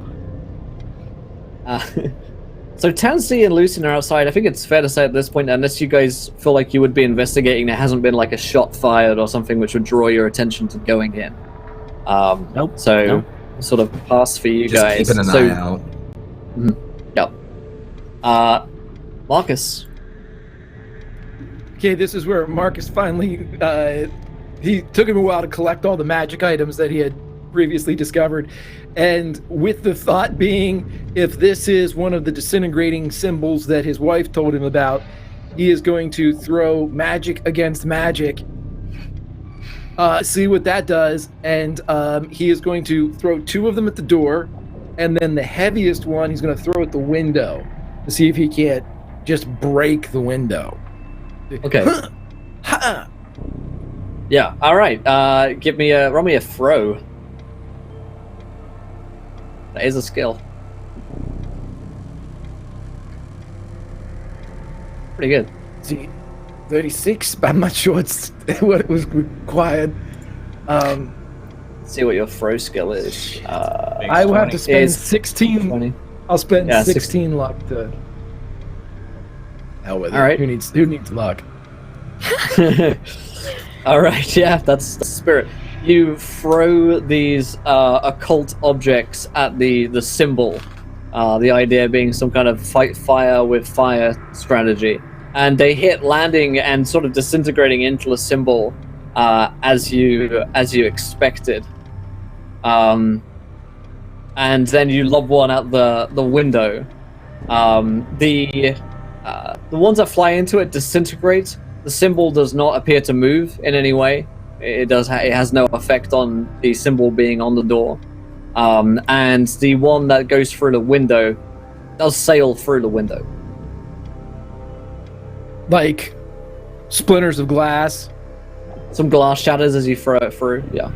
So Tansy and Lucien are outside. I think it's fair to say at this point, unless you guys feel like you would be investigating, there hasn't been like a shot fired or something which would draw your attention to going in. Nope. So sort of pass for you Just guys. keeping an eye out. Yep. Marcus. Okay, this is where Marcus finally, he took him a while to collect all the magic items that he had previously discovered. And with the thought being, if this is one of the disintegrating symbols that his wife told him about, he is going to throw magic against magic, see what that does. And he is going to throw 2 of them at the door, and then the heaviest one he's going to throw at the window to see if he can't just break the window. Okay. Yeah. All right. Roll me a throw. That is a skill. Pretty good. See, 36, but I'm not sure it's what was required. See what your throw skill is. I will have to spend 16. 20. I'll spend Yeah, 16 luck to. Hell with it. All right. Who needs luck? All right. Yeah, that's the spirit. You throw these occult objects at the symbol. The idea being some kind of fight fire with fire strategy, and they hit, landing and sort of disintegrating into the symbol as you expected. And then you lob one out the window. The ones that fly into it disintegrate. The symbol does not appear to move in any way. It has no effect on the symbol being on the door. And the one that goes through the window does sail through the window. Like splinters of glass. Some glass shatters as you throw it through. Yeah.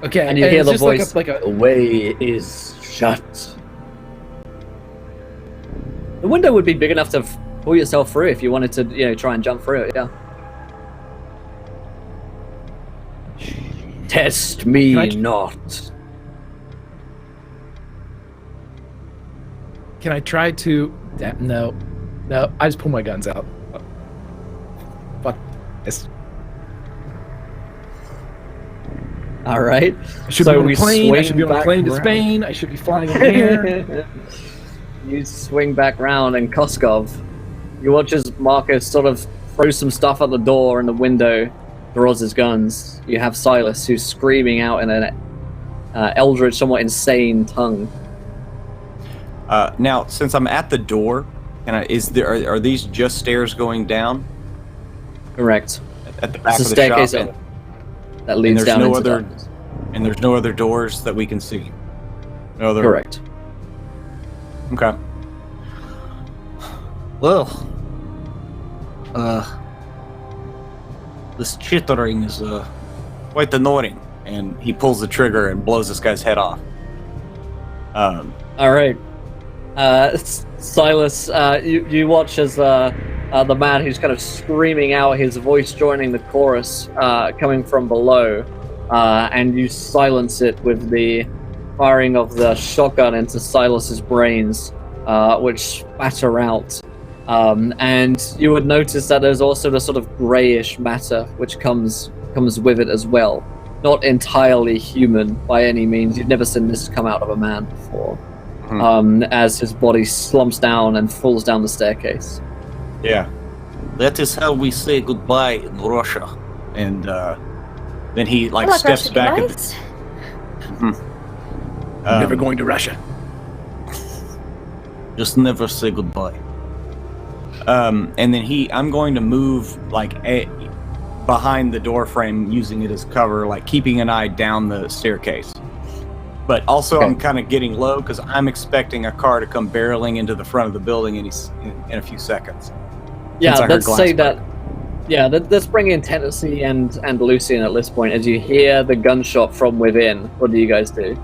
Okay. And you hear the voice. Like a The way is shut. The window would be big enough to pull yourself through if you wanted to, try and jump through it. Yeah. Test me not. Can I try to? No. I just pull my guns out. Fuck this. All right. I should be on a plane. I should be on a plane to Spain. I should be flying in the air. You swing back round, and Koskov, you watch as Marcus sort of throws some stuff at the door and the window, draws his guns. You have Silas, who's screaming out in an eldritch, somewhat insane tongue. Now, since I'm at the door, are these just stairs going down? Correct. At the back it's of the staircase shop? That leads down into darkness. And there's no other doors that we can see? No other... Correct. Okay. Well, this chittering is quite annoying, and he pulls the trigger and blows this guy's head off. All right. Silas, you watch as the man who's kind of screaming out, his voice joining the chorus coming from below, and you silence it with the firing of the shotgun into Silas's brains, which spatter out. And you would notice that there's also the sort of greyish matter which comes with it as well. Not entirely human by any means. You've never seen this come out of a man before. As his body slumps down and falls down the staircase. Yeah. That is how we say goodbye in Russia. And then he steps back. Never going to Russia. Just never say goodbye. And then I'm going to move behind the door frame, using it as cover, keeping an eye down the staircase. But also, I'm kind of getting low because I'm expecting a car to come barreling into the front of the building in a few seconds. Yeah, let's say that. Yeah, let's bring in Tennessee and Lucian at this point. As you hear the gunshot from within, what do you guys do?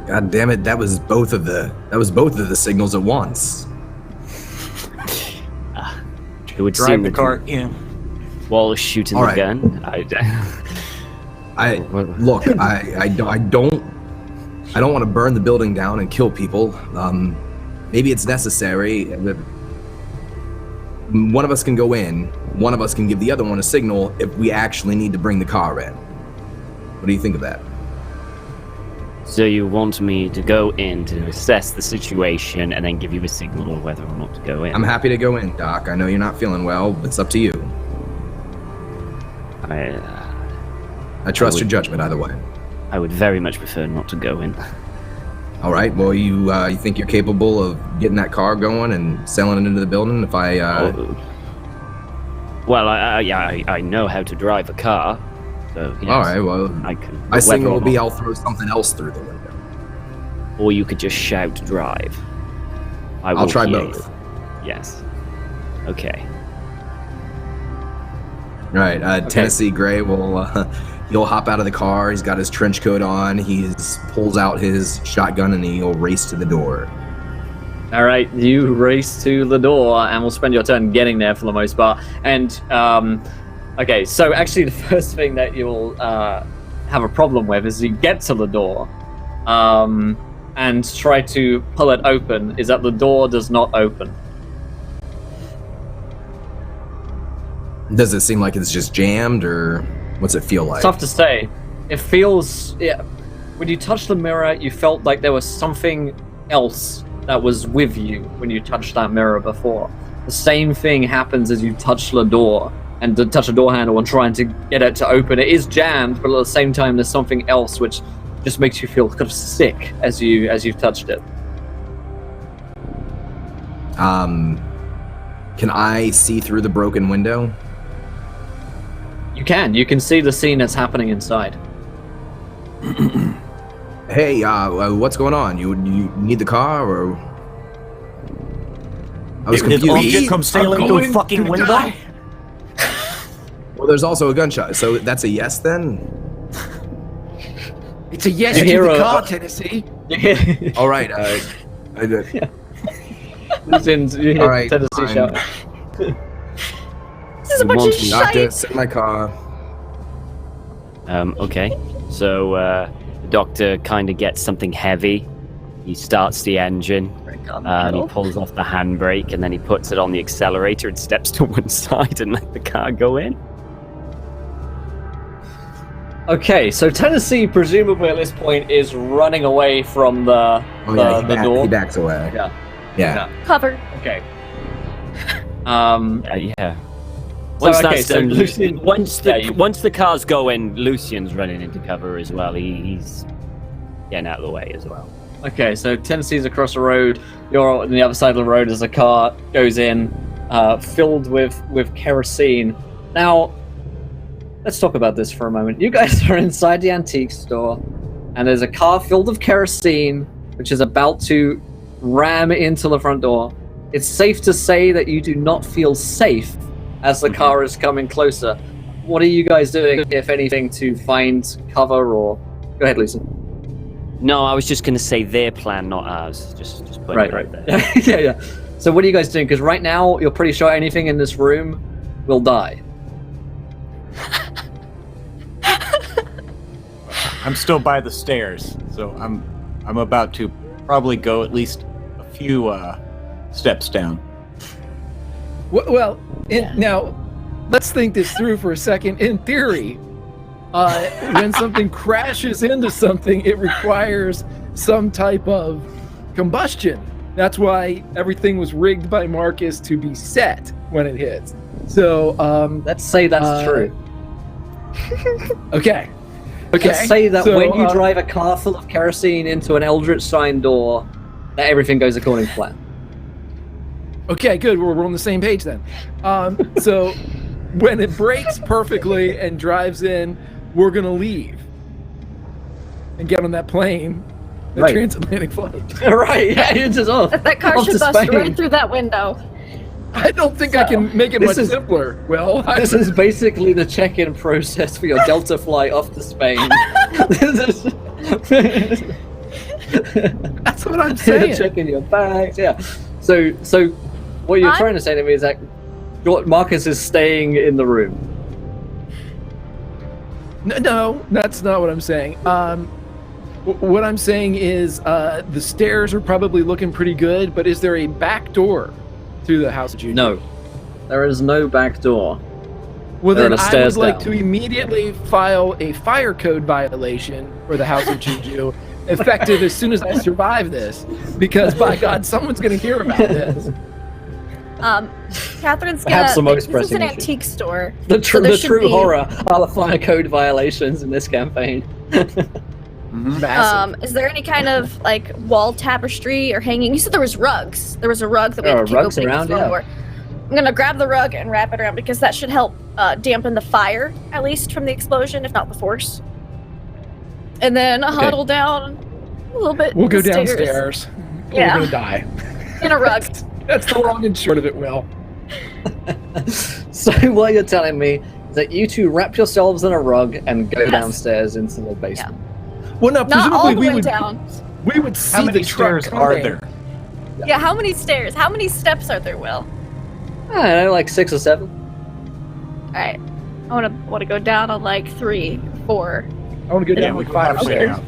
God damn it! That was both of the signals at once. It would drive seem the car in. While shooting All the right. gun. I don't want to burn the building down and kill people. Maybe it's necessary. One of us can go in. One of us can give the other one a signal if we actually need to bring the car in. What do you think of that? So you want me to go in to assess the situation and then give you a signal of whether or not to go in? I'm happy to go in, Doc. I know you're not feeling well. It's up to you. I trust your judgment either way. I would very much prefer not to go in. All right. Well, you think you're capable of getting that car going and selling it into the building? If I Well, I know how to drive a car. So, yes, all right. Well, I can. my signal will be I'll throw something else through the window. Or you could just shout drive. I'll try hear both. you. Yes. Okay. All right. Tennessee Gray will he'll hop out of the car. He's got his trench coat on. He pulls out his shotgun and he'll race to the door. All right, you race to the door, and we'll spend your turn getting there for the most part. And okay, so actually, the first thing that you'll have a problem with is you get to the door and try to pull it open. Is that the door does not open? Does it seem like it's just jammed, or what's it feel like? It's tough to say. It feels, when you touch the mirror, you felt like there was something else that was with you when you touched that mirror before. The same thing happens as you touch the door and to touch a door handle and trying to get it to open. It is jammed, but at the same time, there's something else which just makes you feel kind of sick as you've touched it. Can I see through the broken window? You can see the scene that's happening inside. Hey, what's going on? You need the car, or? I was confused. Did object come sailing through a fucking window? Well, there's also a gunshot, so that's a yes then? It's a yes You to hear the a- car, Tennessee. All right, Lucian's, you hear All right, Tennessee fine. shout. This is a bunch of Doctor, shite. sit in my car. Okay. So the doctor kind of gets something heavy. He starts the engine. He pulls off the handbrake, and then he puts it on the accelerator and steps to one side and let the car go in. Okay, so Tennessee presumably at this point is running away from the door. He backs away. Yeah. Cover. Okay. Yeah. Once that's done, once the car's going, Lucian's running into cover as well. He's getting out of the way as well. Okay, so Tennessee's across the road. You're on the other side of the road as a car goes in, filled with kerosene. Now, let's talk about this for a moment. You guys are inside the antique store, and there's a car filled with kerosene, which is about to ram into the front door. It's safe to say that you do not feel safe as the car is coming closer. What are you guys doing, if anything, to find cover or... Go ahead, Lisa. No, I was just going to say their plan, not ours. Just putting it out there. yeah. So what are you guys doing? Because right now, you're pretty sure anything in this room will die. I'm still by the stairs, so I'm about to probably go at least a few steps down. Well, now let's think this through for a second. In theory, when something crashes into something, it requires some type of combustion. That's why everything was rigged by Marcus to be set when it hits. So let's say that's true. Okay. Let's say that when you drive a car full of kerosene into an Eldritch Sign door, that everything goes according to plan. Okay, good. We're on the same page then. So when it brakes perfectly and drives in, we're going to leave and get on that plane, the transatlantic flight. Right, yeah, it's just off. That car should bust right through that window. I don't think I can make it much simpler. Well, this is basically the check-in process for your Delta flight off to Spain. That's what I'm saying. Checking your bags, yeah. So what you're trying to say to me is that Marcus is staying in the room. No, that's not what I'm saying. What I'm saying is the stairs are probably looking pretty good, but is there a back door to the House of Juju? No, there is no back door. Well, then I would like to immediately file a fire code violation for the House of Juju, effective as soon as I survive this, because by God, someone's going to hear about this. Catherine's Perhaps the gonna. most This is an pressing issue. antique store. The so there should true be- horror are the fire code violations in this campaign. Massive. Is there any kind of like wall tapestry or hanging? You said there was rugs. There was a rug that we There had are to keep rugs opening around, the floor. I'm gonna grab the rug and wrap it around because that should help dampen the fire, at least from the explosion, if not the force. And then huddle down a little bit. We'll go the stairs. downstairs. Yeah. We're gonna die. In a rug. That's the long and short of it, Will. So what you're telling me is that you two wrap yourselves in a rug and go downstairs into the basement. Well, no, Not all presumably the we way would down. we would see How many the truck stairs are coming. there? Yeah, how many stairs? How many steps are there, Will? I don't know, like 6 or 7. Alright. I wanna go down on like 3, 4. I want to go down we like can 5 probably stairs. out.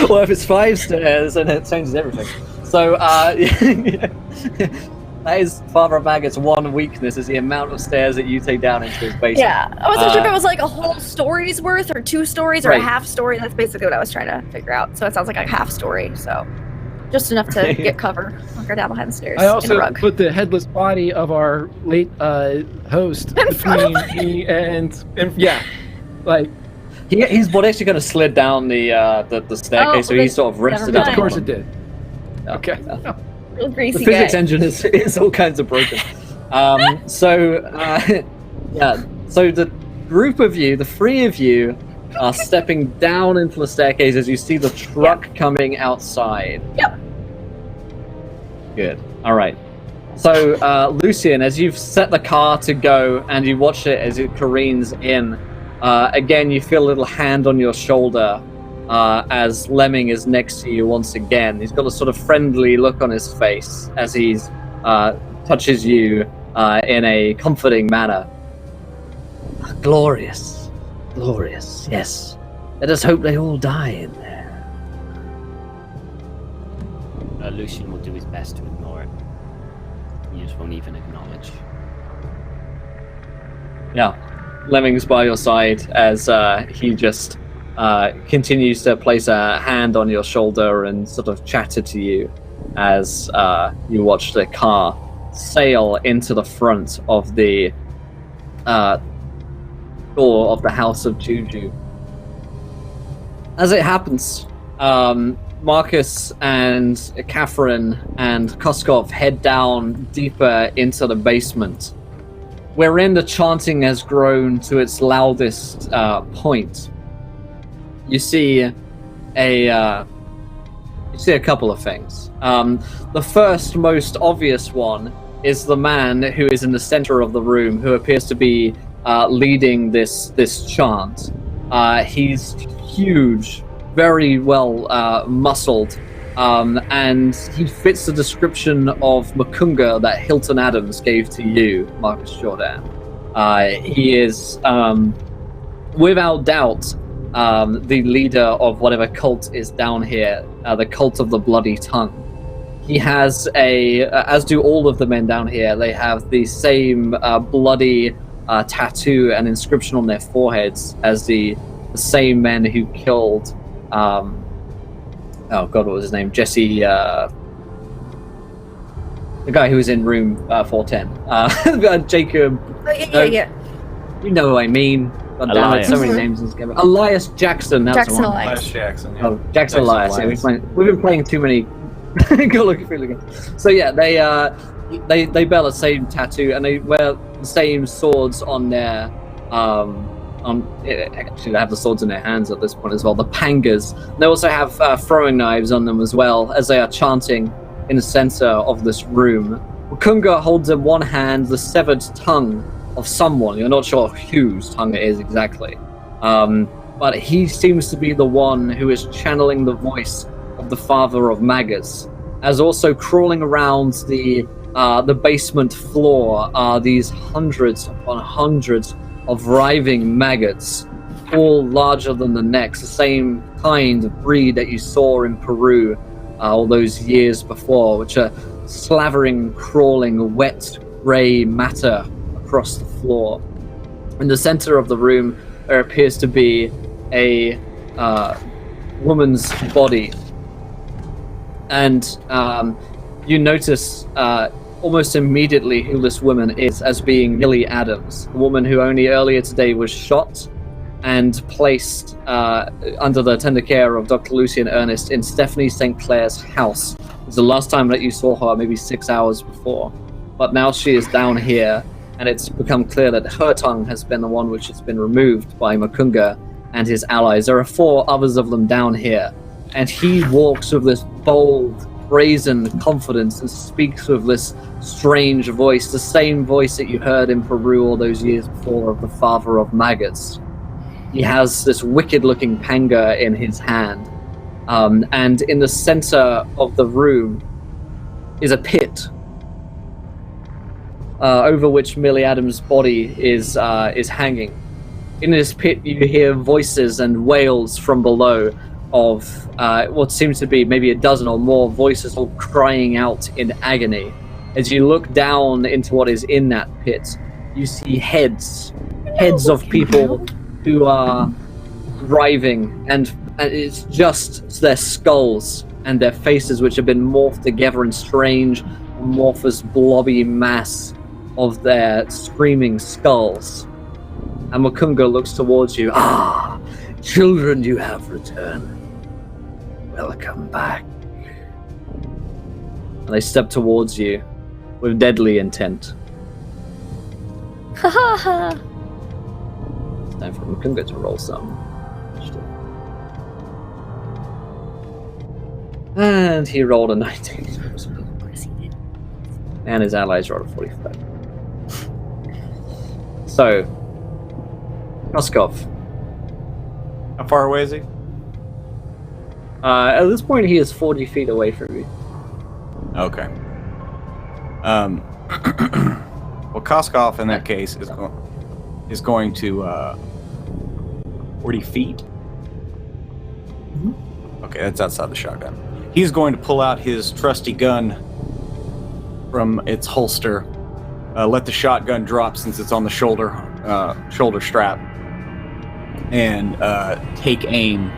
Well, if it's 5 stairs, then it changes everything. So, that is Father Maggot's one weakness, is the amount of stairs that you take down into his basement. Yeah, I wasn't sure if it was like a whole story's worth or 2 stories or Right. a half story. That's basically what I was trying to figure out. So it sounds like a half story. So just enough to get cover. I'll go down behind the stairs I in a also rug. put the headless body of our late host between me and yeah, like His body actually kind of slid down the staircase, so he sort of rested never up. of course on it did. Yeah, Okay. yeah. Real greasy The physics guy. engine is all kinds of broken. So the group of you, the 3 of you, are stepping down into the staircase as you see the truck coming outside. Yep. Good. All right. So, Lucian, as you've set the car to go and you watch it as it careens in, again, you feel a little hand on your shoulder as Lemming is next to you once again. He's got a sort of friendly look on his face as he touches you in a comforting manner. Glorious. Glorious, yes. Let us hope they all die in there. Lucian will do his best to ignore it. He just won't even acknowledge. Yeah. Lemming's by your side as he just continues to place a hand on your shoulder and sort of chatter to you as you watch the car sail into the front of the door of the House of Juju. As it happens, Marcus and Catherine and Koskov head down deeper into the basement, wherein the chanting has grown to its loudest point. You see a couple of things. The first, most obvious one is the man who is in the center of the room, who appears to be leading this chant. He's huge, very well muscled, and he fits the description of Makunga that Hilton Adams gave to you, Marcus Jordan. He is, without doubt, the leader of whatever cult is down here, the cult of the Bloody Tongue. He has as do all of the men down here, they have the same bloody tattoo and inscription on their foreheads as the same men who killed, oh god, what was his name? Jesse, the guy who was in room 410. Jacob. Oh, yeah. You know who I mean. God damn it, so many names in this game. Elias Jackson. That's Jackson the one. Elias. Jackson. Yeah. Oh, Jackson Elias. Yeah, we've been playing too many Call of Cthulhu games. So yeah, they bear the same tattoo and they wear the same swords on their actually they have the swords in their hands at this point as well. The pangas. They also have throwing knives on them as well as they are chanting in the center of this room. Kunga holds in one hand the severed tongue of someone. You're not sure whose tongue it is exactly. But he seems to be the one who is channeling the voice of the father of Magus. As also crawling around the basement floor are these hundreds upon hundreds of writhing maggots, all larger than the next, the same kind of breed that you saw in Peru all those years before, which are slavering, crawling, wet, grey matter across the floor. In the center of the room, there appears to be a woman's body. And you notice almost immediately who this woman is as being Millie Adams, a woman who only earlier today was shot and placed under the tender care of Dr. Lucian Ernest in Stephanie St. Clair's house. It was the last time that you saw her, maybe 6 hours before. But now she is down here, and it's become clear that her tongue has been the one which has been removed by Makunga and his allies. There are 4 others of them down here, and he walks with this bold, brazen confidence and speaks with this strange voice, the same voice that you heard in Peru all those years before of the father of maggots. He has this wicked-looking panga in his hand, and in the center of the room is a pit over which Millie Adams' body is hanging. In this pit, you hear voices and wails from below of what seems to be maybe a dozen or more voices all crying out in agony. As you look down into what is in that pit, you see heads of people who are writhing, and it's just their skulls and their faces which have been morphed together in strange, amorphous, blobby mass of their screaming skulls. And Makunga looks towards you. Ah, children, you have returned. Welcome back. And they step towards you with deadly intent. Ha ha ha. It's time for Makunga to roll some. And he rolled a 19. And his allies rolled a 45. So, Koskov. How far away is he? At this point, he is 40 feet away from you. Okay. Well, Koskov in that case is going to 40 feet. Okay, that's outside the shotgun. He's going to pull out his trusty gun from its holster, let the shotgun drop since it's on the shoulder strap, and take aim.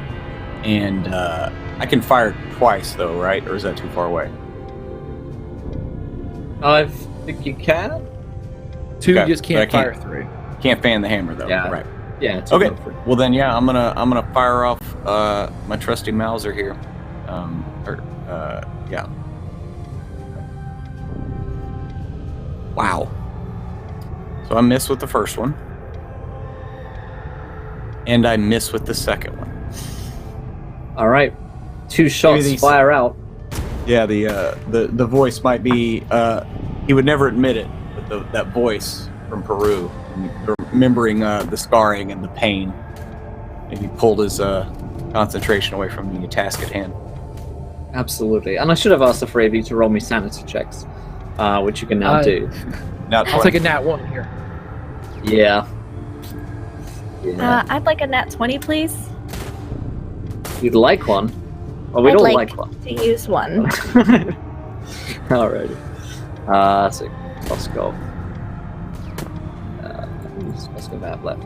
And I can fire twice, though, right? Or is that too far away? I think you can. Two, Okay, you just but I can't fire three. Can't fan the hammer, though. Yeah. Right. Yeah. Okay. Well then, yeah, I'm gonna fire off my trusty Mauser here. Yeah. Wow. So I miss with the first one, and I miss with the second one. All right. 2 shots these- fire out. Yeah, the voice might be. He would never admit it, but that voice from Peru, remembering the scarring and the pain, maybe pulled his concentration away from the task at hand. Absolutely. And I should have asked the three of you to roll me sanity checks, which you can now do. Now, I'll take a nat 1 here. Yeah. I'd like a nat 20, please. You'd like one? Oh, we I'd don't like like one. to use one. Alrighty. So Koskov. Koskov have left.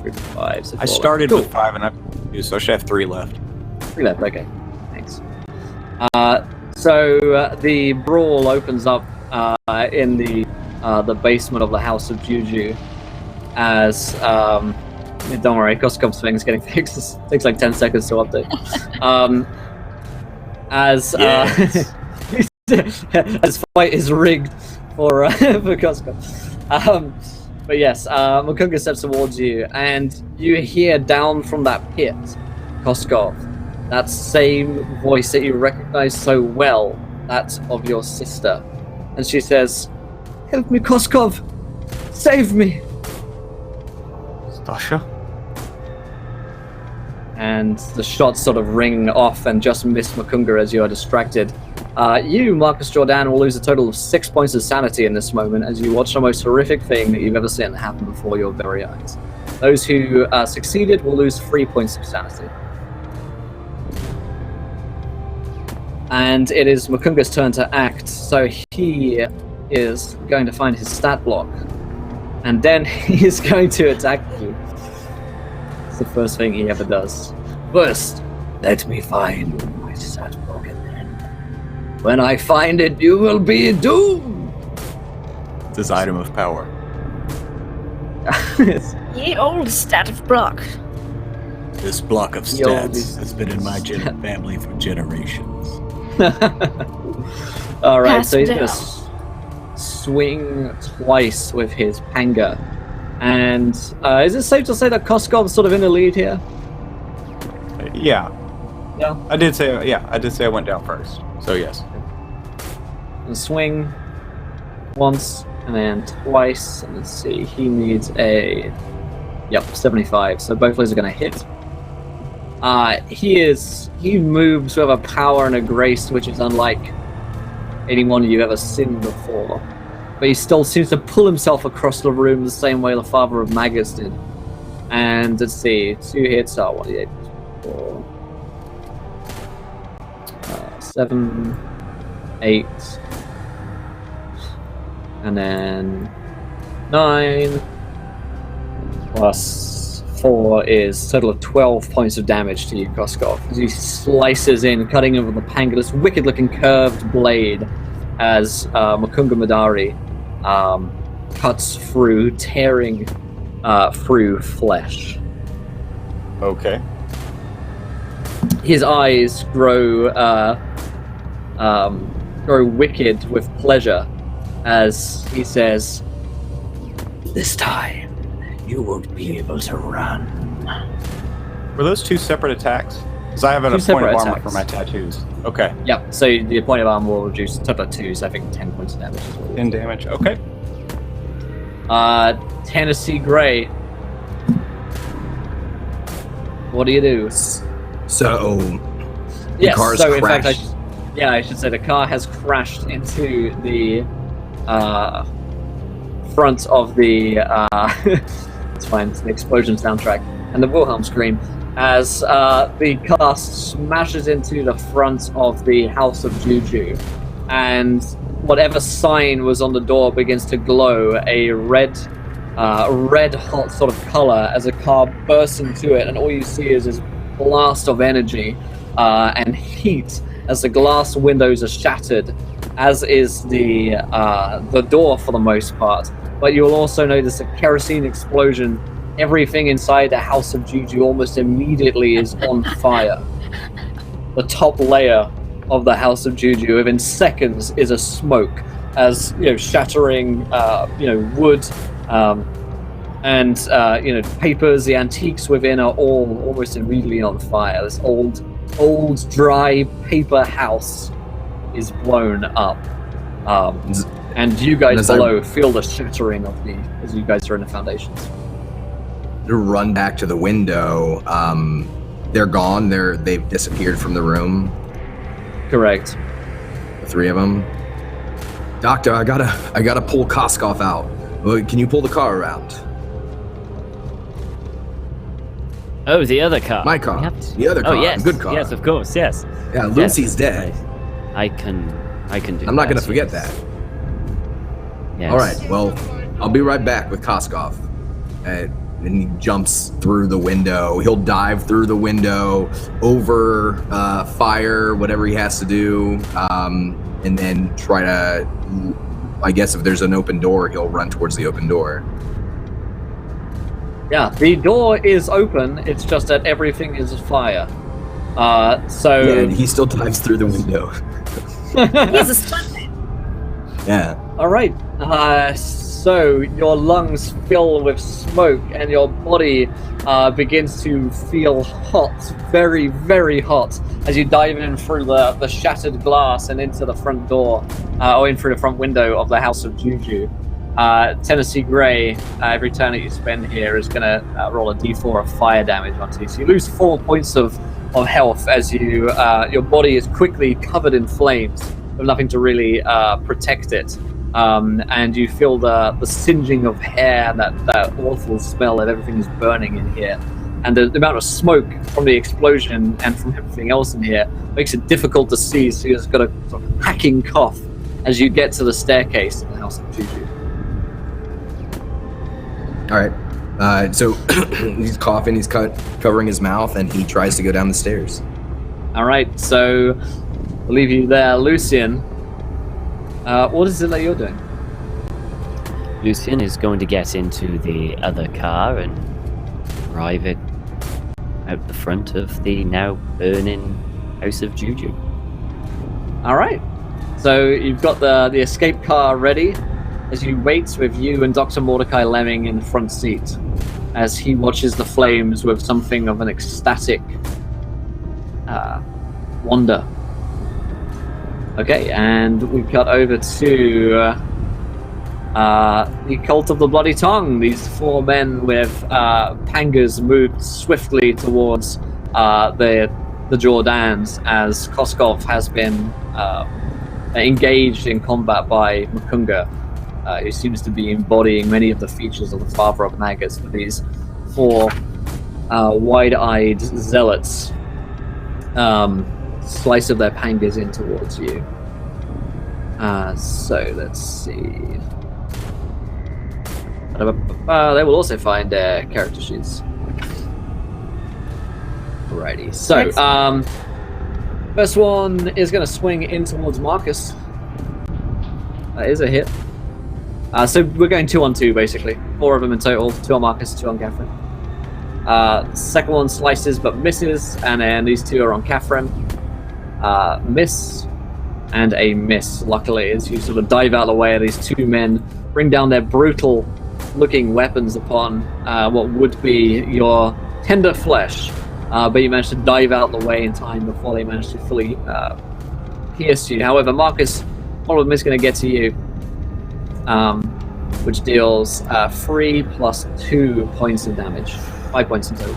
3 to 5. So I 4 started left. with 5 and I have 2, so I should have 3 left. 3 left. Okay. Thanks. So the brawl opens up in the basement of the House of Juju as don't worry, Koskov's thing's getting fixed. It takes like 10 seconds to update. As as fight is rigged for Koskov. But yes, Mukunga steps towards you, and you hear down from that pit, Koskov, that same voice that you recognize so well, that of your sister. And she says, "Help me, Koskov! Save me!" Stasha? And the shots sort of ring off and just miss Mukunga as you are distracted. You, Marcus Jordan, will lose a total of 6 points of sanity in this moment as you watch the most horrific thing that you've ever seen happen before your very eyes. Those who succeeded will lose 3 points of sanity. And it is Mukunga's turn to act, so he is going to find his stat block. And then he is going to attack you. It's the first thing he ever does. First, let me find my stat block, and then when I find it, you will be doomed. It's his item of power. Ye old stat of block. This block of Yo, stats this- has been in my family for generations. All right, Pass so he's down. gonna swing twice with his panga. And is it safe to say that Koskov's sort of in the lead here? Yeah. Yeah. I did say I went down first. So yes. And swing once and then twice. And let's see, he needs a 75. So both of those are going to hit. He moves with a power and a grace which is unlike anyone you've ever seen before. But he still seems to pull himself across the room the same way the father of Magus did. And let's see, 2 hits are 1d8 4, 7, 8, and then 9 plus 4 is a total of 12 points of damage to you, Koskov, as he slices in, cutting him with the panga, this wicked-looking curved blade, as Mukunga Madari cuts through, tearing through flesh. Okay. His eyes grow wicked with pleasure as he says, "This time, you won't be able to run." Were those 2 separate attacks? Because I have a point of separate armor attacks. for my tattoos. Okay. Yep, so the point of armor will reduce a total of 2, so I think 10 points of damage. 10 damage. Okay. Tennessee Gray. What do you do? So the Yes, car's so in fact, crashed. I should say the car has crashed into the front of the it's fine, it's an explosion soundtrack, and the Wilhelm scream as the car smashes into the front of the House of Juju, and whatever sign was on the door begins to glow a red hot sort of color as a car bursts into it, and all you see is this blast of energy and heat as the glass windows are shattered, as is the door for the most part. But you'll also notice a kerosene explosion. Everything inside the House of Juju almost immediately is on fire. The top layer of the House of Juju within seconds is a smoke as shattering wood and papers. The antiques within are all almost immediately on fire. This old dry paper house is blown up, and you guys below feel the shattering of as you guys are in the foundations. To run back to the window, they're gone. They've disappeared from the room. Correct. The three of them. Doctor, I gotta pull Koskov out. Can you pull the car around? Oh, the other car. My car. The other car. Oh, yes. Good car. Yes, of course. Yes. Yeah, Lucy's dead. I can do. I'm not gonna forget that. Yes. All right. Well, I'll be right back with Koskov. And he jumps through the window. He'll dive through the window, over fire, whatever he has to do, and then try to. I guess if there's an open door, he'll run towards the open door. Yeah, the door is open. It's just that everything is fire. Yeah, he still dives through the window. He's a stuntman. Yeah. All right. So your lungs fill with smoke, and your body begins to feel hot, very, very hot, as you dive in through the shattered glass and into the front door, or in through the front window of the House of Juju. Tennessee Gray, every turn that you spend here is going to roll a d4 of fire damage onto you. So you lose 4 points of health as your body is quickly covered in flames with nothing to really protect it. And you feel the singeing of hair, that awful smell that everything is burning in here. And the amount of smoke from the explosion and from everything else in here makes it difficult to see, so you've got a sort of hacking cough as you get to the staircase of the House of Juju. All right. So he's coughing, he's covering his mouth, and he tries to go down the stairs. All right, so I'll leave you there. Lucian, what is it that you're doing? Lucian is going to get into the other car and drive it out the front of the now burning House of Juju. All right, so you've got the escape car ready as you wait with you and Dr. Mordecai Lemming in the front seat as he watches the flames with something of an ecstatic wonder. Okay, and we cut over to the Cult of the Bloody Tongue. These four men with pangas moved swiftly towards the Jordans as Koskov has been engaged in combat by Makunga, who seems to be embodying many of the features of the Father of Maggots for these four wide-eyed zealots slice of their pangas in towards you. So let's see. They will also find their character sheets. Alrighty. So, first one is going to swing in towards Marcus. That is a hit. So we're going 2-on-2 basically. 4 of them in total. 2 on Marcus, 2 on Catherine. Second one slices but misses, and then these 2 are on Catherine. Miss and a miss. Luckily, as you sort of dive out of the way of these 2 men, bring down their brutal-looking weapons upon what would be your tender flesh, but you managed to dive out of the way in time before they managed to fully pierce you. However, Marcus, one of them is going to get to you, which deals 3 plus 2 points of damage. 5 points in total.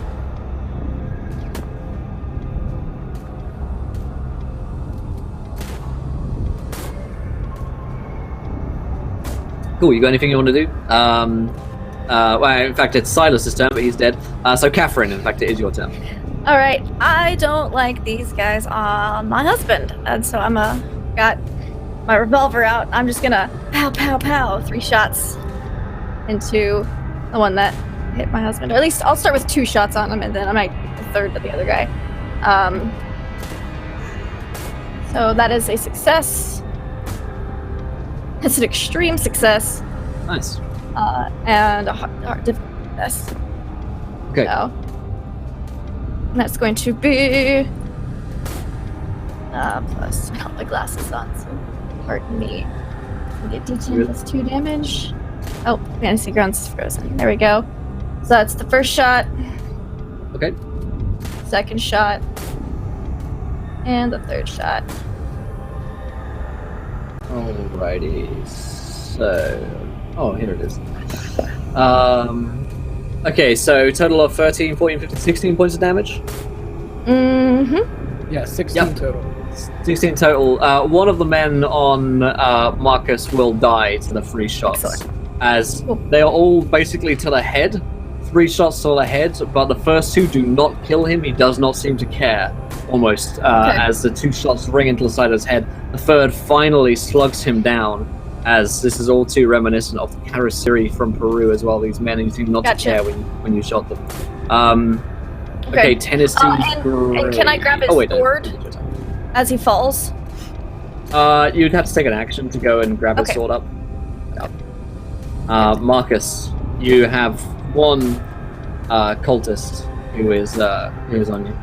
Cool. You got anything you want to do? Well, in fact, it's Silas's turn, but he's dead. So, Catherine, in fact, it is your turn. All right, I don't like these guys on my husband, and so got my revolver out. I'm just gonna pow, pow, pow, 3 shots into the one that hit my husband. Or at least I'll start with 2 shots on him, and then I might the third to the other guy. So that is a success. It's an extreme success. Nice. And a hard difficult success. Okay. So, and that's going to be plus, I don't have my glasses on, so pardon me. I get D10 plus 2 damage. Oh, Fantasy Ground's frozen. There we go. So that's the first shot. Okay. Second shot. And the third shot. Alrighty. So, here it is. Okay, so total of 13, 14, 15, 16 points of damage. Mm-hmm. Yeah, 16 total. 16 total. One of the men on Marcus will die to the 3 shots. Excellent. As they are all basically to the head. 3 shots to the head, but the first 2 do not kill him. He does not seem to care, almost, as the 2 shots ring into the side of his head. The third finally slugs him down, as this is all too reminiscent of the Karasiri from Peru as well. These men who seem not to care when you shot them. Okay, Tennessee. And can I grab his sword as he falls? You'd have to take an action to go and grab his sword up. Marcus, you have one cultist who is on you.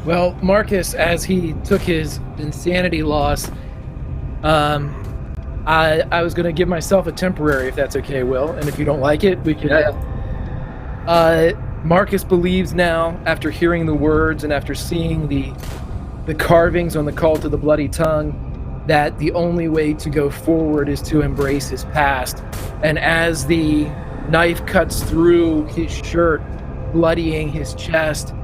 Well, Marcus, as he took his insanity loss, I was going to give myself a temporary, if that's okay, Will. And if you don't like it, we can... Marcus believes now, after hearing the words and after seeing the carvings on the Call to the Bloody Tongue, that the only way to go forward is to embrace his past. And as the knife cuts through his shirt, bloodying his chest,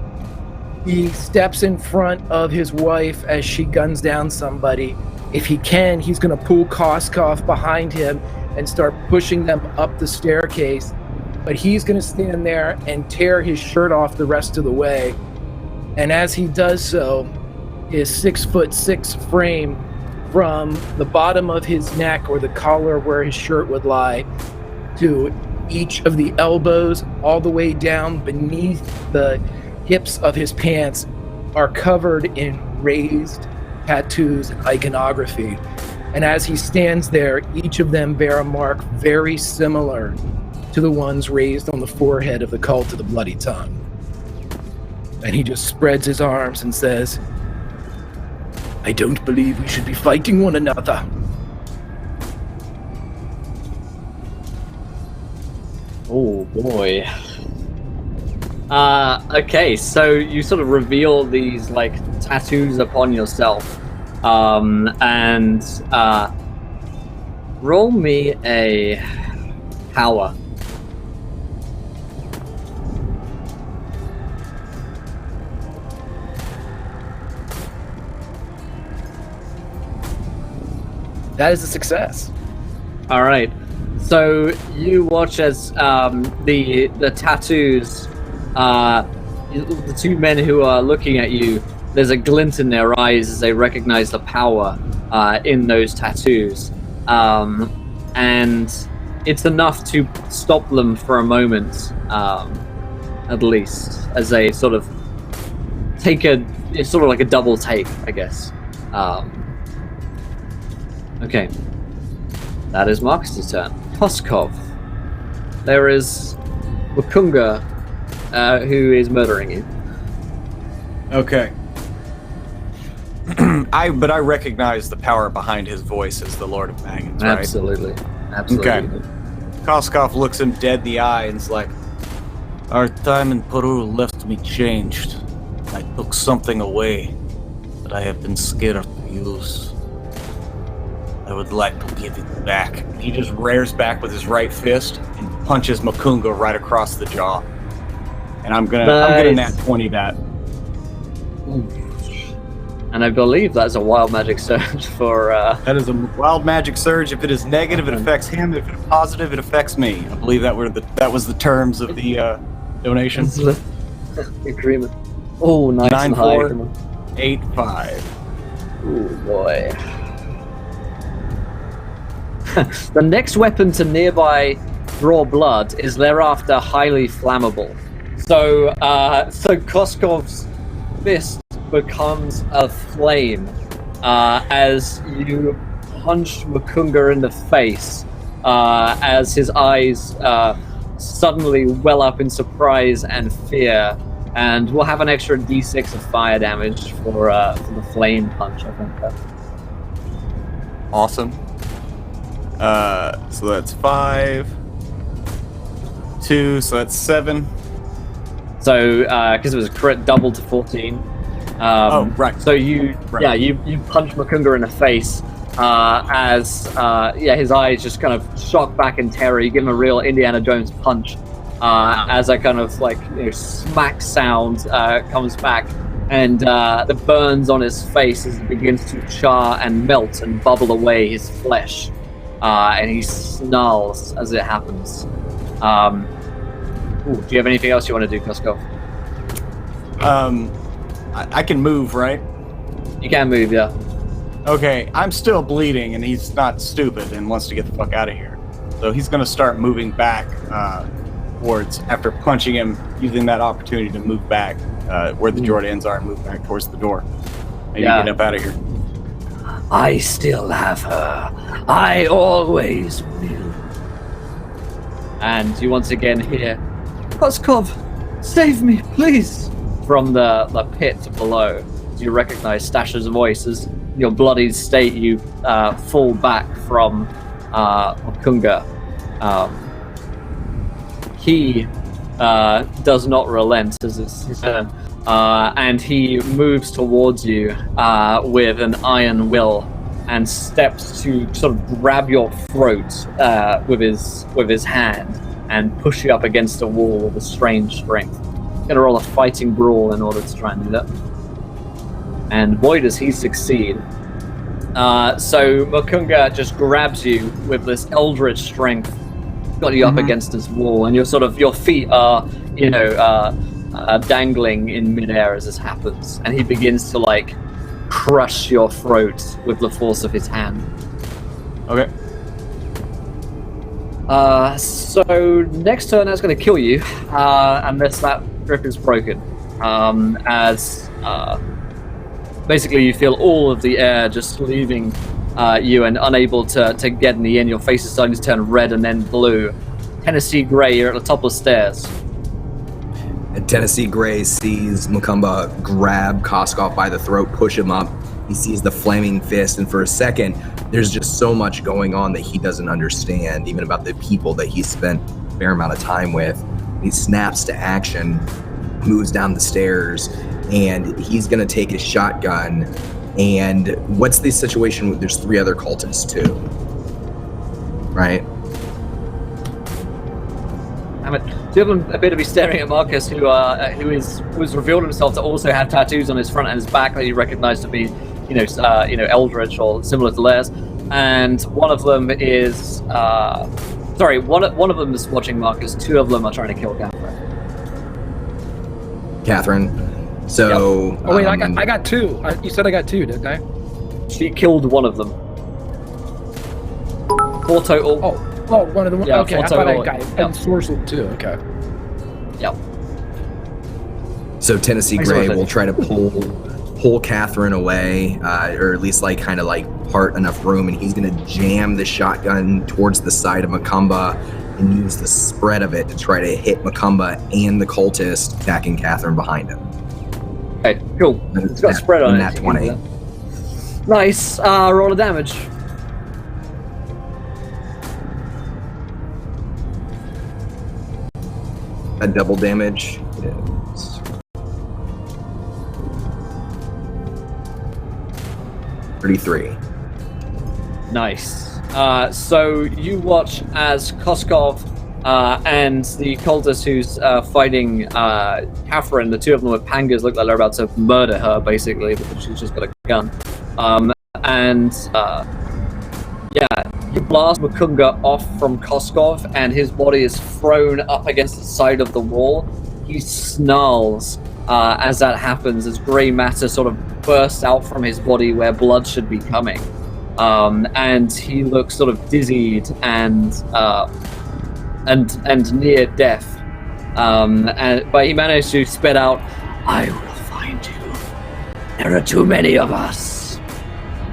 he steps in front of his wife as she guns down somebody. If he can, he's going to pull Koskov behind him and start pushing them up the staircase. But he's going to stand there and tear his shirt off the rest of the way. And as he does so, his 6'6" frame from the bottom of his neck or the collar where his shirt would lie to each of the elbows all the way down beneath the hips of his pants are covered in raised tattoos and iconography. And as he stands there, each of them bear a mark very similar to the ones raised on the forehead of the Cult to the Bloody Tongue. And he just spreads his arms and says, "I don't believe we should be fighting one another." Oh boy. Okay, so you sort of reveal these like tattoos upon yourself. And roll me a power. That is a success. All right. So you watch as the tattoos, the 2 men who are looking at you, there's a glint in their eyes as they recognize the power in those tattoos. And it's enough to stop them for a moment, at least, as they sort of it's sort of like a double take, I guess. Okay. That is Marcus' turn. Koskov. There is Wakunga, who is murdering you. Okay. I recognize the power behind his voice as the Lord of Maggots, right? Absolutely. Okay. Koskov looks him dead in the eye and is like, "Our time in Peru left me changed. I took something away that I have been scared to use. I would like to give it back." And he just rears back with his right fist and punches Makunga right across the jaw. And I'm gonna nat 20 that. And I believe that's a wild magic surge for... That is a wild magic surge. If it is negative, it affects him. If it is positive, it affects me. I believe that was the terms of the donation. Agreement. Oh, nice. 9, and 4, high. 8, 5. Oh boy. The next weapon to nearby draw blood is thereafter highly flammable. So Koskov's fist becomes a flame as you punch Makunga in the face as his eyes suddenly well up in surprise and fear, and we'll have an extra d6 of fire damage for the flame punch, I think. Awesome. So that's 5, 2, so that's 7. So because it was a crit, double to 14. Right. So you punch Makunga in the face as his eyes just kind of shock back in terror. You give him a real Indiana Jones punch as a kind of smack sound comes back, and the burns on his face as it begins to char and melt and bubble away his flesh, and he snarls as it happens. Do you have anything else you want to do, Koskov? I can move, right? You can move, yeah. Okay, I'm still bleeding, and he's not stupid and wants to get the fuck out of here. So he's going to start moving back towards, after punching him, using that opportunity to move back where the Jordans are and move back towards the door. Maybe get up out of here. I still have her. I always will. And you once again hear, Koskov, save me, please! From the pit below. You recognize Stasha's voice as your bloodied state, you fall back from Makunga. He does not relent as it's his turn, and he moves towards you with an iron will and steps to sort of grab your throat with his hand and push you up against a wall with a strange strength. He's gonna roll a fighting brawl in order to try and do that. And boy, does he succeed. So Makunga just grabs you with this eldritch strength, got you up against this wall, and your feet are, dangling in midair as this happens. And he begins to crush your throat with the force of his hand. Okay. So next turn that's going to kill you, unless that grip is broken. As basically you feel all of the air just leaving you and unable to get any in. Your face is starting to turn red and then blue. Tennessee Gray, you're at the top of the stairs. And Tennessee Gray sees Makumba grab Koskov by the throat, push him up. He sees the flaming fist, and for a second, there's just so much going on that he doesn't understand, even about the people that he spent a fair amount of time with. He snaps to action, moves down the stairs, and he's going to take his shotgun. And what's the situation? There's 3 other cultists, too. Right? Two of them appear to be staring at Marcus, who's revealed himself to also have tattoos on his front and his back that you recognize to be, eldritch or similar to theirs. And one of them is, one of them is watching Marcus. 2 of them are trying to kill Catherine. So. Yep. Oh wait, I got 2. You said I got 2, didn't I? She killed one of them. 4 total. Oh, one of them. Yeah, okay, I thought I got it. Yep. And Sorcel too. Okay. Yep. So Tennessee Gray will try to pull Catherine away, or at least part enough room, and he's gonna jam the shotgun towards the side of Makumba and use the spread of it to try to hit Makumba and the cultist attacking Catherine behind him. Okay, cool. It's got spread on it. Nat 20. Nice. Roll the damage. A double damage is 33. Nice. So you watch as Koskov and the cultist who's fighting Catherine, the two of them with pangas look like they're about to murder her, basically, because she's just got a gun. You blast Mukunga off from Koskov, and his body is thrown up against the side of the wall. He snarls as that happens, as grey matter sort of bursts out from his body where blood should be coming. And he looks sort of dizzied and near death. But he managed to spit out, "I will find you. There are too many of us.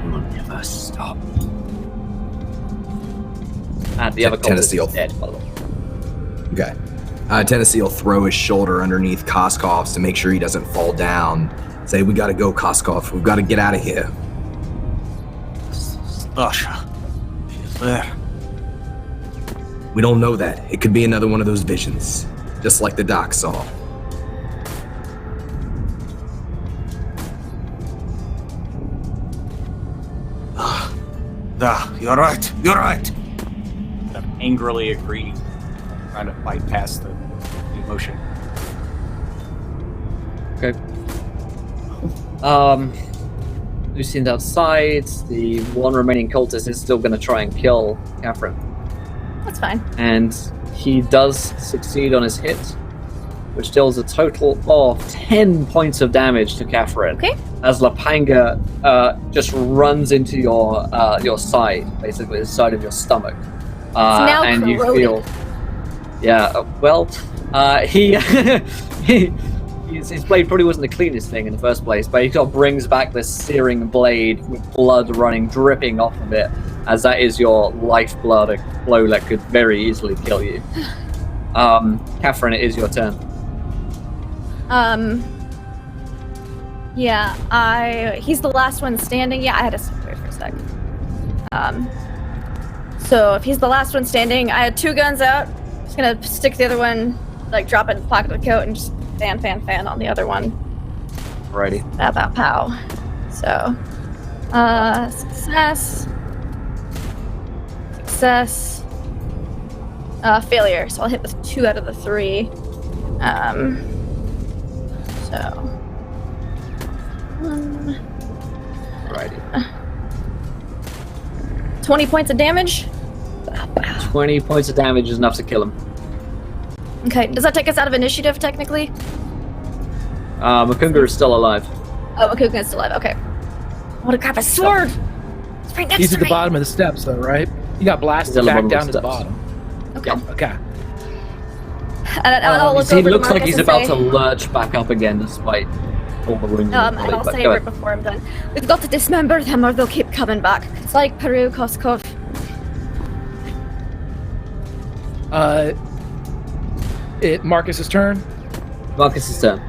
We will never stop." And the other Tennessee is dead, by the way. Okay. Tennessee will throw his shoulder underneath Koskov's to make sure he doesn't fall down. Say, "We gotta go, Koskov. We've got to get out of here." Sasha, she's there. We don't know that. It could be another one of those visions, just like the doc saw. You're right. You're right. I angrily agree, trying to bypass the emotion. Okay. Lucian's outside. The one remaining cultist is still going to try and kill Catherine. That's fine. And he does succeed on his hit, which deals a total of 10 points of damage to Catherine. Okay. As Lapanga just runs into your side, basically the side of your stomach. Now and you corroded. feel... Yeah, his blade probably wasn't the cleanest thing in the first place, but he sort of brings back this searing blade with blood dripping off of it, as that is your lifeblood, a blow that could very easily kill you. Catherine, it is your turn. He's the last one standing. Yeah, I had to step away for a sec. So if he's the last one standing, I had two guns out. Just gonna stick the other one, like drop it in the pocket of the coat and just fan on the other one. Alrighty. Pow, pow. So, success, failure. So I'll hit with 2 out of the 3. Alrighty. 20 points of damage. 20 points of damage is enough to kill him. Okay, does that take us out of initiative, technically? Mukunga is still alive. Oh, Makuga is still alive, okay. I want to grab a sword! It's right next He's to at the me! bottom of the steps, though, right? He got blasted He's at the back bottom down of to the the steps. bottom. Okay. Okay. And I'll look He over to looks like Marcus he's and about say, to lurch back up again despite all the wounds. and I'll say right before I'm done, we've got to dismember them or they'll keep coming back. It's like Peru, Koskov. Marcus's turn. Marcus's turn.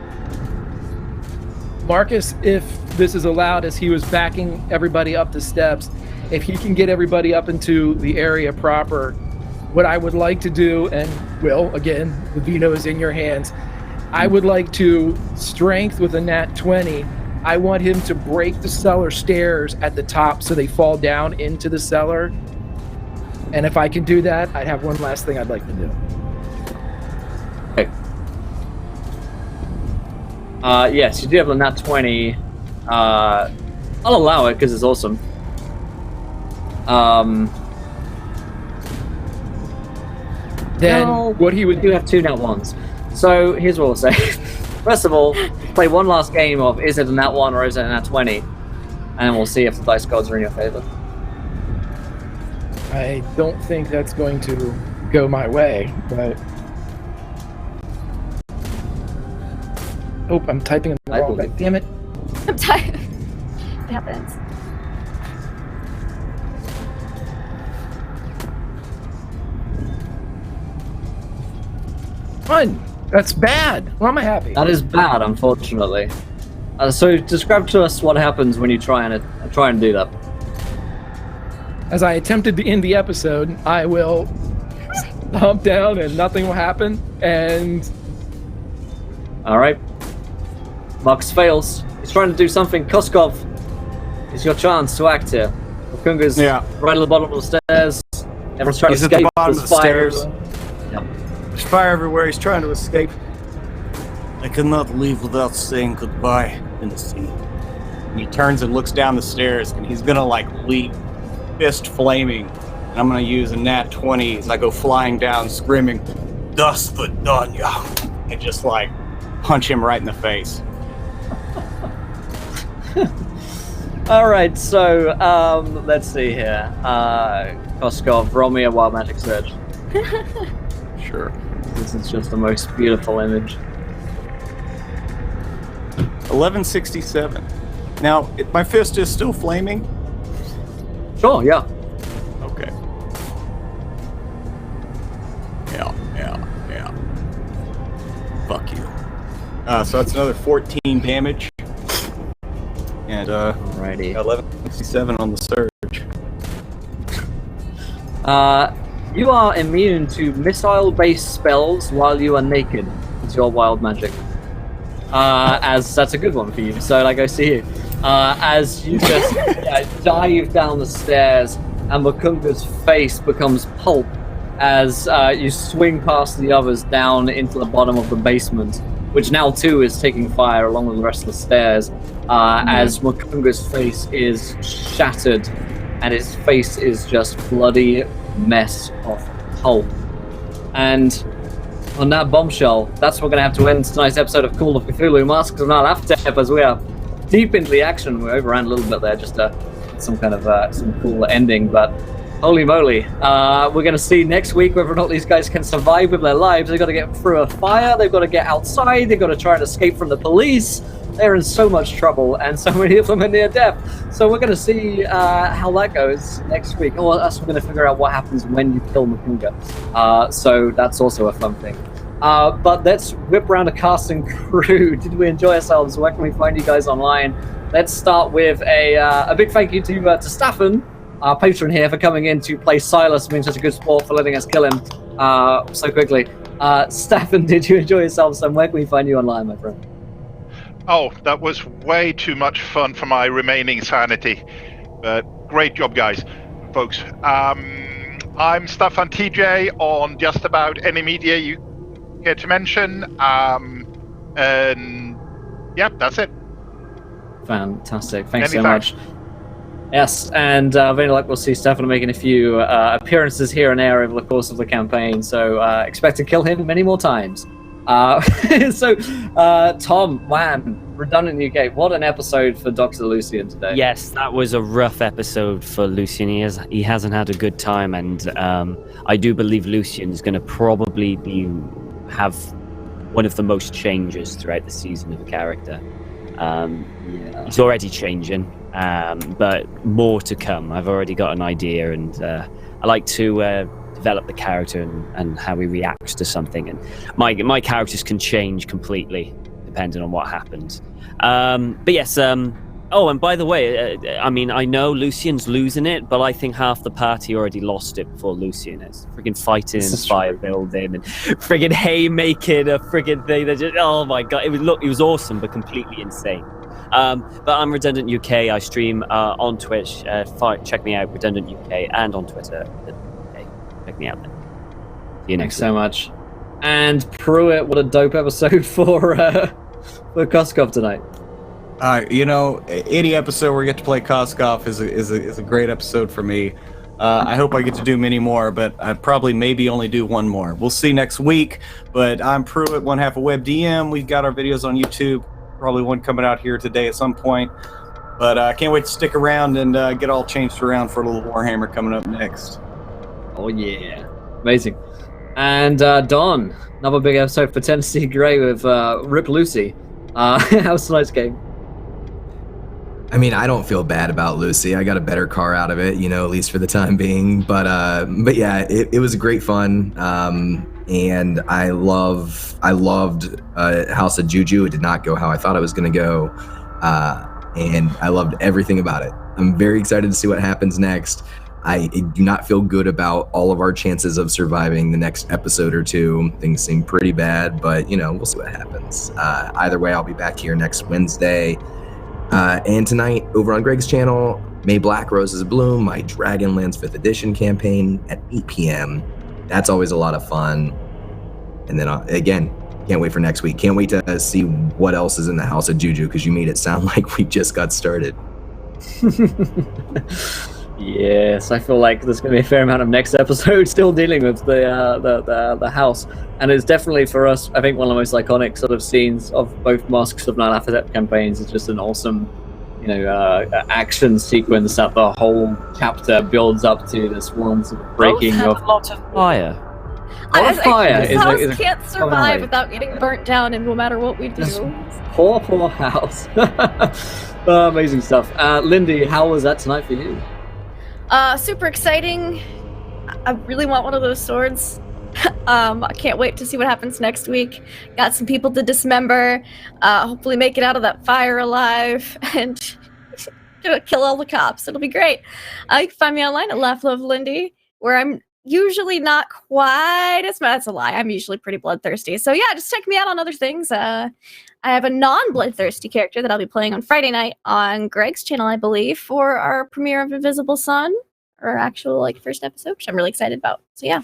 Marcus, if this is allowed, as he was backing everybody up the steps, if he can get everybody up into the area proper, what I would like to do, and Will, again, the veto is in your hands, I would like to strength with a nat 20. I want him to break the cellar stairs at the top so they fall down into the cellar. And if I can do that, I'd have one last thing I'd like to do. Okay. Yes, you do have a nat 20. I'll allow it because it's awesome. Then well, what he would we do have 2 nat 1s. So here's what I'll say. First of all, play one last game of is it a nat 1 or is it a nat 20? And we'll see if the dice gods are in your favor. I don't think that's going to go my way, but... Oh, I'm typing in the wrong way. Damn it. I'm tired. It happens. Fun. That's bad. Why am I happy? That is bad, unfortunately. So describe to us what happens when you try and do that. As I attempted to end the episode, I will hump down and nothing will happen, and... Alright. Marcus fails. He's trying to do something. Koskov, it's your chance to act here. Mukunga's right at the bottom of the stairs. Everyone's trying to escape. At the bottom of the stairs. Yep. There's fire everywhere. He's trying to escape. I cannot leave without saying goodbye in the sea. And he turns and looks down the stairs, and he's gonna leap, fist flaming. And I'm gonna use a nat 20 as I go flying down, screaming, "Das Vidanya!" and just punch him right in the face. All right, so let's see here. Koskov, roll me a wild magic surge. Sure. This is just the most beautiful image. 1167. Now, my fist is still flaming. Sure, yeah. Okay. Yeah. Fuck you. So that's another 14 damage. And Alrighty. 1167 on the surge. You are immune to missile-based spells while you are naked. It's your wild magic. As that's a good one for you. So I see you. As you just dive down the stairs, and Makunga's face becomes pulp as you swing past the others down into the bottom of the basement, which now too is taking fire along with the rest of the stairs. As Makunga's face is shattered, and his face is just bloody mess of pulp. And on that bombshell, that's what we're going to have to end tonight's episode of Call of Cthulhu Masks of Nyarlathotep, as we are deep into the action. We overran a little bit there, just some kind of some cool ending, but holy moly. We're going to see next week whether or not these guys can survive with their lives. They've got to get through a fire, they've got to get outside, they've got to try and escape from the police. They're in so much trouble, and so many of them are near death. So we're going to see how that goes next week. Or we're going to figure out what happens when you kill Makunga. So that's also a fun thing. But let's whip around a cast and crew. Did we enjoy ourselves? Where can we find you guys online? Let's start with a big thank you to Staffan, our patron here, for coming in to play Silas, being such a good sport, for letting us kill him so quickly. Staffan, did you enjoy yourselves? And where can we find you online, my friend? Oh, that was way too much fun for my remaining sanity. But great job, guys, folks. I'm Staffan TJ on just about any media you care to mention. And yeah, that's it. Fantastic. Thanks so much. Yes, and very like we'll see Stefan making a few appearances here and there over the course of the campaign, so expect to kill him many more times. So, Tom, man, Redundant UK, what an episode for Dr. Lucian today. Yes, that was a rough episode for Lucian. He hasn't had a good time, and I do believe Lucian's going to probably have one of the most changes throughout the season of a character. It's already changing, but more to come. I've already got an idea, and I like to develop the character and how he reacts to something. And my characters can change completely depending on what happens. But yes, oh, and by the way, I know Lucian's losing it, but I think half the party already lost it before Lucian is. Friggin' fighting in fire building and friggin' haymaking a friggin' thing. Oh my god, it was awesome, but completely insane. But I'm Redundant UK. I stream on Twitch. Check me out, Redundant UK, and on Twitter. Check me out then. See you next Thanks so much. And Pruitt, what a dope episode for Koskov tonight. Any episode where we get to play Koskov is a great episode for me. I hope I get to do many more, but I probably maybe only do one more. We'll see next week. But I'm Pruitt, one half of WebDM. We've got our videos on YouTube. Probably one coming out here today at some point. But I can't wait to stick around and get all changed around for a little Warhammer coming up next. Oh yeah, amazing. And Don, another big episode for Tennessee Grey with Rip Lucy. How's tonight's game? I mean, I don't feel bad about Lucy. I got a better car out of it, at least for the time being. But yeah, it was great fun. And I loved House of Juju. It did not go how I thought it was going to go. And I loved everything about it. I'm very excited to see what happens next. I do not feel good about all of our chances of surviving the next episode or two. Things seem pretty bad, but we'll see what happens. Either way, I'll be back here next Wednesday. And tonight, over on Greg's channel, May Black Roses Bloom, my Dragonlance 5th edition campaign at 8 p.m. That's always a lot of fun. And then again, can't wait for next week. Can't wait to see what else is in the House of Juju, because you made it sound like we just got started. Yes, I feel like there's going to be a fair amount of next episode still dealing with the house, and it's definitely for us, I think, one of the most iconic sort of scenes of both Masks of Nyarlathotep campaigns. It's just an awesome, action sequence that the whole chapter builds up to. This one sort of breaking Both had of a lot of fire. fire. This house is a can't survive highlight. without getting burnt down, and no matter what we do. This poor house. Amazing stuff. Lindy, how was that tonight for you? Super exciting. I really want one of those swords. I can't wait to see what happens next week. Got some people to dismember. Hopefully make it out of that fire alive and kill all the cops. It'll be great. You can find me online at LaughLoveLindy, where I'm usually not quite as much. That's a lie. I'm usually pretty bloodthirsty. So yeah, just check me out on other things. I have a non-bloodthirsty character that I'll be playing on Friday night on Greg's channel, I believe, for our premiere of Invisible Sun, our actual first episode, which I'm really excited about. So yeah.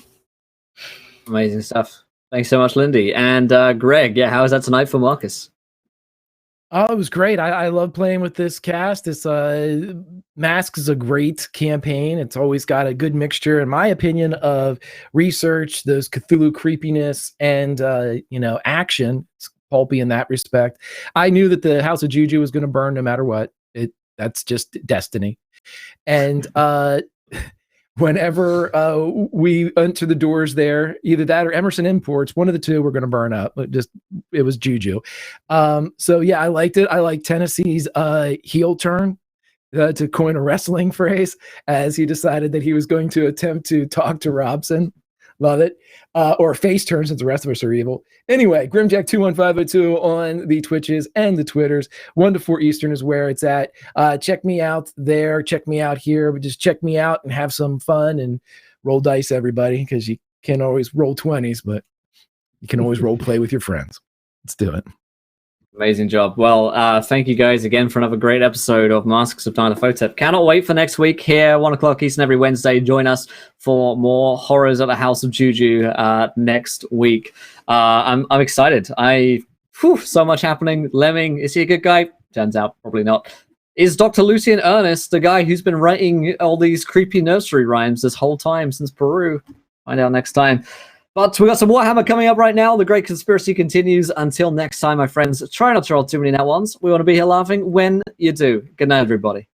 Amazing stuff. Thanks so much, Lindy. And Greg, how was that tonight for Marcus? Oh, it was great. I love playing with this cast. This Masks is a great campaign. It's always got a good mixture, in my opinion, of research, those Cthulhu creepiness, and action. It's pulpy in that respect. I knew that the House of Juju was going to burn no matter what. That's just destiny. And whenever we enter the doors there, either that or Emerson Imports, one of the two we're going to burn up. It was Juju. So yeah, I liked it. I like Tennessee's heel turn, to coin a wrestling phrase, as he decided that he was going to attempt to talk to Robson. Love it. Or face turn, since the rest of us are evil. Anyway, Grimjack21502 on the Twitches and the Twitters. 1 to 4 Eastern is where it's at. Check me out there. Check me out here. But just check me out and have some fun and roll dice, everybody, because you can't always roll 20s, but you can always role play with your friends. Let's do it. Amazing job. Well, thank you guys again for another great episode of Masks of Nyarlathotep. Cannot wait for next week here, 1 o'clock Eastern every Wednesday. Join us for more horrors at the House of Juju next week. I'm excited. So much happening. Lemming, is he a good guy? Turns out probably not. Is Dr. Lucian Ernest the guy who's been writing all these creepy nursery rhymes this whole time since Peru? Find out next time. But we got some Warhammer coming up right now. The Great Conspiracy continues. Until next time, my friends, try not to roll too many nat ones. We want to be here laughing when you do. Good night, everybody.